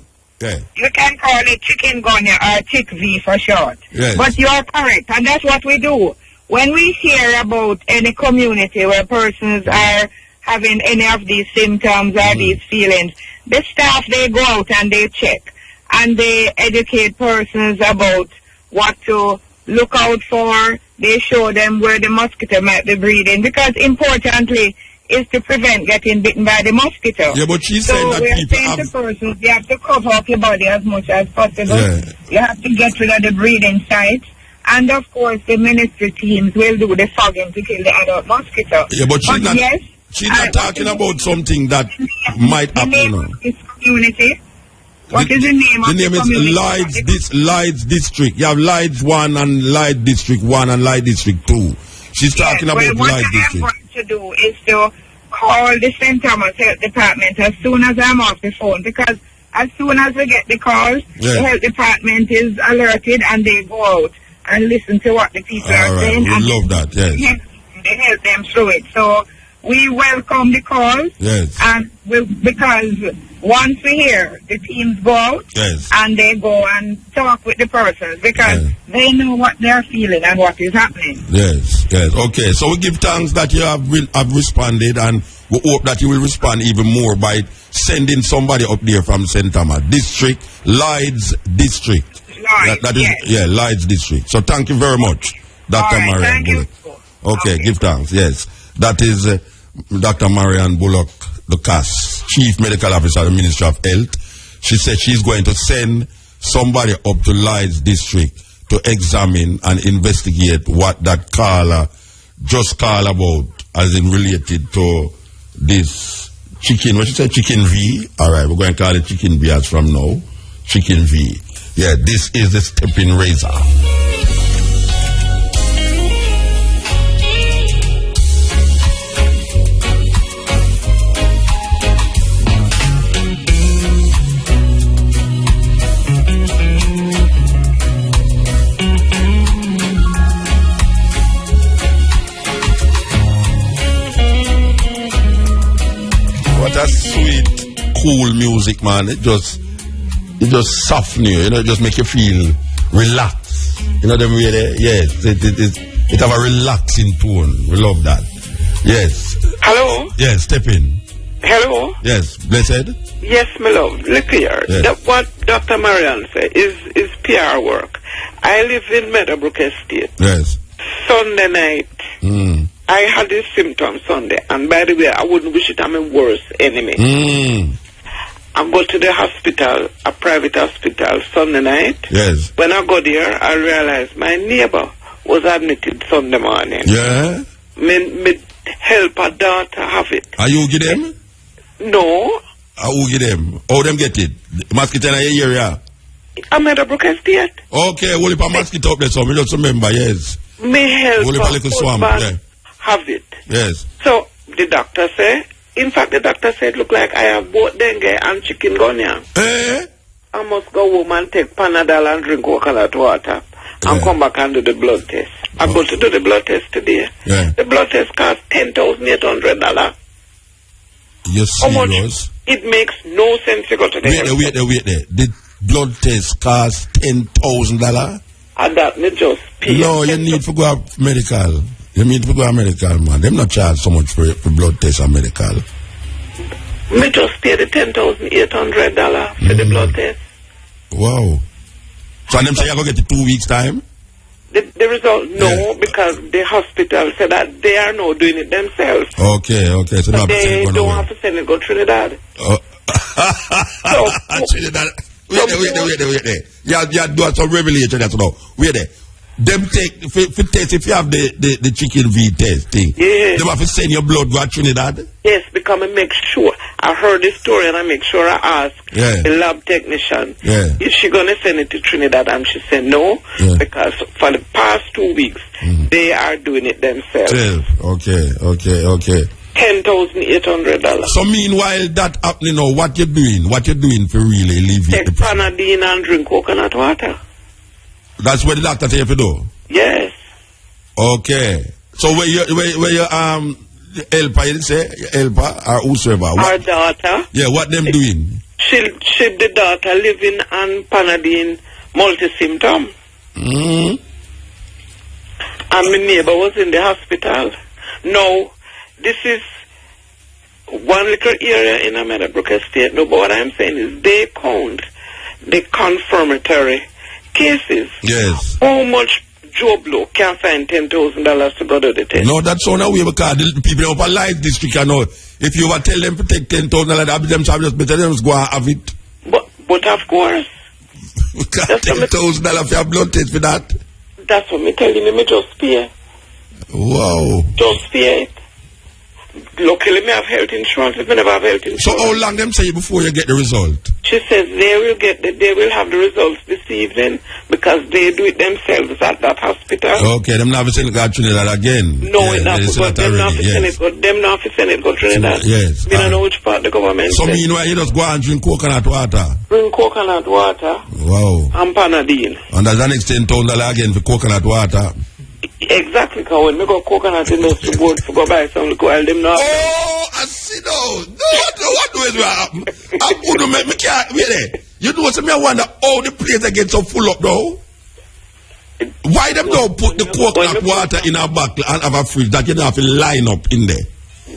You can call it chikungunya or TICV for short. Yes. But you are correct, and that's what we do. When we hear about any community where persons are having any of these symptoms or these feelings, the staff, they go out and they check. And they educate persons about what to look out for. They show them where the mosquito might be breeding. Because importantly is to prevent getting bitten by the mosquito. Yeah, but she's saying that people have... to persons, you have to cover up your body as much as possible. Yeah. You have to get rid of the breeding sites. And of course, the ministry teams will do the fogging to kill the adult mosquito. Yeah, but she's not talking about something that might happen. The name of this community? What is the name of the community? The name is Lides District. You have Lides 1 and Lides District 1 and Lides District 2. She's talking about Lides District. What I'm going to do is to call the St. Thomas Health Department as soon as I'm off the phone, because as soon as we get the call, the health department is alerted and they go out and listen to what the people are saying. We love that, yes. They help them through it. So we welcome the call. Yes. And because once we hear, the teams go out and they go and talk with the persons because they know what they're feeling and what is happening. Yes. Okay, so we give thanks that you have responded, and we hope that you will respond even more by sending somebody up there from St. Thomas District, Lloyd's District. Lloyd's District. So thank you very much, Dr. Marian Bullock. Okay, give thanks. Yes, that is Dr. Marian Bullock, the CAS, Chief Medical Officer of the Ministry of Health. She said she's going to send somebody up to Lloyd's District to examine and investigate what that caller just called about as in related to this chicken. What you say, chicken V? All right, we're going to call it chicken V as from now. Chicken V. Yeah, this is the Steppn razor. What a sweet, cool music, man. It just soften you, it just make you feel relaxed. You know them way there? Yes, it have a relaxing tone. We love that. Yes. Hello? Yes, step in. Hello? Yes, blessed? Yes, my love. Look here. Yes. What Dr. Marian said is PR work. I live in Meadowbrook Estate. Yes. Sunday night, I had this symptom Sunday, and by the way, I wouldn't wish it on my worst enemy. I go to the hospital, a private hospital, Sunday night. Yes. When I go there, I realized my neighbor was admitted Sunday morning. Yeah? Me help her daughter have it. Are you give them? No. Who give them? How them get it? Mosquito in your area? I'm at a Brook Estate. Okay, well, if I mosquito up there, so we just remember, yes. Me help well, if a little swamp, have it. Yes. So, the doctor said, in fact, the doctor said, look like I have both dengue and chikungunya. I must go home and take Panadol and drink coconut water and come back and do the blood test. I go to do the blood test today. The blood test costs $10,800. You're serious? It makes no sense to go to the Wait there. The blood test costs $10,000? And that me just pay. No, you need to go up medical. You need to go to medical, man. Them not charge so much for blood test and medical. Me just pay the $10,800 for the blood test. Wow. So them say you're going to get it 2 weeks' time? The result, no, because the hospital said that they are now doing it themselves. Okay. So but they don't have to send it go Trinidad. Trinidad. Wait there. You do some revelation that's now. Wait there. Them take for test if you have the chicken V test thing. Yes. Them have to send your blood go to Trinidad. Yes, because I make sure I heard the story and I make sure I ask the lab technician is she gonna send it to Trinidad, and she said no because for the past 2 weeks they are doing it themselves. Okay. $10,800. So meanwhile that happening now, what you doing? What you doing for really alleviate the Panadine and drink coconut water. That's what the doctor tell you to do? Yes. Okay. So where you helper, you say helper or whosoever? Our daughter. Yeah, what them doing? She the daughter living on Panadine multi-symptom. And my neighbor was in the hospital. No, this is one little area in Meadowbrook Estate. No, but what I'm saying is they count the confirmatory cases. Yes. How much Joe Blow can find $10,000 to go to the test? No, that's so now we because the people up a life district, you know, if you were tell them to take $10,000, that them just better them just go and have it. But of course. We can't $10,000 for your blood test for that. That's what me telling you, me just pay. Wow. Just pay it. Luckily, me have health insurance. If me never have health insurance. So how long them say before you get the result? She says they will have the results this evening because they do it themselves at that hospital. Okay, them not send it to Trinidad again. No, them not send it go Trinidad. Yes. We don't know which part the government. So meanwhile, you just go and drink coconut water. Drink coconut water. Wow. And Panadine. And that's the next $10,000 again for coconut water. Exactly, because when we go coconut industry board to go buy some liquor, them not. Oh, I see No, what is happen? I'm going to make me can't wait there. You know what I wonder how the place get so full up though? Why them don't put the coconut water in a bottle and have a fridge that you don't have to line up in there?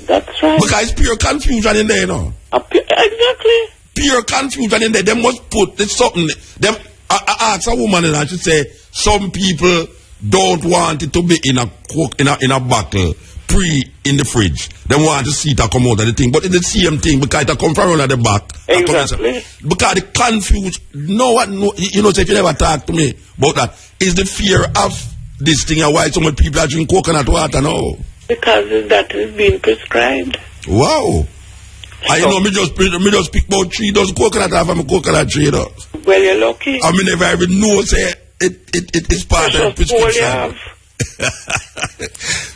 That's right. Because it's pure confusion in there, you know. Exactly. Pure confusion in there. They must put something. I asked a woman and she say some people don't want it to be in a bottle in the fridge. They want to see it come out of the thing. But it's the same thing because it come from around the back. Exactly. Because the confused, you know, if you never talk to me about that, is the fear of this thing and why so many people are drinking coconut water now. Because that is being prescribed. Wow. I know me just pick about 3 dozen coconut off of my coconut tree though. Well, you're lucky. I mean, never even know say it is part of the prescription.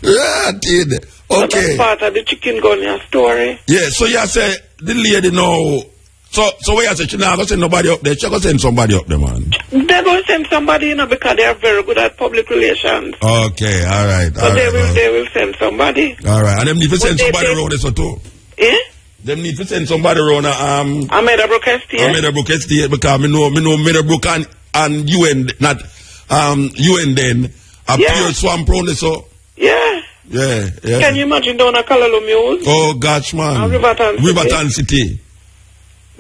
Yeah, did. Okay. That's part of the chicken gun story. Yeah, so you say the lady know. So where you say she not gonna send nobody up there? She gonna send somebody up there, man. They're gonna send somebody, you know, because they are very good at public relations. Okay, all right. So they will send somebody. All right, and them need to send somebody around this too. Eh? Them need to send somebody around Meadowbrook Estate. Meadowbrook Estate because me know Meadowbrook and UN not UN then a pure swamp around this so. Yeah. Yeah. Can you imagine down a Kalalo Muse? Oh gosh, man. Riverton City.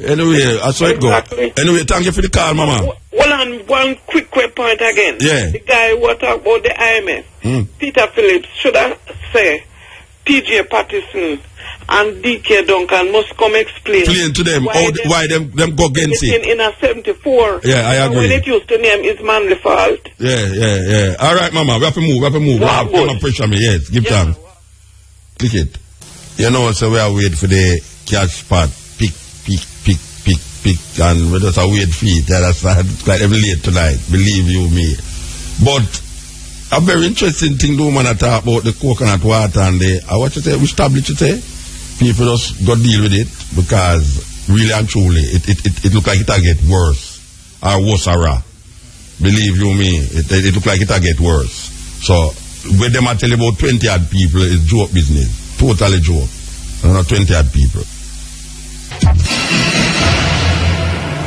Anyway, I saw it go. Anyway, thank you for the call, Mama. Hold on, one quick point again. Yeah. The guy who talked about the IMF, Peter Phillips, should I say, PJ Patterson and DK Duncan must come explain to them why them go against it. In a 74. Yeah, I agree. When it used to name is manly fault. Yeah. All right, Mama, we have to move. Come and pressure me, yes. Give time. Click it. You know, so we are waiting for the cash part. Pick, and we just are wait for it. That's quite every late tonight, believe you me. But a very interesting thing the woman talk about the coconut water and what you say, which tablet you say? People just go deal with it because really and truly it look like it'll get worse or worse. Believe you me, it look like it'll get worse. So when them I tell you about 20 odd people, it's joke business. Totally joke. Not 20 odd people.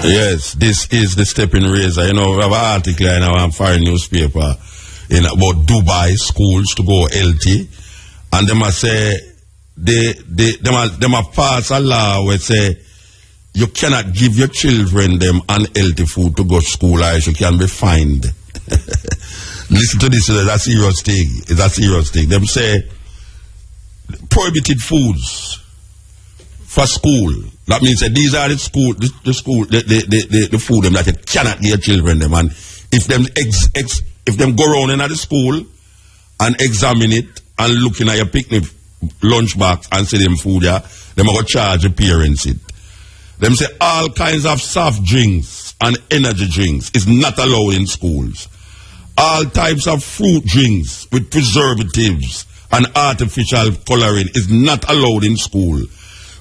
Yes, this is the Steppn Razor. You know, we have an article in our foreign newspaper about Dubai schools to go healthy, and they must say they must pass a law where say you cannot give your children them unhealthy food to go to school, or else you can be fined. Listen to this, it's a serious thing. It's a serious thing. Them say prohibited foods for school. That means that these are the food them that you cannot give your children them. And if them go around in the school and examine it and looking at your picnic lunchbox and see them food there, them are going to charge the parents it. Them say all kinds of soft drinks and energy drinks is not allowed in schools. All types of fruit drinks with preservatives and artificial coloring is not allowed in school.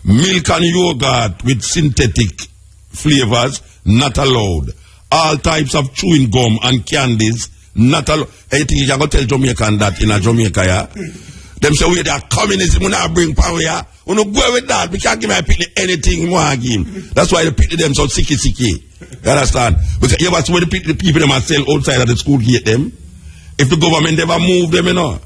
Milk and yogurt with synthetic flavors, not allowed. All types of chewing gum and candies, not allowed. Anything you can go tell Jamaican that in a Jamaica, yeah? Them say, we are communism, we not bring power, yeah? We don't go with that. We can't give my people anything we want to give him. That's why the people them so sicky. You understand? Because you ever see where the people them are sell outside of the school gate them? If the government ever move them, you know?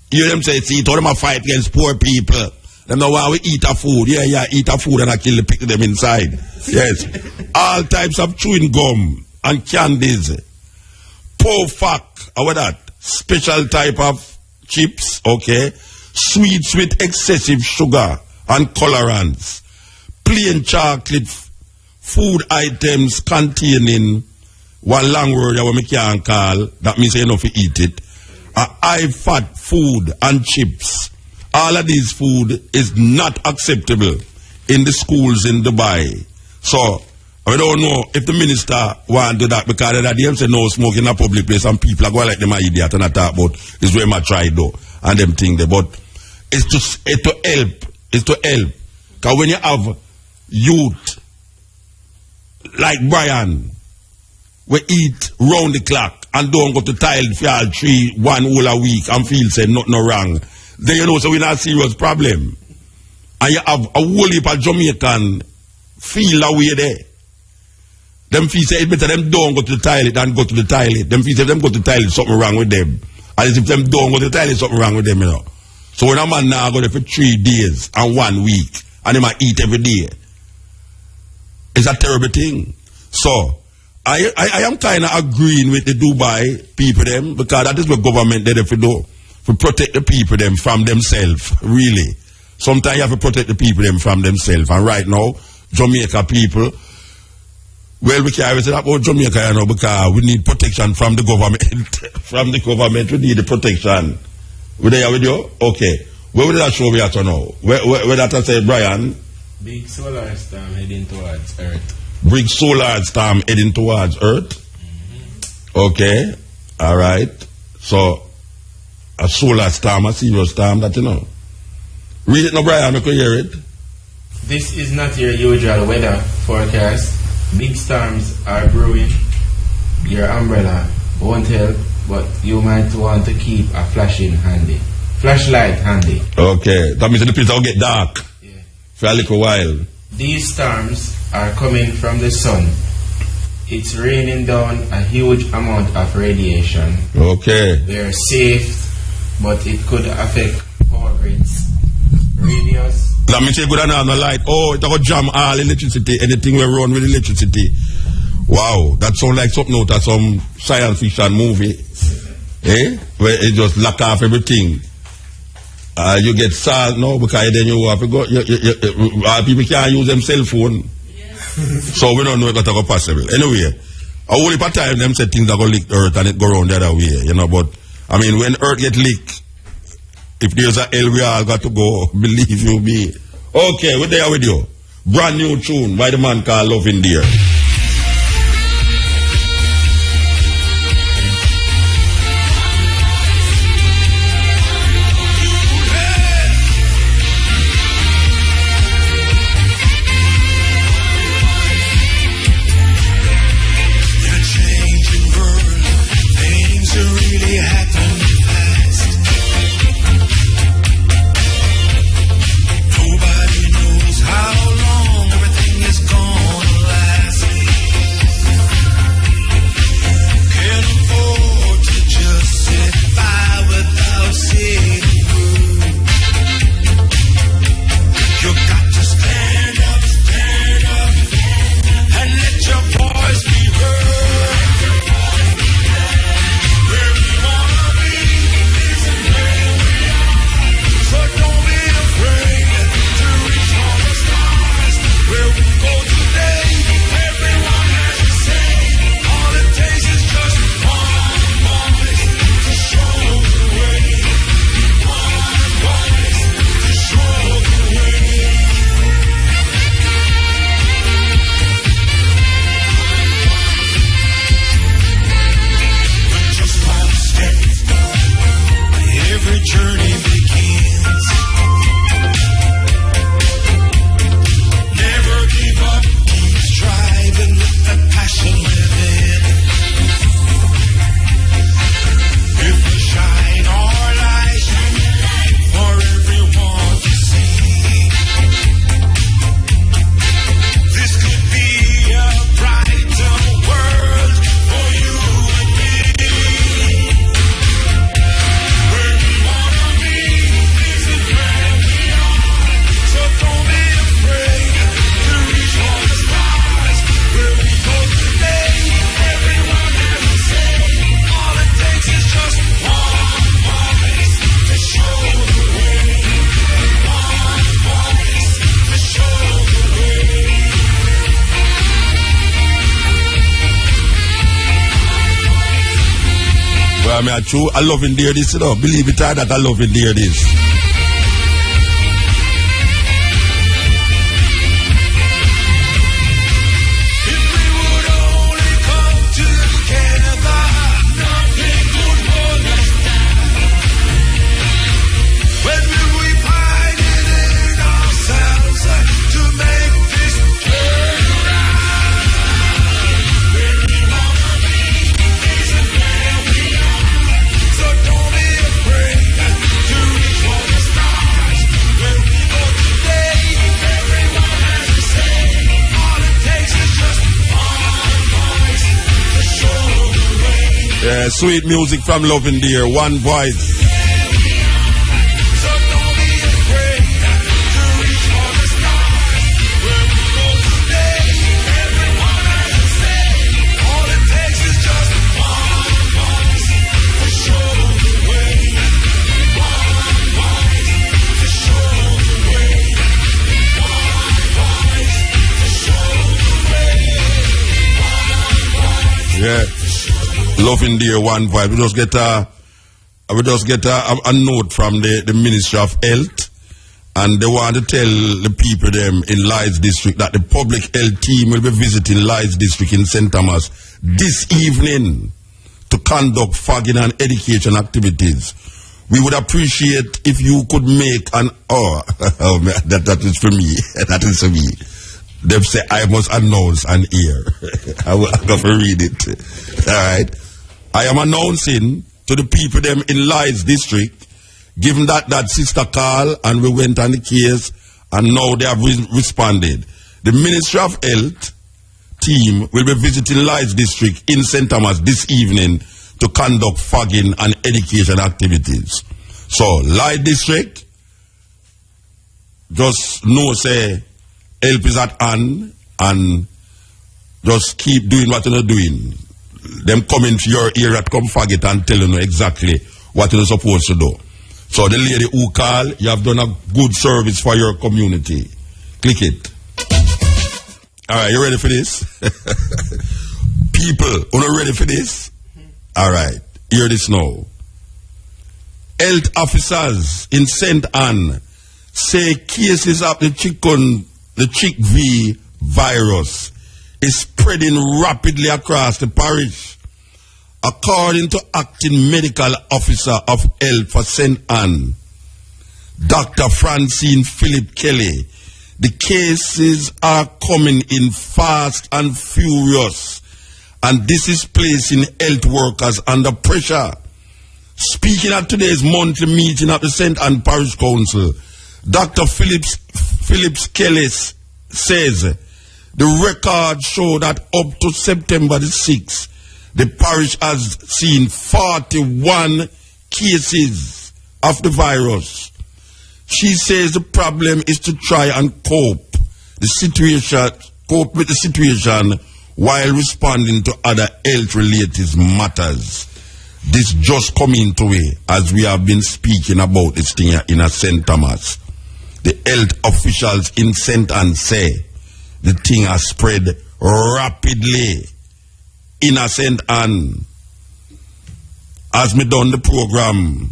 You hear them say, see, told them a fight against poor people. Them know why we eat a food. Yeah, eat a food and I kill the people them inside. Yes. All types of chewing gum and candies. Pofak, or what that? Special type of chips, okay? Sweets with excessive sugar and colorants. Plain chocolate food items containing one long word that we can't call, that means you know if you eat it. High fat food and chips. All of these food is not acceptable in the schools in Dubai. So, I don't know if the minister want to do that because they say no smoke in a public place and people are going like them are idiot and I talk about is where I try though and them thing there. But it's to help. It's to help. Because when you have youth like Brian, we eat round the clock and don't go to tile for 1 whole a week and feel say nothing wrong. Then you know, so we not serious problem. and you have a whole heap of Jamaican feel away there. Them feel say it's better them don't go to the toilet than go to the toilet. Them feel say if them go to the toilet, something wrong with them. And if them don't go to the toilet, something wrong with them, you know. So when a man now go there for 3 days and 1 week, and he might eat every day, it's a terrible thing. So I am kind of agreeing with the Dubai people them, because that is what government did to do, to protect the people them from themselves, really. Sometimes you have to protect the people them from themselves. And right now, Jamaica people, well, we can't say that about Jamaica, you know, because we need protection from the government. From the government, we need the protection. We there with you? Okay. Where will that show me at now? Where that I say, Brian? Big solar storm heading towards Earth. Big solar storm heading towards Earth? Okay. All right. So, a solar storm, a serious storm, that you know. Read it now, Brian, I can hear it. This is not your usual weather forecast. Big storms are brewing. Your umbrella won't help, but you might want to keep a flashlight handy. Okay, that means the place will get dark for a little while. These storms are coming from the sun. It's raining down a huge amount of radiation. Okay. They're safe, but it could affect power grids. Radius. That means you go down on the light. Oh, it will jam all electricity. Anything will run with electricity. Wow, that sounds like something out of some science fiction movie. Where it just lock off everything. You get salt now because then you have to go. People can't use them cell phone. So we don't know if that's possible. Anyway, a whole heap of time them say things are going to leak Earth and it go around the other way, you know. But I mean, when Earth get leaked, if there's a hell, we all got to go. Believe you me. Okay, we're there with you. Brand new tune by the man called Love in Dear. I love and dear this, you know. Believe it or not, I love and dear this. Yeah, sweet music from Love in the Air, one voice. Yeah, Love in the Air, one vibe. We just get a note from the Ministry of Health, and they want to tell the people them in Lies District that the public health team will be visiting Lies District in St. Thomas this evening to conduct fogging and education activities. We would appreciate if you could make an that is for me. That is for me. They say I must announce an ear. I'm going to read it. All right. I am announcing to the people them in Lies District, given that sister call and we went on the case and now they have responded. The Ministry of Health team will be visiting Lies District in St. Thomas this evening to conduct fogging and education activities. So, Lies District, just know say, help is at hand, and just keep doing what you're doing. Them coming to your area to come fag it and tell you exactly what you're supposed to do. So the lady who called, you have done a good service for your community. Click it. Alright, you ready for this? People, are you ready for this? Alright, hear this now. Health officers in St. Anne say cases of the chick V virus is spreading rapidly across the parish. According to acting medical officer of health for St. Anne, Dr. Francine Philip Kelly, the cases are coming in fast and furious, and this is placing health workers under pressure. Speaking at today's monthly meeting at the St. Anne Parish Council, Dr. Phillips Kelly says the records show that up to September the 6th, the parish has seen 41 cases of the virus. She says the problem is to try and cope with the situation while responding to other health-related matters. This just come into way as we have been speaking about this thing in a St. Thomas. The health officials in St. Anne say the thing has spread rapidly in a St. Anne. As me done the program,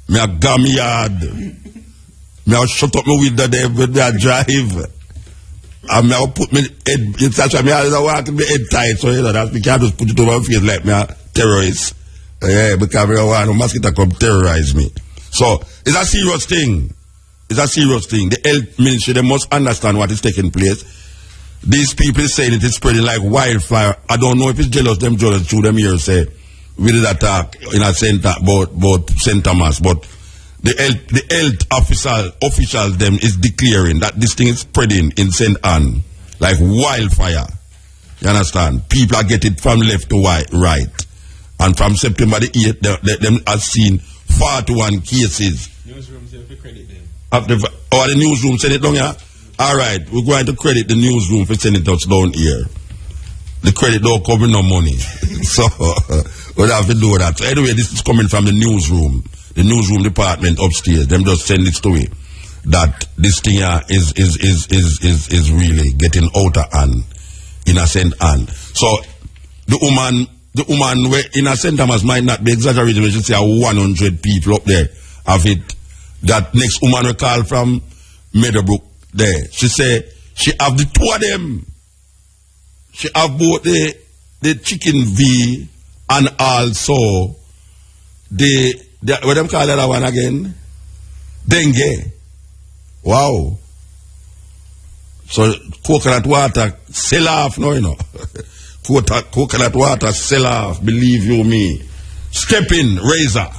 me a gam yard, me a shut up my window there with me a drive, and me a put me head, it's actually me a walk me head tight, so you know that me can't just put it over my face like me a terrorist. Yeah, because me a want no mosquito come terrorize me. So it's a serious thing. It's a serious thing. The health ministry, they must understand what is taking place. These people saying it is spreading like wildfire. I don't know if it's jealous through them here say we did attack in a center about St. Thomas, but the health officials them is declaring that this thing is spreading in St. Anne like wildfire. You understand? People are getting it from left to right. And from September the 8th, them have seen 41 cases. Newsroom say if credit them. The newsroom send it down here? Alright, we're going to credit the newsroom for sending us down here. The credit don't come with no money. So, we'll have to do that. So anyway, this is coming from the newsroom department upstairs. Them just send this to me. That this thing here is really getting out of hand in a St. Anne. So, the woman in a St. Thomas might not be exaggerating when she say 100 people up there have it. That next woman we call from Meadowbrook there. She say she have the two of them. She have both the chicken V and also the what them call that one again? Dengue. Wow. So coconut water sell off now, you know. Coconut water sell off, believe you me. Steppn razor.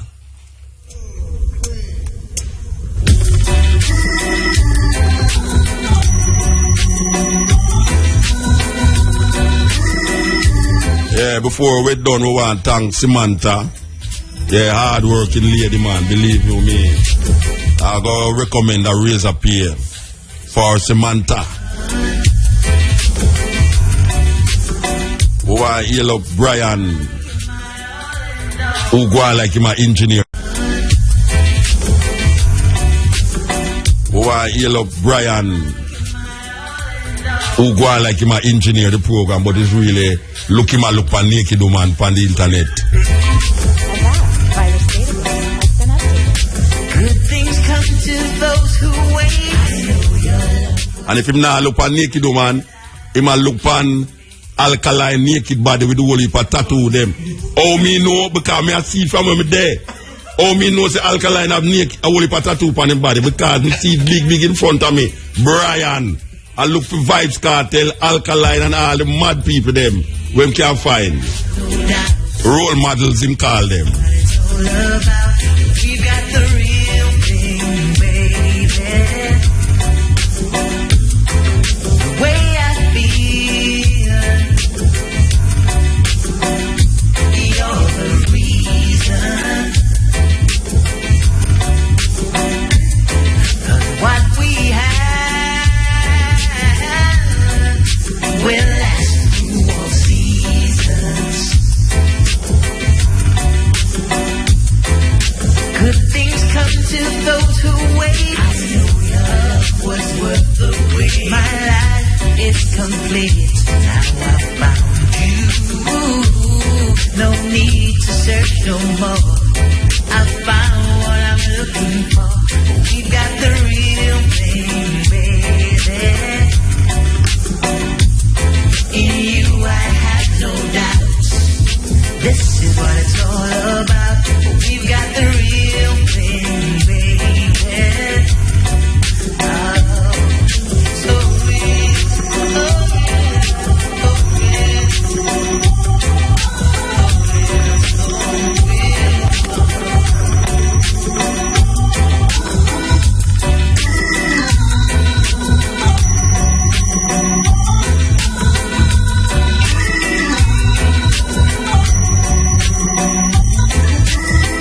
Yeah. Yeah, before we're done, we want to thank Samantha. Yeah, hard working lady, man. Believe you me. I go recommend a razor pay for Samantha. We want to heal up Brian, who go like him an engineer. We want to heal up Brian, who go like him an engineer the program, but it's really look him a look for naked woman on the internet. Good things come to those who wait. And if him not look for naked woman, him a look on alkaline naked body with the whole heap of tattoo them. Oh me know because me a see from when me there. Oh me know say alkaline have naked a whole heap of tattoo on him body because me see big in front of me. Brian. I look for Vibes Cartel, Alkaline and all the mad people them when can find. Role models him call them. We got the real thing, baby. The way I feel, you're the reason. 'Cause what we have will last through all seasons. Good things come to those who wait. I know your love was worth the wait. My life is complete. Now I found you. No need to search no more. I found what I'm looking for. We've got the real thing, baby. In you I have no doubts. This is what it's all about. We've got the real thing, baby. Oh, so real.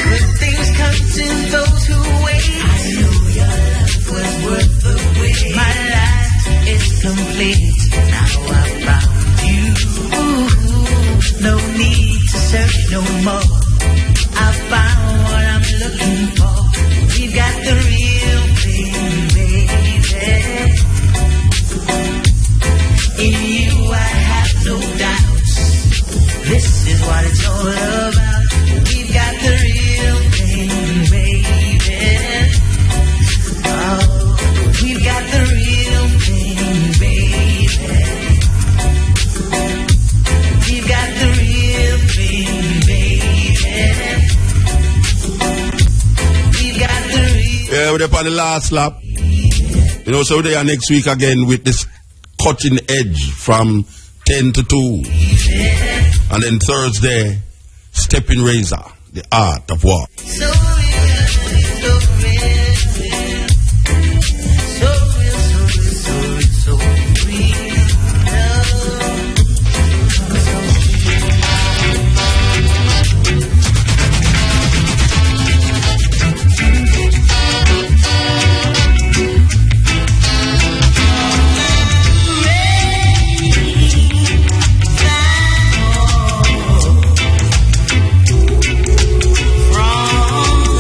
Good things come to those who wait. I know your love was worth the wait. My life is complete. Now I found you. No need to search no more. I found what I'm looking for. We've got the real thing, baby. In you I have no doubts. This is what it's all about. We've got the real thing, baby. Oh, we've got the real thing, baby. We've got the real thing, baby. We've got the real. Yeah, we're up on the last lap. You know, so they are next week again with this cutting edge from 10 to 2. And then Thursday, Steppn Razor, the art of war. So real, so real, so real, so real, so real. From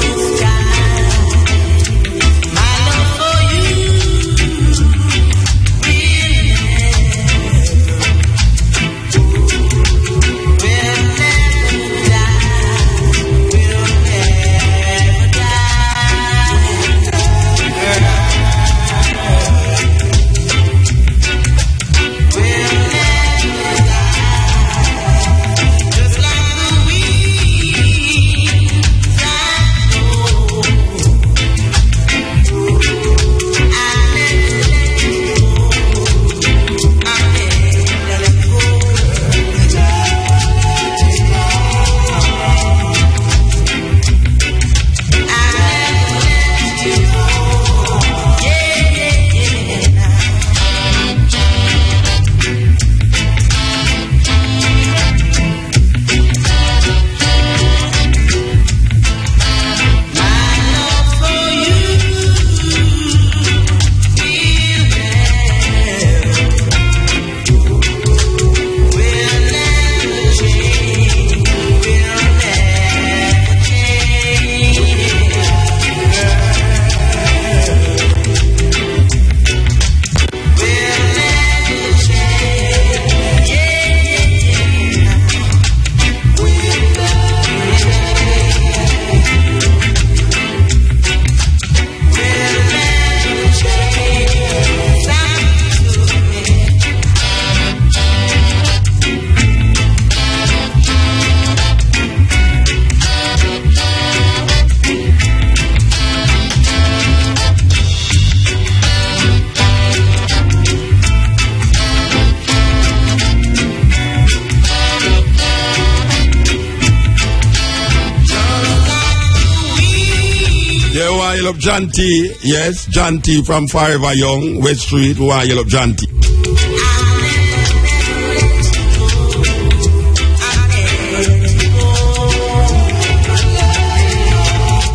yell up John T. Yes, John T from Forever Young, West Street. We want to yell up John T.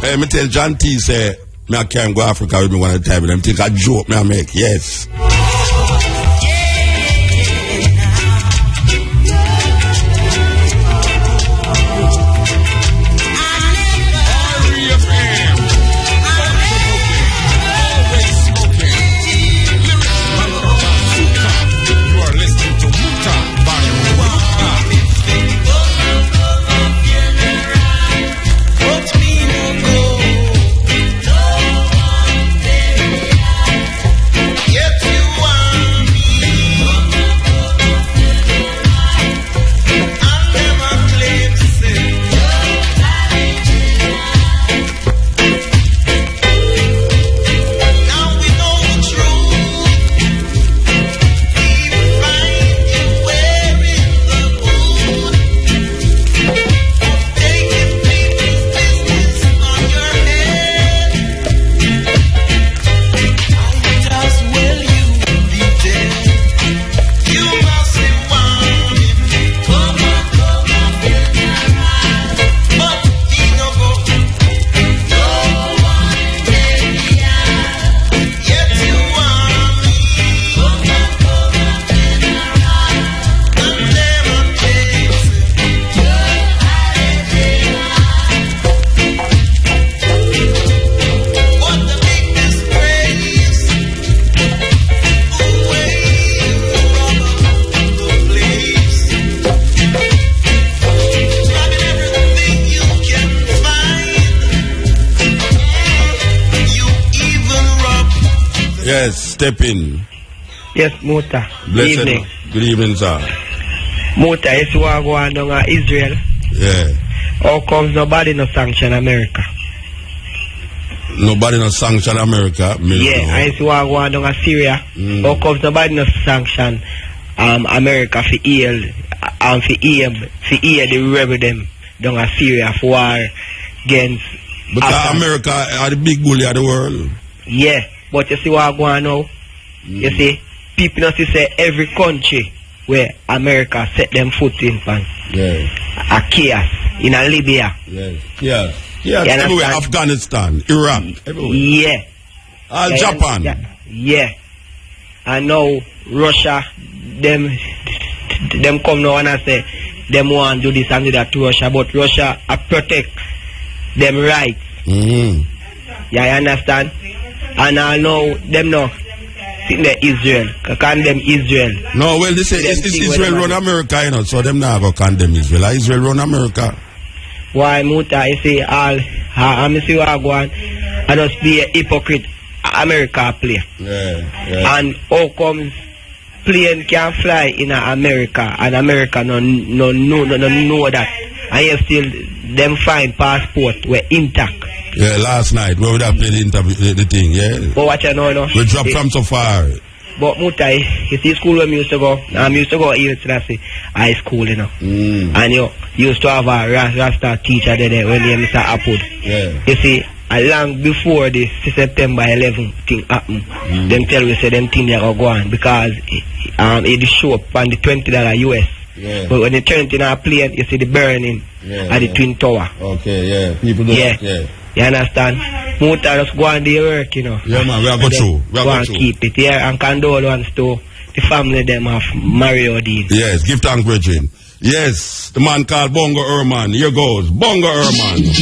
Hey, me tell John T. say, me I can't go Africa with me one at a time. Them think a joke me I make. Yes. Yes, Steppn. Yes, Muta. Good evening. Good evening, sir. Muta, is what going on Israel. Yeah. How comes nobody no sanction America? Nobody no sanction America. Yeah, I see what going on Syria. How comes nobody no sanction America for heal the rebel them down in Syria for war against because America are the big bully of the world. Yeah, but you see what going on now? You see, people not say every country where America set them foot in pan. Yeah. A chaos in a Libya. Yes. Yeah. Yeah. Everywhere, Afghanistan, Iraq, everywhere. Yeah. Japan. Yeah. And now Russia, them come now and I say them want to do this and do that to Russia, but Russia protect them rights. Yeah, you understand? And I know them now think that Israel, condemn Israel. No, well, they say it's Israel run America, you know, so them now go condemn Israel. Israel run America. Why, Muta, you see, I'm see what I go on, I just be a hypocrite America play. Yeah. And how comes plane can fly in America and America no know that. And you still them find passport were intact. Yeah, last night we would have played the thing, yeah. But what you know, no? We dropped from so far. But Muta, you see school when we used to go, I used to go even to high school, you know. And you used to have a Rasta teacher there when he Mr. Apud. Yeah. You see, long before this September 11 thing happened, them tell we say them thing they go on because it show up on the $20 US. Yeah. But when they turn it in a plane, you see the burning at the Twin Tower. Okay, yeah. People do that, yeah. You understand? Muta just go on the work, you know. Yeah, man, we are go through. Go and keep it here and condolence to the family them of Mario Dean. Yes, give thanks, Bridget. Yes, the man called Bongo Herman. Here goes Bongo Herman.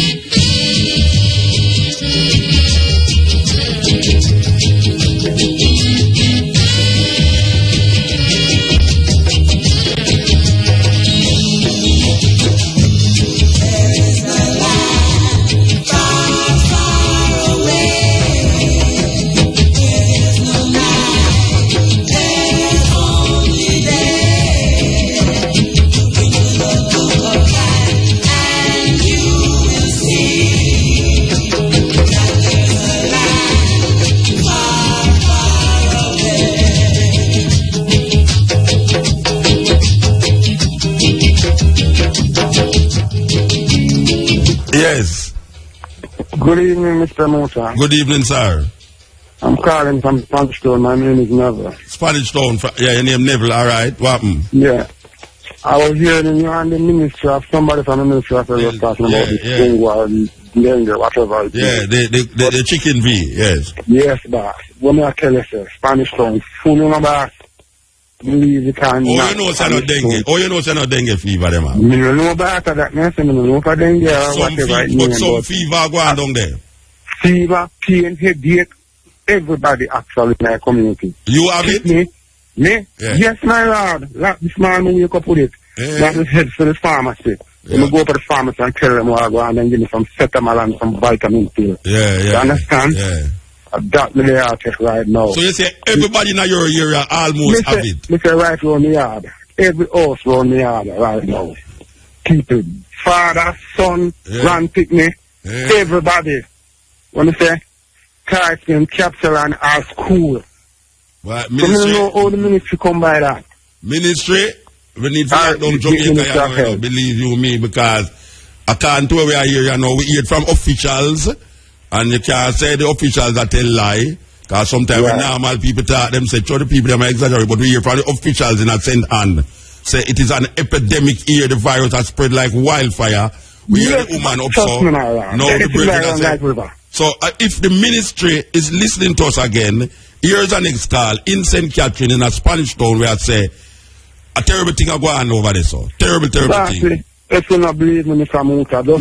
Good evening, Mr. Muta. Good evening, sir. I'm calling from Spanish Town. My name is Neville. Spanish Town. Yeah, your name Neville. All right. What happened? Yeah. I was hearing you on the ministry of somebody from the ministry of was talking about this thing and dengue, whatever. Yeah, the chicken V, yes. Yes, boss. When I tell you, sir, Spanish Town, full no boss. Believe you can. Oh, you know it's not dengue. Oh, you know it's not dengue fever, them. I don't know about that, man. I don't know for dengue or whatever. But some fever go on down there. Fever, pain, headache, everybody actually in our community. You have it? Me? Yeah. Yes, my lord. Like this man when wake up with it. That is head for the pharmacy. Yeah. We go to the pharmacy and tell them where I go and then give me some Steppn and some vitamin pill. Yeah. You understand? Yeah. That me there take right now. So you say everybody in your area almost have it? Me say right round the yard. Every house round the yard right now. People, father, son, grand picnic, everybody. When I say cards and capsule and our school. What, ministry? So I know how the ministry come by that. Ministry? We need to lock down Jamaica, believe you me, because I can't where we are here, we hear from officials, and you can't say the officials that tell lie, because sometimes when normal people talk, them say, the people them exaggerate, but we hear from the officials in a sent hand, say it is an epidemic here, the virus has spread like wildfire. We hear the woman up so, no, the brethren say, so if the ministry is listening to us again, here's an next call in St. Catherine in a Spanish town where I say a terrible thing are going on over there, so terrible thing. If you not believe me, Mr. Muta, me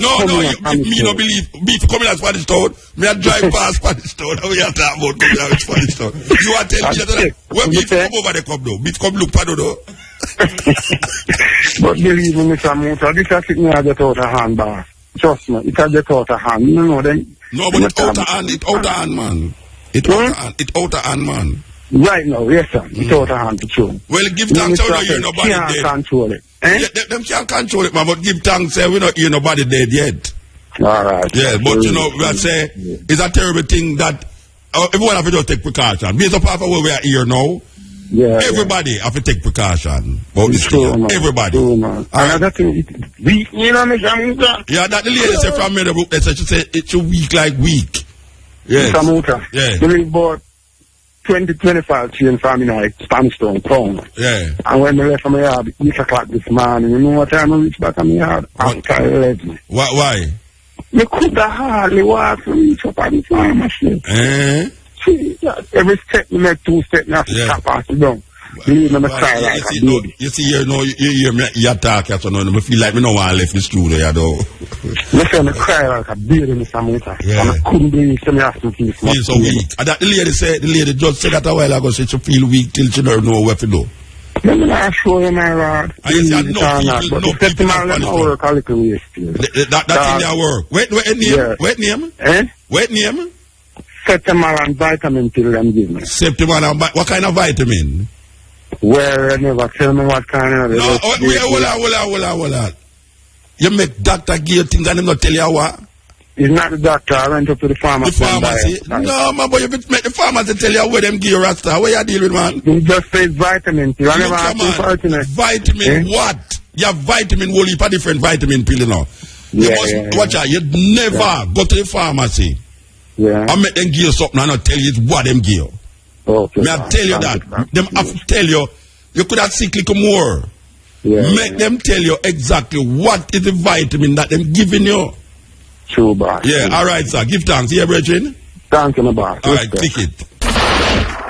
no believe. Me to come in a Spanish town, me a drive past Spanish town, and we are talking about coming out Spanish town. You are telling me that when me come over the club though, me come look for though. But believe me, Mr. Muta, this is sitting here get out of hand, boss. Trust me, it has get out of hand. You know then. No, but it's out of hand, man. It out of hand, man. Right now, yes, sir. It's out of hand, true. Well, give thanks, we don't hear nobody dead. Can't control it. Them can't control it, man, but give thanks, we don't hear nobody dead yet. All right. Yeah, but we are say, it's a terrible thing that everyone have to just take precaution. Based upon where we are here now, everybody have to take precaution. About this thing. Everybody. Another thing, weak, you know, yeah, that the lady said from Meadowbrook, she said it's a week like week. Yes. Mr. Muta. Yeah. We live about 20-25 children from in Spanish Town town. Yeah. And when we left from my yard, 8 o'clock this morning, you know what time I reached back from my yard? After 11. Why? We could have hardly walk to reach up at the pharmacy. See, every step you make 2 steps, you have to stop and sit down. Believe me, I cry like a baby. You see, you hear me, you talk, I feel like me no want to leave the studio, though. Listen, I cry like a baby, Mr. Muta. And I couldn't believe me have to feel so weak. And that the lady just said that a while ago, she feel weak till she don't know what to do. Let me not show you my rod. And you see, no people let me work a little way still. That in their work. What name? What name? Steppn and vitamin pill them give me. Steppn and what kind of vitamin? Well, I never tell me what kind of... No, hold on. You make doctor give things and them not tell you what? It's not the doctor. I went up to the pharmacy. The pharmacy? No, man, but you make the pharmacy tell you where them give you rasta. Where you deal with, man? You just say vitamin pill. I never asked you for it. Vitamin what? You have vitamin, whole heap of different vitamin pill, you know. You must watch out. You never go to the pharmacy. Yeah. I make them give you something and not tell you what them give you. Okay. May I tell you that? Them have to tell you could have sick little more. Yeah. Make them tell you exactly what is the vitamin that them giving you. True, boss. Yeah, all right, sir. Give thanks. Yeah, brethren? Thank you, boss. All right, click it.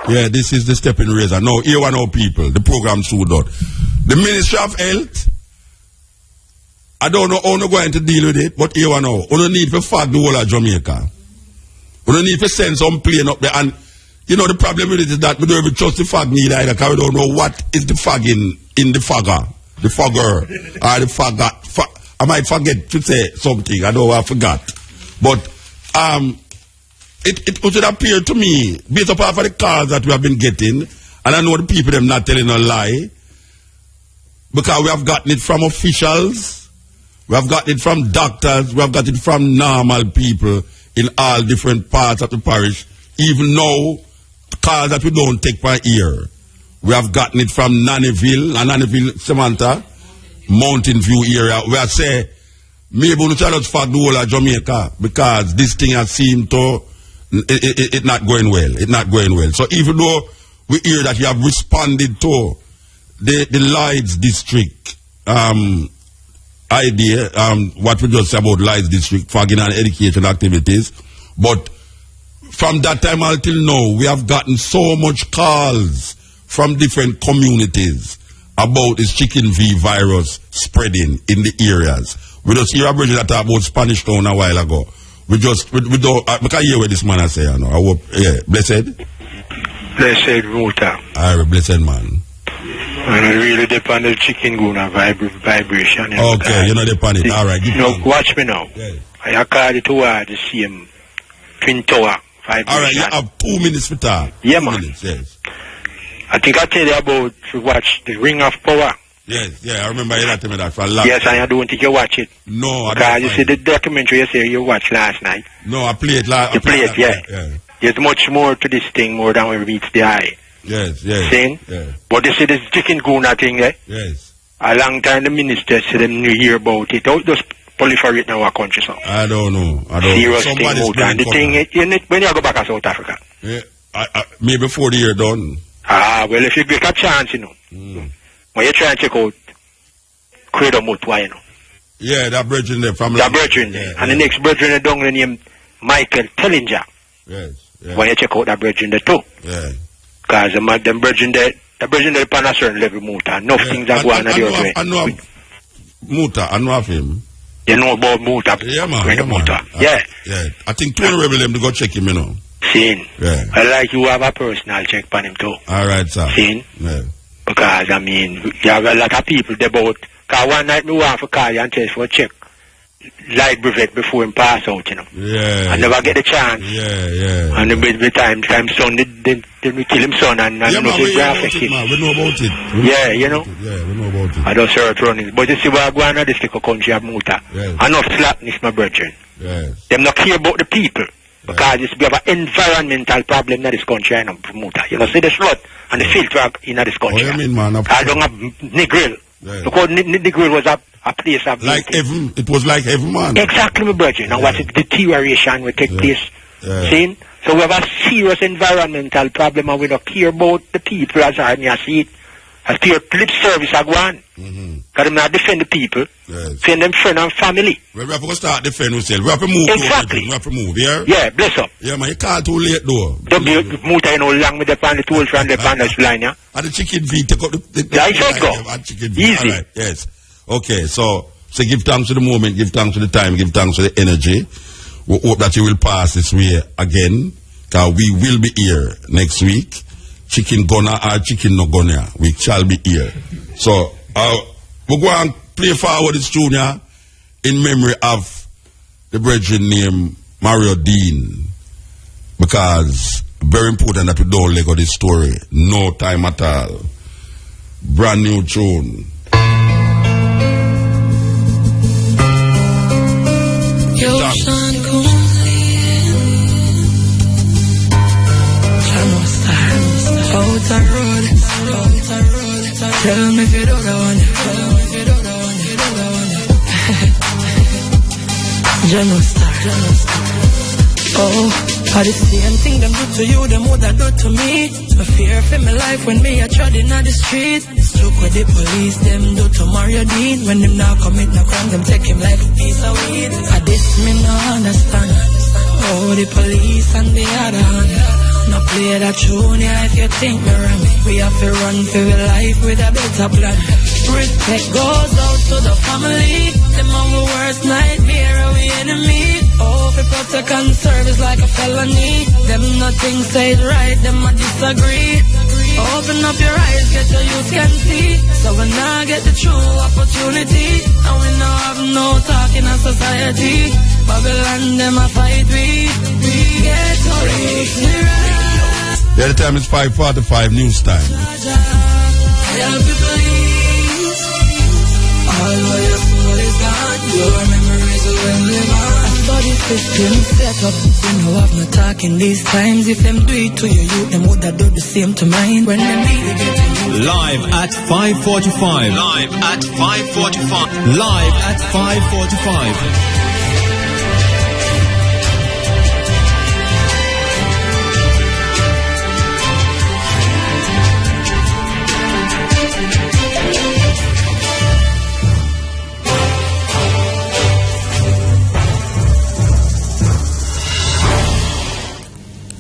Yeah, this is the Steppn Razor. No, here one our people. The program sold out. The Ministry of Health, I don't know how you're going to deal with it, but here one now. You don't need to fag the whole of Jamaica. You don't need to send some plane up there. And, you know, the problem with it is that we don't even trust the fag need either, because we don't know what is the fagging in the fagger. The fogger. Or the fagger. I might forget to say something. I know I forgot. But it would appear to me, based upon the calls that we have been getting, and I know the people them not telling a lie, because we have gotten it from officials, we have gotten it from doctors, we have gotten it from normal people in all different parts of the parish, even now, calls that we don't take by ear. We have gotten it from Nannyville, Samantha, Mountain View area, where I say maybe we cannot fuck the whole of Jamaica because this thing has seemed to it not going well. It's not going well. So even though we hear that you have responded to the Lights District idea, what we just said about Lights District, fagging and education activities, but from that time until now, we have gotten so much calls from different communities about this chicken V virus spreading in the areas. We just hear a bridge that talk about Spanish Town a while ago. We don't, I can hear what this man has said, you know. I hope, yeah, blessed? Blessed Muta. Alright, blessed man. And I really depend on the chicken guna vibration. You know, okay, you know depend it. Alright, watch me now. Yeah. I call it toward the same twin tower vibration. Alright, you have 2 minutes for talk. Yeah, man. Minutes, yes. I think I tell you about to watch the Ring of Power. Yes, yeah, I remember you telling me that for a long Yes, time. and I don't think you watch it. No, I because don't. You see the documentary you say you watched last night. No, I played last. You played, yeah. There's much more to this thing more than we meets the eye. Yes, yes. Saying? Yeah. But you see this chicken guna thing, eh? Yes. A long time the minister said them knew hear about it. Don't just proliferate in our country, so. I don't know. Serious thing out. And the thing is, when you go back to South Africa. Yeah, maybe before the year done. Well, if you get a chance, you know. When you try and check out Credo Muta, you know. Yeah, that brethren there. That brethren there. And the next brethren down there named Michael Tellinger. Yes. When you check out that brethren there too. Yeah. Because them brethren there, the brethren there upon a certain level, Muta. Enough things are going on the other way. I know Muta, I know of him. You know about Muta? Yeah, man. Credo Muta. Yeah. I think Tony Rebel them to go check him, you know. Seen. Yeah. I like you have a personal check on him too. Alright, sir. Seen. Yeah. Because, I mean, you have a lot of people there about. Because one night me want to call you and tell you for a check. Light brevet before him pass out, you know. Yeah. I never get the chance. Yeah. And the time son, they kill him son and yeah, man, nothing graphic. We know about it. Yeah, you know. Yeah, we know about it. I don't start running. But you see what I go on in this little country of Muta. Yes. Enough slackness, my brethren. Yes. Them not care about the people. Because we have an environmental problem in this country, you know, Muta. You know, see the flood and the filter in this country. What do you mean, man? I don't have Negril. Yes. Because Negril was a place of... Like heaven, it was like heaven, man. Exactly, my brethren. Now what is deterioration will take place. See? So we have a serious environmental problem and we don't care about the people as I see it. As pure lip service I go on. Because they not defend the people. Defend them friend and family. Well, we have to start defend ourselves. We have to move. Exactly. We have to move, yeah? Yeah, bless up. Yeah, man, you can't too late though. Don't be Muta, you know, long with the pan, the tool from the pan, that's line, yeah? And the chicken feet, take up the I said go. Easy. Right, yes. Okay, so give thanks to the moment, give thanks to the time, give thanks to the energy. We hope that you will pass this way again. Because we will be here next week. Chicken gonna or chicken no gonna, we shall be here. So, we'll go and play forward this tune in memory of the brethren named Mario Dean. Because very important that we don't let go this story. No time at all. Brand new tune. Out the road, tell me if you don't want it. Jamaica.Star. Oh, I the same thing them do to you, them would have do to me. So fear for my life when me a treading on the street. Look what the police them do to Mario Dean. When them now commit no crime, them take him like a piece of weed. I this me no understand. Oh, the police and the other hand. No play that tune, yeah, if you think me wrong. We have to run for your life with a better plan. Respect goes out to the family. Them our worst nightmare, we enemy. Oh, if protect and serve is like a felony. Them nothing said right, them a disagree. Open up your eyes, get your youth can see. So we now get the true opportunity. And we now have no talk in our society. Babylon, them a fight we get to reach the right. Yeah, the time is 5:45 news time. Help you please. All of your soul is gone. Your memories will live on. body system set up. You know I've no talking these times. If them do it to you, them would have do the same to mine. When them really get live at 5:45. Live at 5:45. Live at 5:45.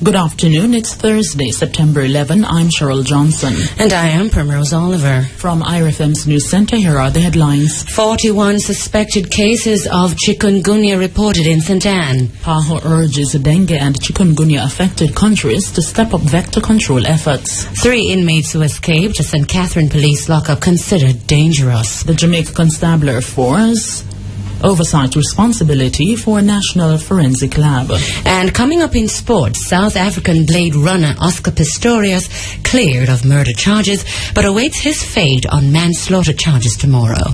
Good afternoon. It's Thursday, September 11. I'm Cheryl Johnson. And I am Primrose Oliver. From IRFM's News Center, here are the headlines. 41 suspected cases of chikungunya reported in St. Anne. PAHO urges dengue and chikungunya-affected countries to step up vector control efforts. 3 inmates who escaped a St. Catherine police lockup considered dangerous. The Jamaica Constabulary Force oversight responsibility for National Forensic Lab. And coming up in sports, South African Blade runner Oscar Pistorius cleared of murder charges but awaits his fate on manslaughter charges tomorrow.